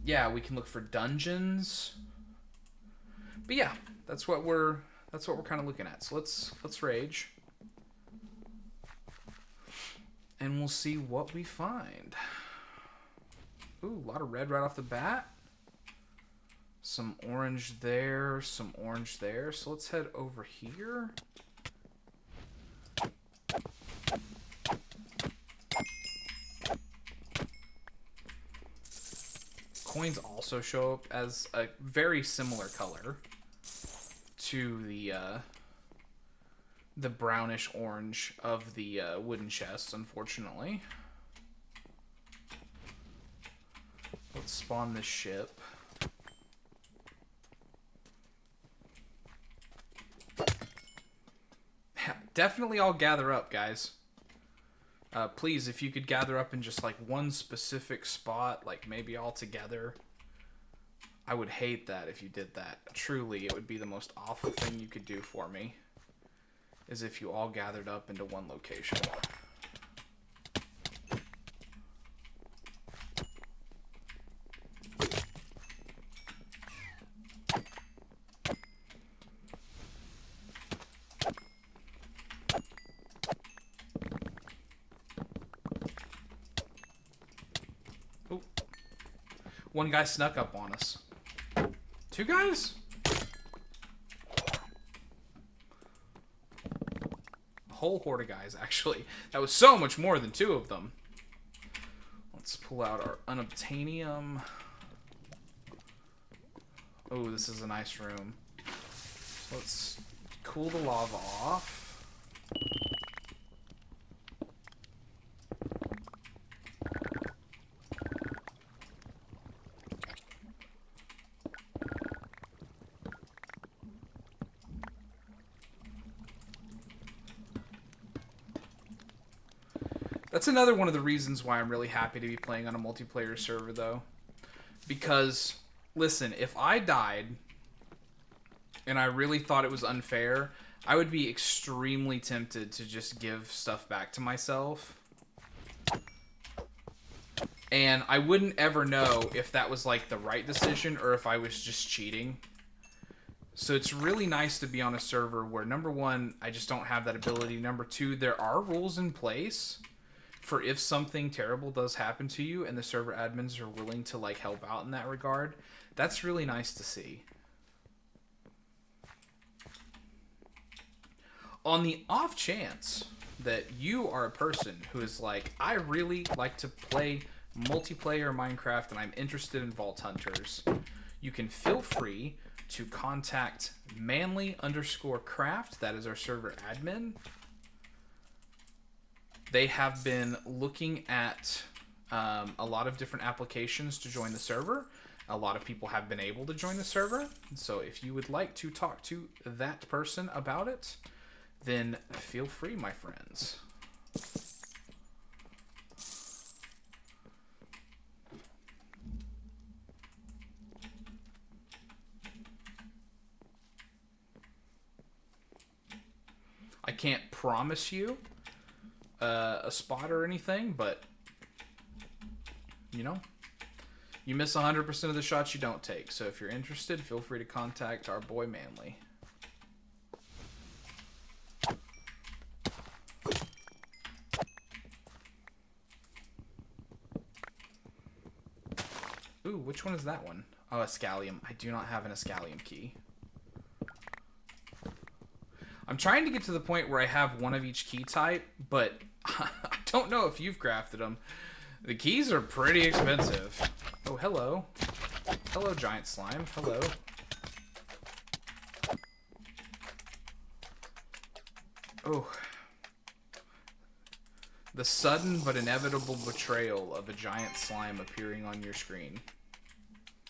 Yeah, we can look for dungeons. But yeah, that's what we're kind of looking at. So let's rage. And we'll see what we find. Ooh, a lot of red right off the bat. Some orange there, some orange there. So let's head over here. Coins also show up as a very similar color to the brownish orange of the wooden chests, unfortunately. Let's spawn this ship. Definitely all gather up, guys. Please, if you could gather up in just like one specific spot, like maybe all together. I would hate that if you did that. Truly, it would be the most awful thing you could do for me, is if you all gathered up into one location. One guy snuck up on us. Two guys? A whole horde of guys, actually. That was so much more than two of them. Let's pull out our unobtainium. Oh, this is a nice room. Let's cool the lava off. That's another one of the reasons why I'm really happy to be playing on a multiplayer server, though. Because, listen, if I died and I really thought it was unfair, I would be extremely tempted to just give stuff back to myself. And I wouldn't ever know if that was, like, the right decision or if I was just cheating. So it's really nice to be on a server where, number one, I just don't have that ability. Number two, there are rules in place for if something terrible does happen to you and the server admins are willing to, like, help out in that regard. That's really nice to see. On the off chance that you are a person who is like, I really like to play multiplayer Minecraft and I'm interested in Vault Hunters, you can feel free to contact manly_craft. That is our server admin. They have been looking at a lot of different applications to join the server. A lot of people have been able to join the server. So if you would like to talk to that person about it, then feel free, my friends. I can't promise you a spot or anything, but you know, you miss 100% of the shots you don't take. So if you're interested, feel free to contact our boy Manly. Ooh, which one is that one? Oh, Escalium. I do not have an Escalium key. I'm trying to get to the point where I have one of each key type, but I don't know if you've crafted them. The keys are pretty expensive. Oh, hello. Hello, giant slime. Hello. Oh. The sudden but inevitable betrayal of a giant slime appearing on your screen.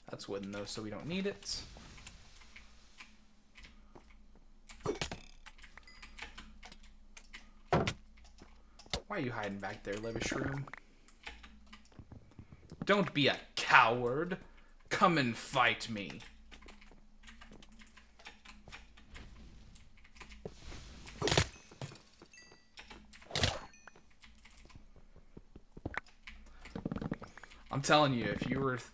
That's wooden, though, so we don't need it. Why are you hiding back there, Levishroom? Don't be a coward. Come and fight me. I'm telling you,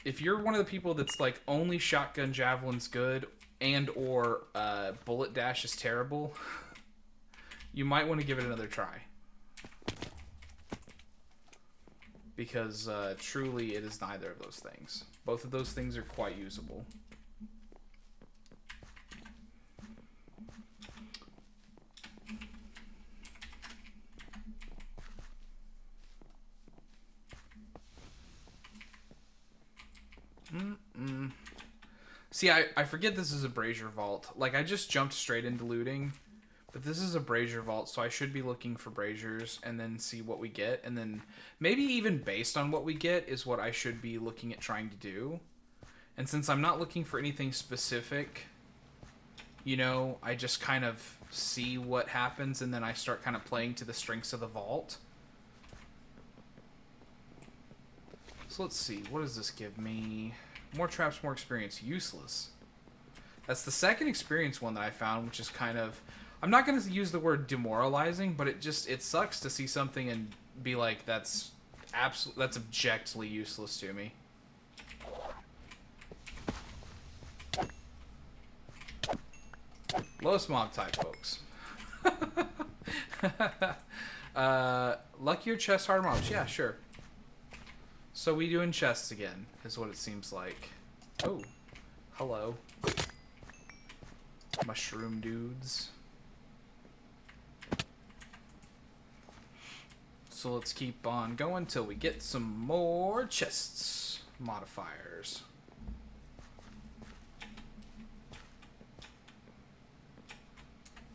if you're one of the people that's like only shotgun javelin's good and or bullet dash is terrible, you might want to give it another try. Because truly it is neither of those things. Both of those things are quite usable. See, I forget this is a brazier vault. Like, I just jumped straight into looting. But this is a brazier vault, so I should be looking for braziers and then see what we get. And then maybe even based on what we get is what I should be looking at trying to do. And since I'm not looking for anything specific, you know, I just kind of see what happens and then I start kind of playing to the strengths of the vault. So let's see, what does this give me? More traps, more experience. Useless. That's the second experience one that I found, which is kind of... I'm not going to use the word demoralizing, but it sucks to see something and be like, that's objectively useless to me. Lowest mob type, folks. Luckier chest, hard mobs. Yeah, sure. So we doing chests again, is what it seems like. Oh, hello. Mushroom dudes. So let's keep on going till we get some more chests modifiers.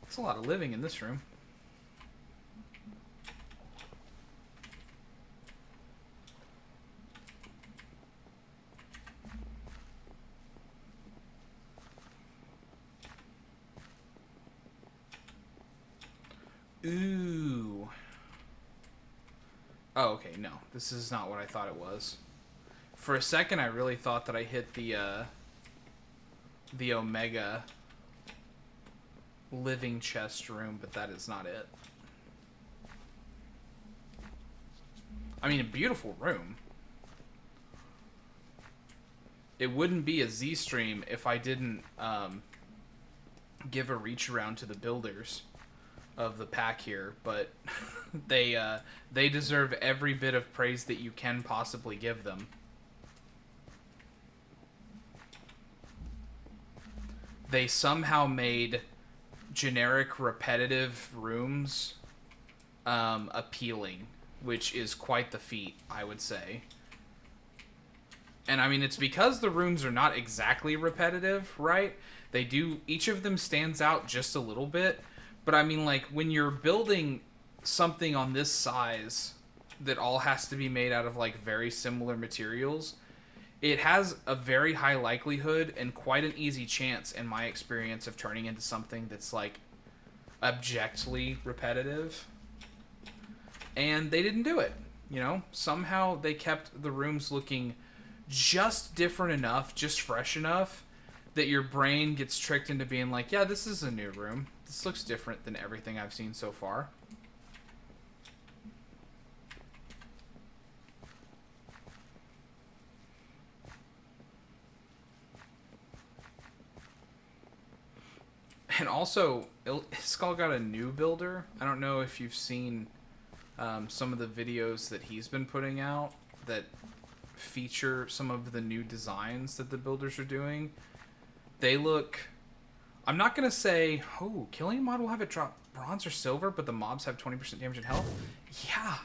It's a lot of living in this room. Ooh. Oh, okay, no. This is not what I thought it was. For a second, I really thought that I hit the Omega living chest room, but that is not it. I mean, a beautiful room. It wouldn't be a Z stream if I didn't give a reach around to the builders of the pack here, but they deserve every bit of praise that you can possibly give them. They somehow made generic repetitive rooms appealing, which is quite the feat, I would say. And I mean, it's because the rooms are not exactly repetitive, right? They do, each of them stands out just a little bit. But I mean, like, when you're building something on this size that all has to be made out of, like, very similar materials, it has a very high likelihood and quite an easy chance, in my experience, of turning into something that's, like, objectively repetitive. And they didn't do it, you know? Somehow they kept the rooms looking just different enough, just fresh enough, that your brain gets tricked into being like, yeah, this is a new room. This looks different than everything I've seen so far. And also, Skull got a new builder. I don't know if you've seen some of the videos that he's been putting out that feature some of the new designs that the builders are doing. They look... I'm not going to say, oh, killing a mod will have it drop bronze or silver, but the mobs have 20% damage and health. Yeah.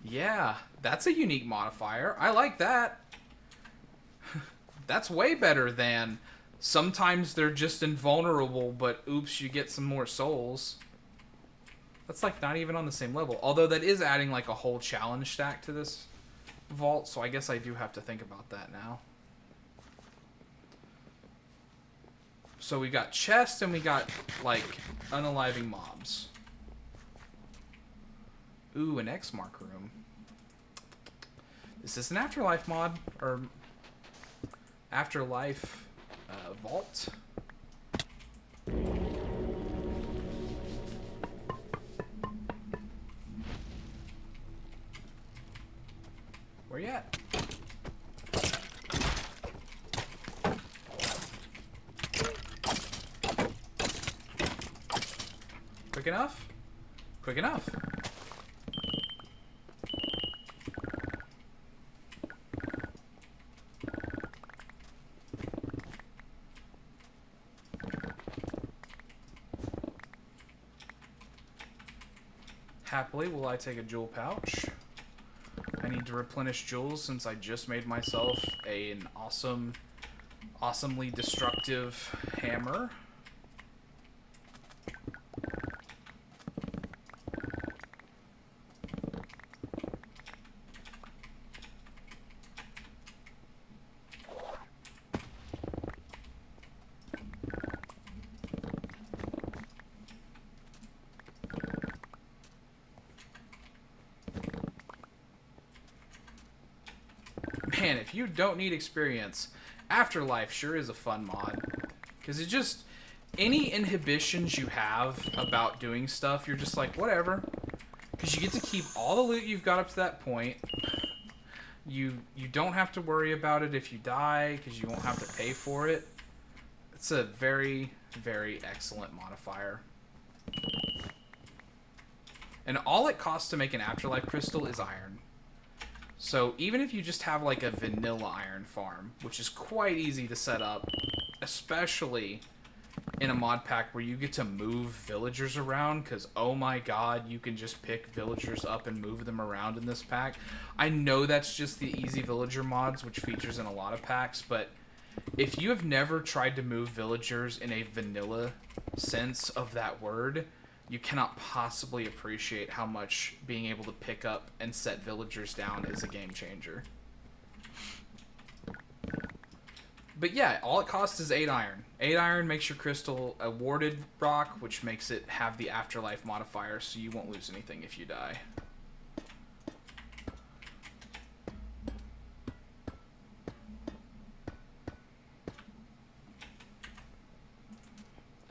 Yeah, that's a unique modifier. I like that. That's way better than sometimes they're just invulnerable, but oops, you get some more souls. That's like not even on the same level. Although that is adding like a whole challenge stack to this vault, so I guess I do have to think about that now. So we got chests and we got, like, unaliving mobs. Ooh, an X-Mark room. Is this an Afterlife mod? Or Afterlife vault? Where you at? Quick enough? Quick enough. Happily will I take a jewel pouch. I need to replenish jewels since I just made myself an awesomely destructive hammer. Man, if you don't need experience, Afterlife sure is a fun mod. Because it just... any inhibitions you have about doing stuff, you're just like, whatever. Because you get to keep all the loot you've got up to that point. You don't have to worry about it if you die, because you won't have to pay for it. It's a very, very excellent modifier. And all it costs to make an Afterlife crystal is iron. So even if you just have like a vanilla iron farm, which is quite easy to set up, especially in a mod pack where you get to move villagers around, because oh my god, you can just pick villagers up and move them around in this pack. I know that's just the easy villager mods, which features in a lot of packs, but if you have never tried to move villagers in a vanilla sense of that word, you cannot possibly appreciate how much being able to pick up and set villagers down is a game changer. But yeah, all it costs is 8 iron. 8 iron makes your crystal a warded rock, which makes it have the Afterlife modifier, so you won't lose anything if you die.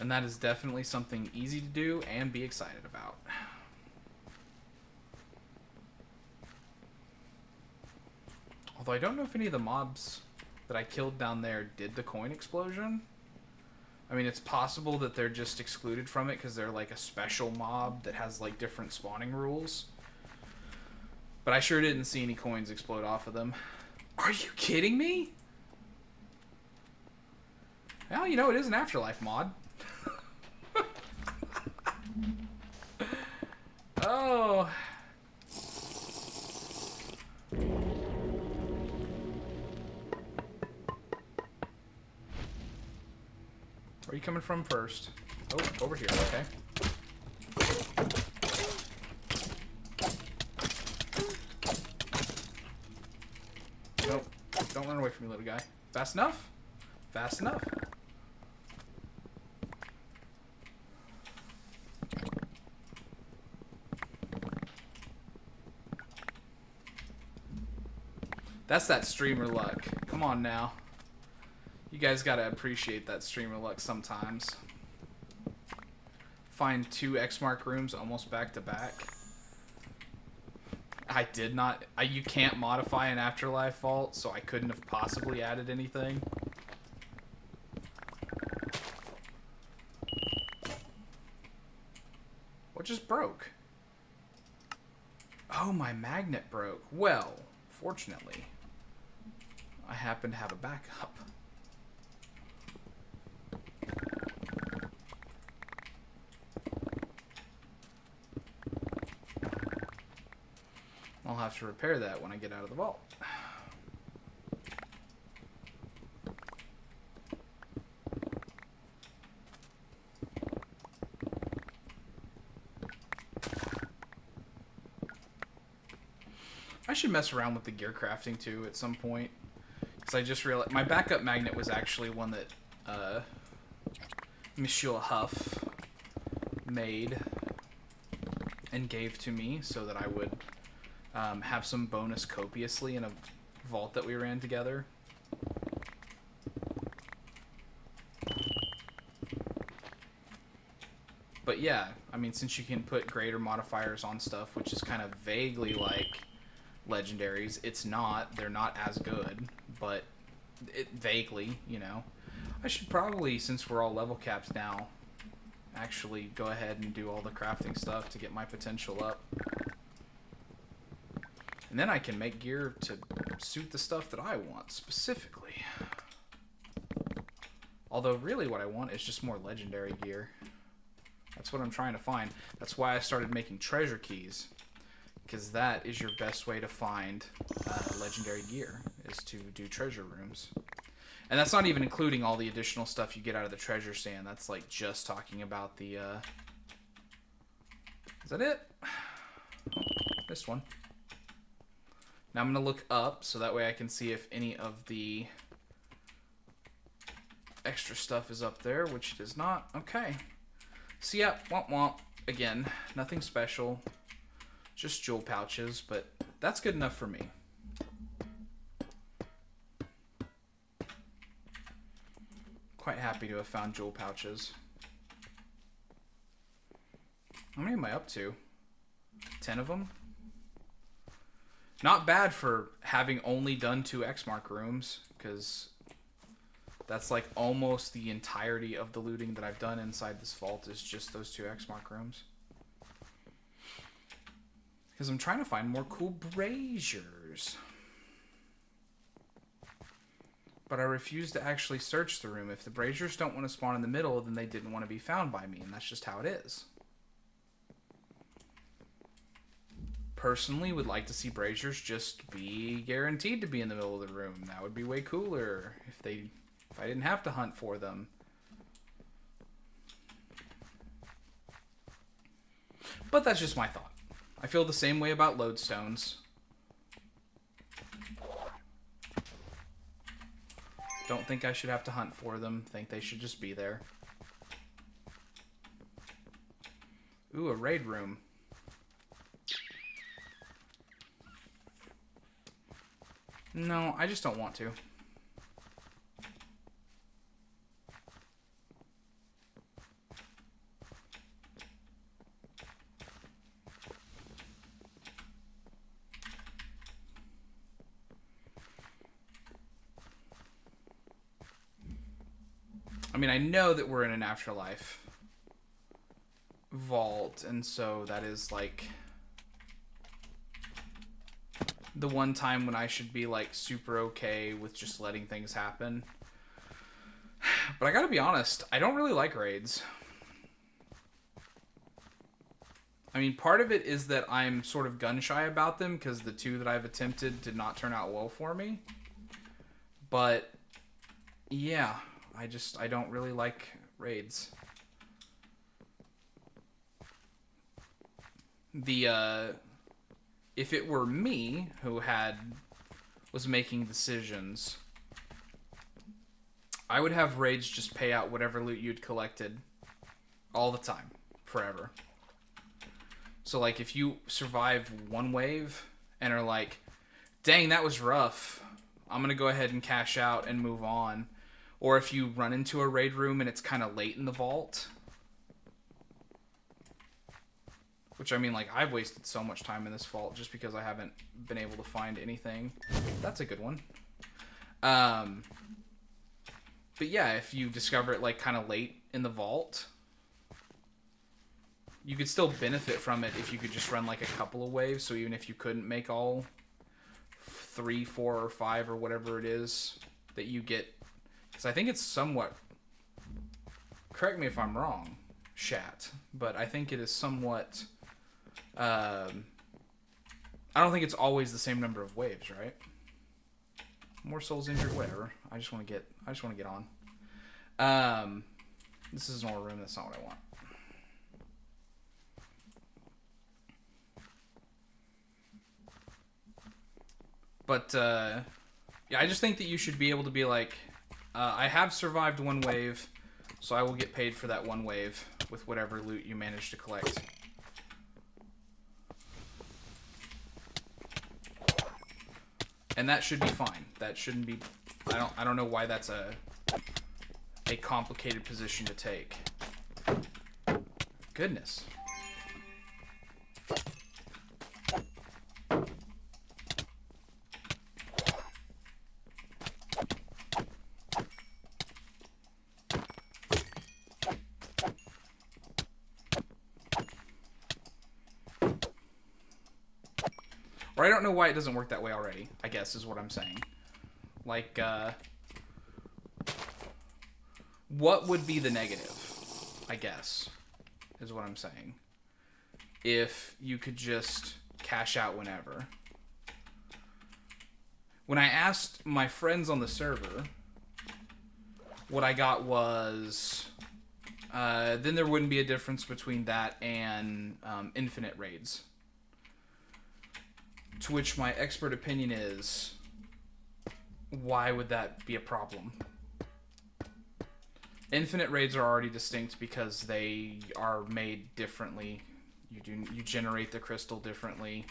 And that is definitely something easy to do and be excited about. Although I don't know if any of the mobs that I killed down there did the coin explosion. I mean, it's possible that they're just excluded from it because they're like a special mob that has like different spawning rules. But I sure didn't see any coins explode off of them. Are you kidding me? Well, you know, it is an Afterlife mod. Oh. Where are you coming from first? Oh, over here, okay. Nope. Don't run away from me, little guy. Fast enough? Fast enough. That's that streamer luck. Come on now. You guys gotta appreciate that streamer luck sometimes. Find 2 X mark rooms almost back to back. I did not... you can't modify an Afterlife vault, so I couldn't have possibly added anything. What just broke? Oh, my magnet broke. Well, fortunately, I happen to have a backup. I'll have to repair that when I get out of the vault. I should mess around with the gear crafting too at some point. Because I just realized my backup magnet was actually one that Monsieur Huff made and gave to me so that I would have some bonus copiously in a vault that we ran together. But yeah, I mean, since you can put greater modifiers on stuff, which is kind of vaguely like legendaries, it's not. They're not as good, but vaguely, you know. I should probably, since we're all level capped now, actually go ahead and do all the crafting stuff to get my potential up. And then I can make gear to suit the stuff that I want, specifically. Although, really what I want is just more legendary gear. That's what I'm trying to find. That's why I started making treasure keys. Because that is your best way to find legendary gear, is to do treasure rooms. And that's not even including all the additional stuff you get out of the treasure stand. That's like just talking about the... Is that it? Oh, missed one. Now I'm going to look up, so that way I can see if any of the extra stuff is up there, which it is not. Okay. So yeah, womp womp. Again, nothing special. Just jewel pouches, but that's good enough for me. Quite happy to have found jewel pouches. How many am I up to? 10 of them? Not bad for having only done 2 X mark rooms, because that's like almost the entirety of the looting that I've done inside this vault is just those 2 X mark rooms. Because I'm trying to find more cool braziers. But I refuse to actually search the room. If the braziers don't want to spawn in the middle, then they didn't want to be found by me, and that's just how it is. Personally, would like to see braziers just be guaranteed to be in the middle of the room. That would be way cooler if I didn't have to hunt for them. But that's just my thought. I feel the same way about lodestones. Don't think I should have to hunt for them. Think they should just be there. Ooh, a raid room. No, I just don't want to. mean, I know that we're in an afterlife vault, and so that is, like, the one time when I should be, like, super okay with just letting things happen. But I gotta be honest, I don't really like raids. I mean, part of it is that I'm sort of gun-shy about them, because the 2 that I've attempted did not turn out well for me. But, yeah, I don't really like raids. If it were me who was making decisions, I would have raids just pay out whatever loot you'd collected all the time, forever. So, like, if you survive one wave and are like, dang, that was rough, I'm going to go ahead and cash out and move on. Or if you run into a raid room and it's kind of late in the vault, which, I mean, like, I've wasted so much time in this vault just because I haven't been able to find anything. That's a good one. But yeah, if you discover it, like, kind of late in the vault, you could still benefit from it if you could just run, like, a couple of waves. So even if you couldn't make all 3, 4, or 5 or whatever it is that you get, because I think it's somewhat, correct me if I'm wrong, chat, but I think it is somewhat, I don't think it's always the same number of waves, right? More souls injured, whatever. I just want to get on. This is an old room. That's not what I want. But yeah, I just think that you should be able to be like, I have survived one wave, so I will get paid for that one wave with whatever loot you manage to collect. And that should be fine. That shouldn't be. I don't know why that's a complicated position to take. Goodness. Or I don't know why it doesn't work that way already, I guess, is what I'm saying. Like, what would be the negative, I guess, is what I'm saying. If you could just cash out whenever. When I asked my friends on the server, what I got was, then there wouldn't be a difference between that and infinite raids. To which my expert opinion is, why would that be a problem? Infinite raids are already distinct because they are made differently. You generate the crystal differently.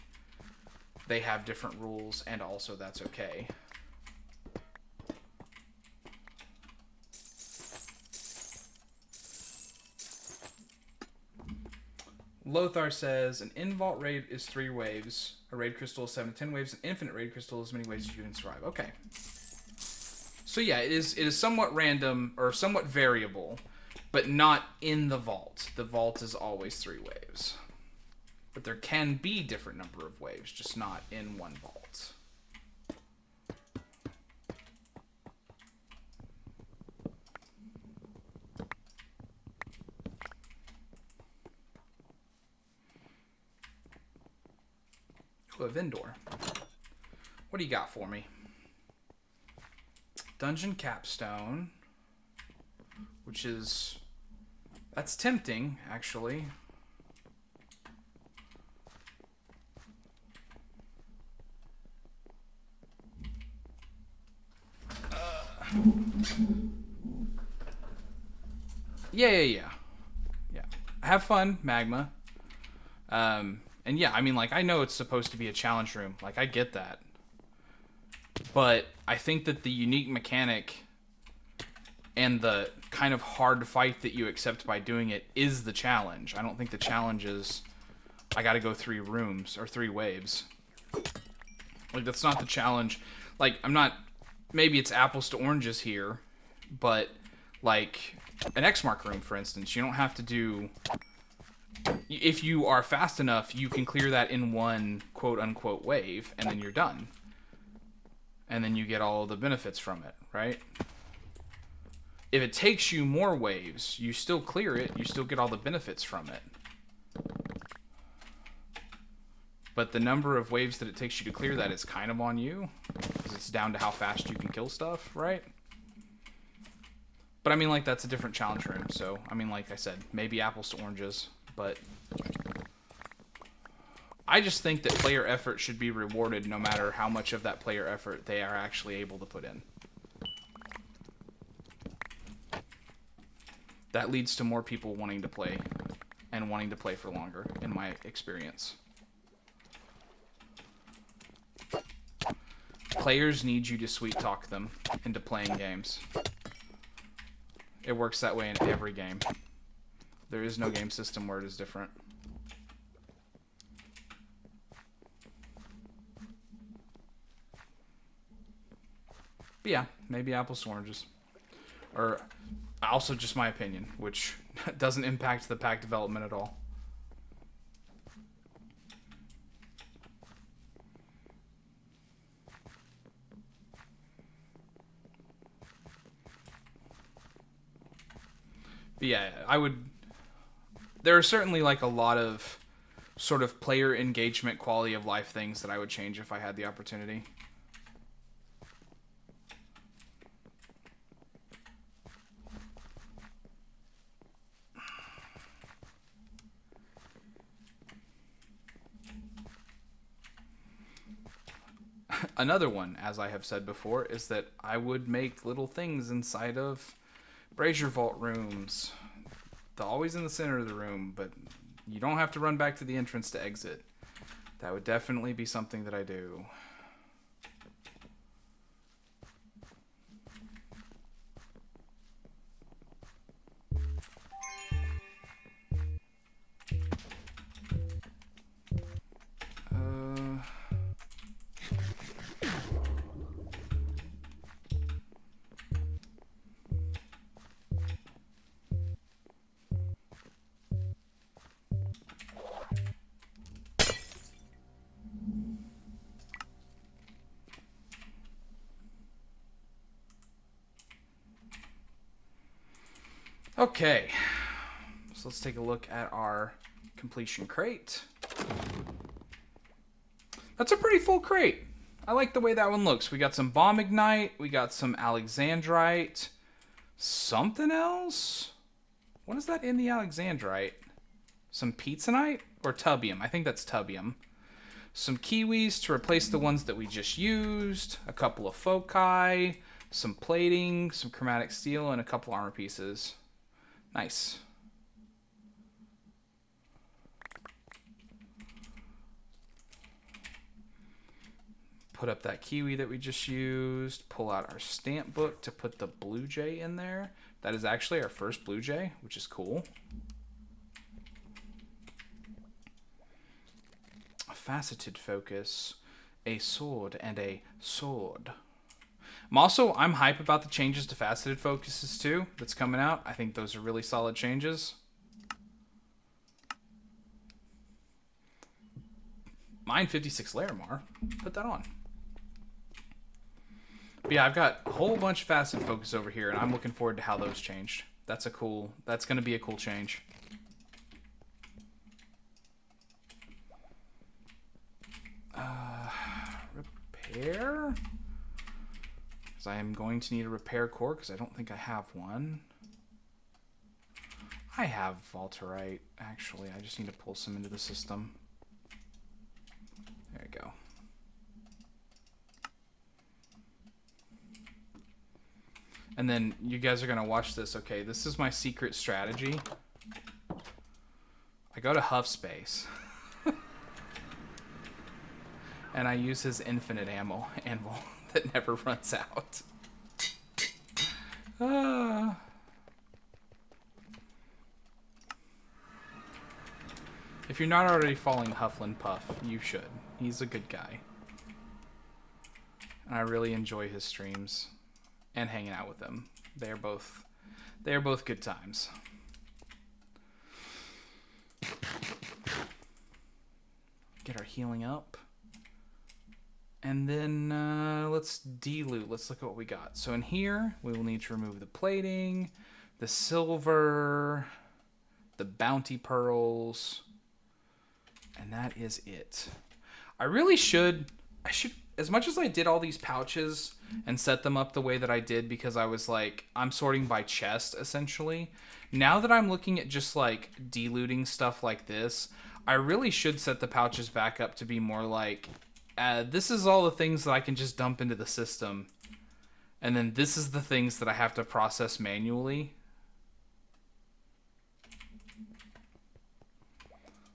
They have different rules, and also that's okay. Lothar says, an in-vault raid is 3 waves. A raid crystal is 7 to 10 waves. An infinite raid crystal is as many waves as you can survive. Okay. So yeah, it is somewhat random, or somewhat variable, but not in the vault. The vault is always 3 waves. But there can be different number of waves, just not in one vault. Ooh, a vendor. What do you got for me? Dungeon capstone, which is, that's tempting, actually. Yeah. Have fun, Magma. And yeah, I mean, like, I know it's supposed to be a challenge room. Like, I get that. But I think that the unique mechanic and the kind of hard fight that you accept by doing it is the challenge. I don't think the challenge is, I gotta go 3 rooms, or 3 waves. Like, that's not the challenge. Like, I'm not, maybe it's apples to oranges here, but, Like an X mark room, for instance, you don't have to do... If you are fast enough, you can clear that in one quote-unquote wave, and then you're done. And then you get all the benefits from it, right? If it takes you more waves, you still clear it, you still get all the benefits from it. But the number of waves that it takes you to clear that is kind of on you, because it's down to how fast you can kill stuff, right? But I mean, like, that's a different challenge room, so, I mean, like I said, maybe apples to oranges, but I just think that player effort should be rewarded no matter how much of that player effort they are actually able to put in. That leads to more people wanting to play, and wanting to play for longer, in my experience. Players need you to sweet talk them into playing games. It works that way in every game. There is no game system where it is different. But yeah, maybe apples to oranges. Or also just my opinion, which doesn't impact the pack development at all. But yeah, there are certainly like a lot of sort of player engagement, quality of life things that I would change if I had the opportunity. Another one, as I have said before, is that I would make little things inside of Brazier Vault rooms. They're always in the center of the room, but you don't have to run back to the entrance to exit. That would definitely be something that I do. Okay, so let's take a look at our completion crate. That's a pretty full crate. I like the way that one looks. We got some bomb ignite, we got some alexandrite, something else? What is that in the alexandrite? Some pizzanite or tubium? I think that's tubium. Some kiwis to replace the ones that we just used, a couple of foci, some plating, some chromatic steel, and a couple armor pieces. Nice. Put up that kiwi that we just used. Pull out our stamp book to put the blue jay in there. That is actually our first blue jay, which is cool. A faceted focus, a sword, and a sword. I'm hype about the changes to faceted focuses too that's coming out. I think those are really solid changes. Mine 56 Larimar. Put that on. But yeah, I've got a whole bunch of faceted focus over here, and I'm looking forward to how those changed. That's going to be a cool change. Repair? Because I am going to need a repair core, because I don't think I have one. I have Volterite, actually. I just need to pull some into the system. There we go. And then you guys are going to watch this. Okay, this is my secret strategy. I go to Huff Space. And I use his infinite ammo anvil that never runs out. If you're not already following Hufflin Puff, you should. He's a good guy. And I really enjoy his streams and hanging out with him. They're both They are both good times. Get our healing up. And then let's de-loot. Let's look at what we got. So in here, we will need to remove the plating, the silver, the bounty pearls, and that is it. I should, as much as I did all these pouches and set them up the way that I did because I was like, I'm sorting by chest, essentially. Now that I'm looking at just like de-looting stuff like this, I really should set the pouches back up to be more like, this is all the things that I can just dump into the system. And then this is the things that I have to process manually.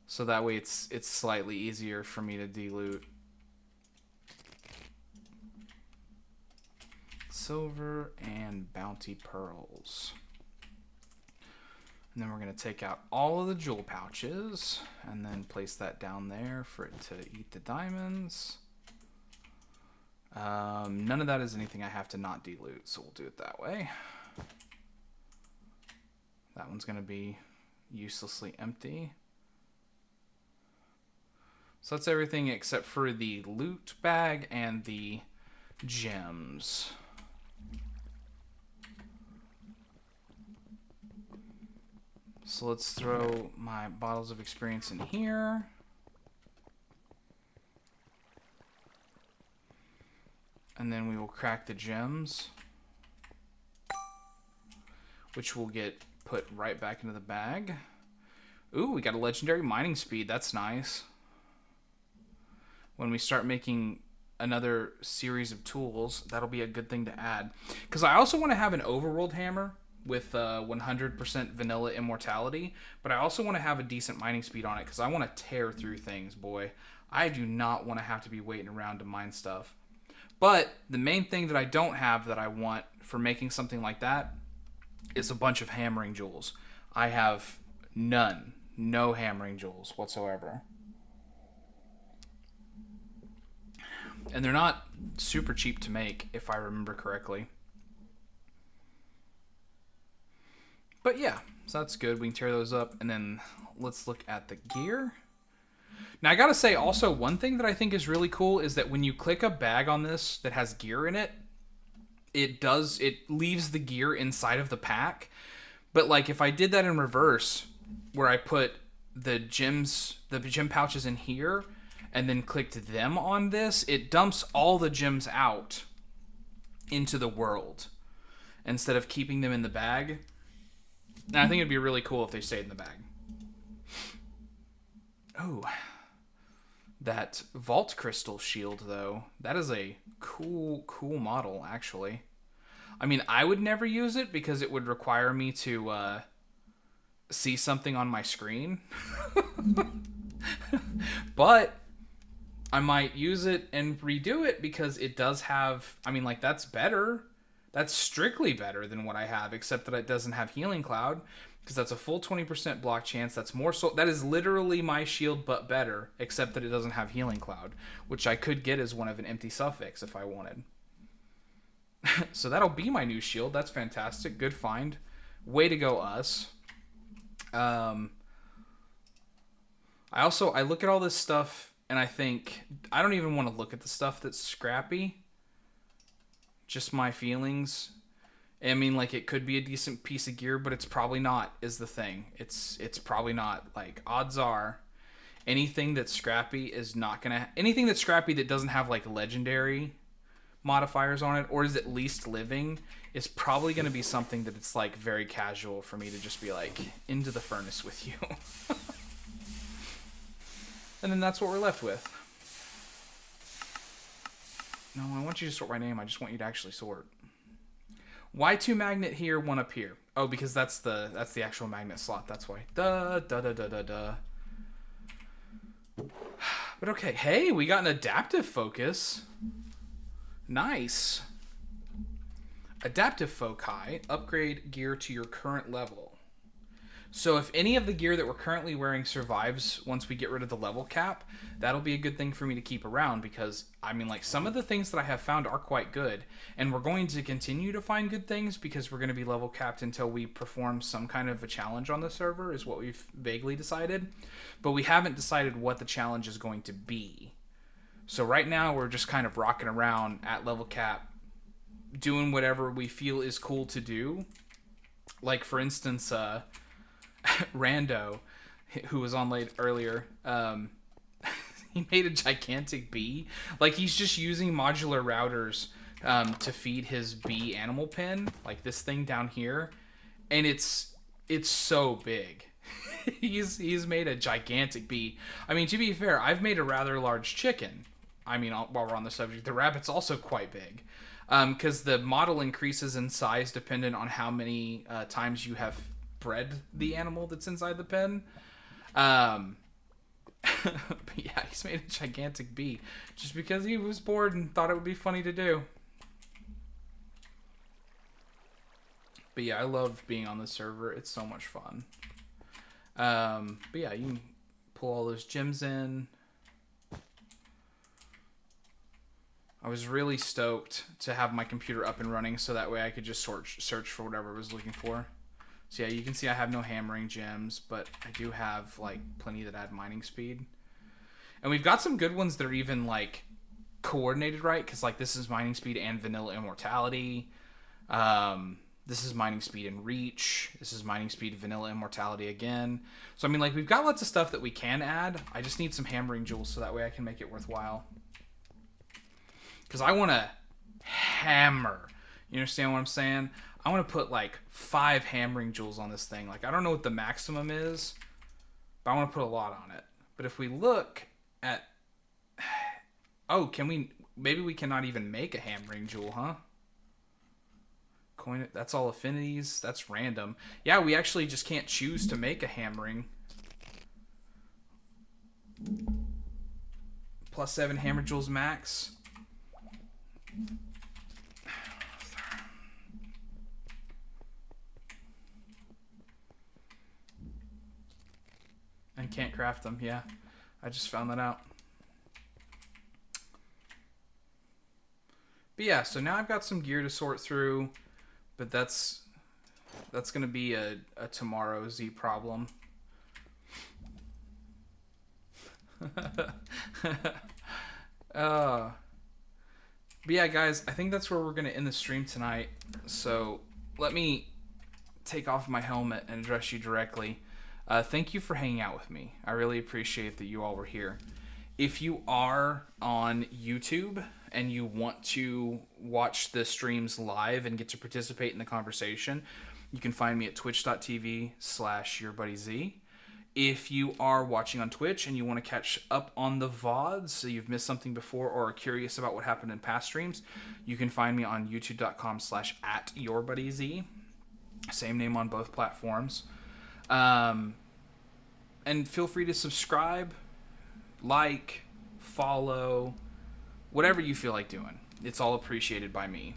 So that way it's slightly easier for me to de-loot. Silver and bounty pearls. And then we're going to take out all of the jewel pouches and then place that down there for it to eat the diamonds. None of that is anything I have to not de-loot, so we'll do it that way. That one's going to be uselessly empty. So that's everything except for the loot bag and the gems. So let's throw my bottles of experience in here. And then we will crack the gems, which will get put right back into the bag. Ooh, we got a legendary mining speed. That's nice. When we start making another series of tools, that'll be a good thing to add. Because I also want to have an overworld hammer with 100% vanilla immortality, but I also want to have a decent mining speed on it because I want to tear through things, boy. I do not want to have to be waiting around to mine stuff. But the main thing that I don't have that I want for making something like that is a bunch of hammering jewels. I have none. No hammering jewels whatsoever. And they're not super cheap to make, if I remember correctly. But yeah, so that's good. We can tear those up, and then let's look at the gear. Now, I gotta say, also, one thing that I think is really cool is that when you click a bag on this that has gear in it, it leaves the gear inside of the pack. But, like, if I did that in reverse, where I put the gem pouches in here, and then clicked them on this, it dumps all the gems out into the world instead of keeping them in the bag. And I think it'd be really cool if they stayed in the bag. Oh, that vault crystal shield, though, that is a cool model, actually. I mean, I would never use it because it would require me to see something on my screen. But I might use it and redo it because it does have, I mean, like, that's better. That's strictly better than what I have, except that it doesn't have Healing Cloud, because that's a full 20% block chance. That's more so. That is literally my shield, but better, except that it doesn't have Healing Cloud, which I could get as one of an empty suffix if I wanted. So that'll be my new shield. That's fantastic. Good find. Way to go, us. I look at all this stuff and I think I don't even want to look at the stuff that's scrappy. Just my feelings. I mean, like, it could be a decent piece of gear, but it's probably not, is the thing. It's probably not. Like, odds are anything that's scrappy is not gonna, anything that's scrappy that doesn't have like legendary modifiers on it, or is at least living, is probably going to be something that it's like very casual for me to just be like, into the furnace with you. And then that's what we're left with. No, I want you to sort by name. I just want you to actually sort. Why 2 magnet here, 1 up here? Oh, because that's the actual magnet slot. That's why. Duh. But okay, hey, we got an adaptive focus. Nice. Adaptive foci. Upgrade gear to your current level. So if any of the gear that we're currently wearing survives once we get rid of the level cap, that'll be a good thing for me to keep around, because I mean, like, some of the things that I have found are quite good, and we're going to continue to find good things because we're going to be level capped until we perform some kind of a challenge on the server, is what we've vaguely decided. But we haven't decided what the challenge is going to be. So right now we're just kind of rocking around at level cap, doing whatever we feel is cool to do. Like, for instance, Rando, who was on late earlier, he made a gigantic bee. Like, he's just using modular routers to feed his bee animal pen, like this thing down here, and it's so big. he's made a gigantic bee. I mean, to be fair, I've made a rather large chicken. I mean, while we're on the subject, the rabbit's also quite big, because the model increases in size dependent on how many times you have bred the animal that's inside the pen. But yeah, he's made a gigantic bee just because he was bored and thought it would be funny to do. But yeah, I love being on the server. It's so much fun. But yeah, you can pull all those gems in. I was really stoked to have my computer up and running so that way I could just search for whatever I was looking for. So yeah, you can see I have no hammering gems, but I do have like plenty that add mining speed. And we've got some good ones that are even like coordinated right, because like this is mining speed and vanilla immortality. This is mining speed and reach. This is mining speed, vanilla immortality again. So I mean, like, we've got lots of stuff that we can add. I just need some hammering jewels so that way I can make it worthwhile. Because I want to hammer. You understand what I'm saying? I want to put like 5 hammering jewels on this thing. Like, I don't know what the maximum is, but I want to put a lot on it. But if we look at... Oh, can we... Maybe we cannot even make a hammering jewel, huh? Coin it. That's all affinities. That's random. Yeah, we actually just can't choose to make a hammering. +7 hammer jewels max. And can't craft them. Yeah, I just found that out. But yeah, so now I've got some gear to sort through, but that's gonna be a tomorrow Z problem. But yeah, guys, I think that's where we're gonna end the stream tonight. So let me take off my helmet and address you directly. Thank you for hanging out with me. I really appreciate that you all were here. If you are on YouTube and you want to watch the streams live and get to participate in the conversation, you can find me at twitch.tv/yourbuddyz. If you are watching on Twitch and you want to catch up on the VODs, so you've missed something before or are curious about what happened in past streams, you can find me on youtube.com/@yourbuddyz. Same name on both platforms. And feel free to subscribe, like, follow, whatever you feel like doing. It's all appreciated by me.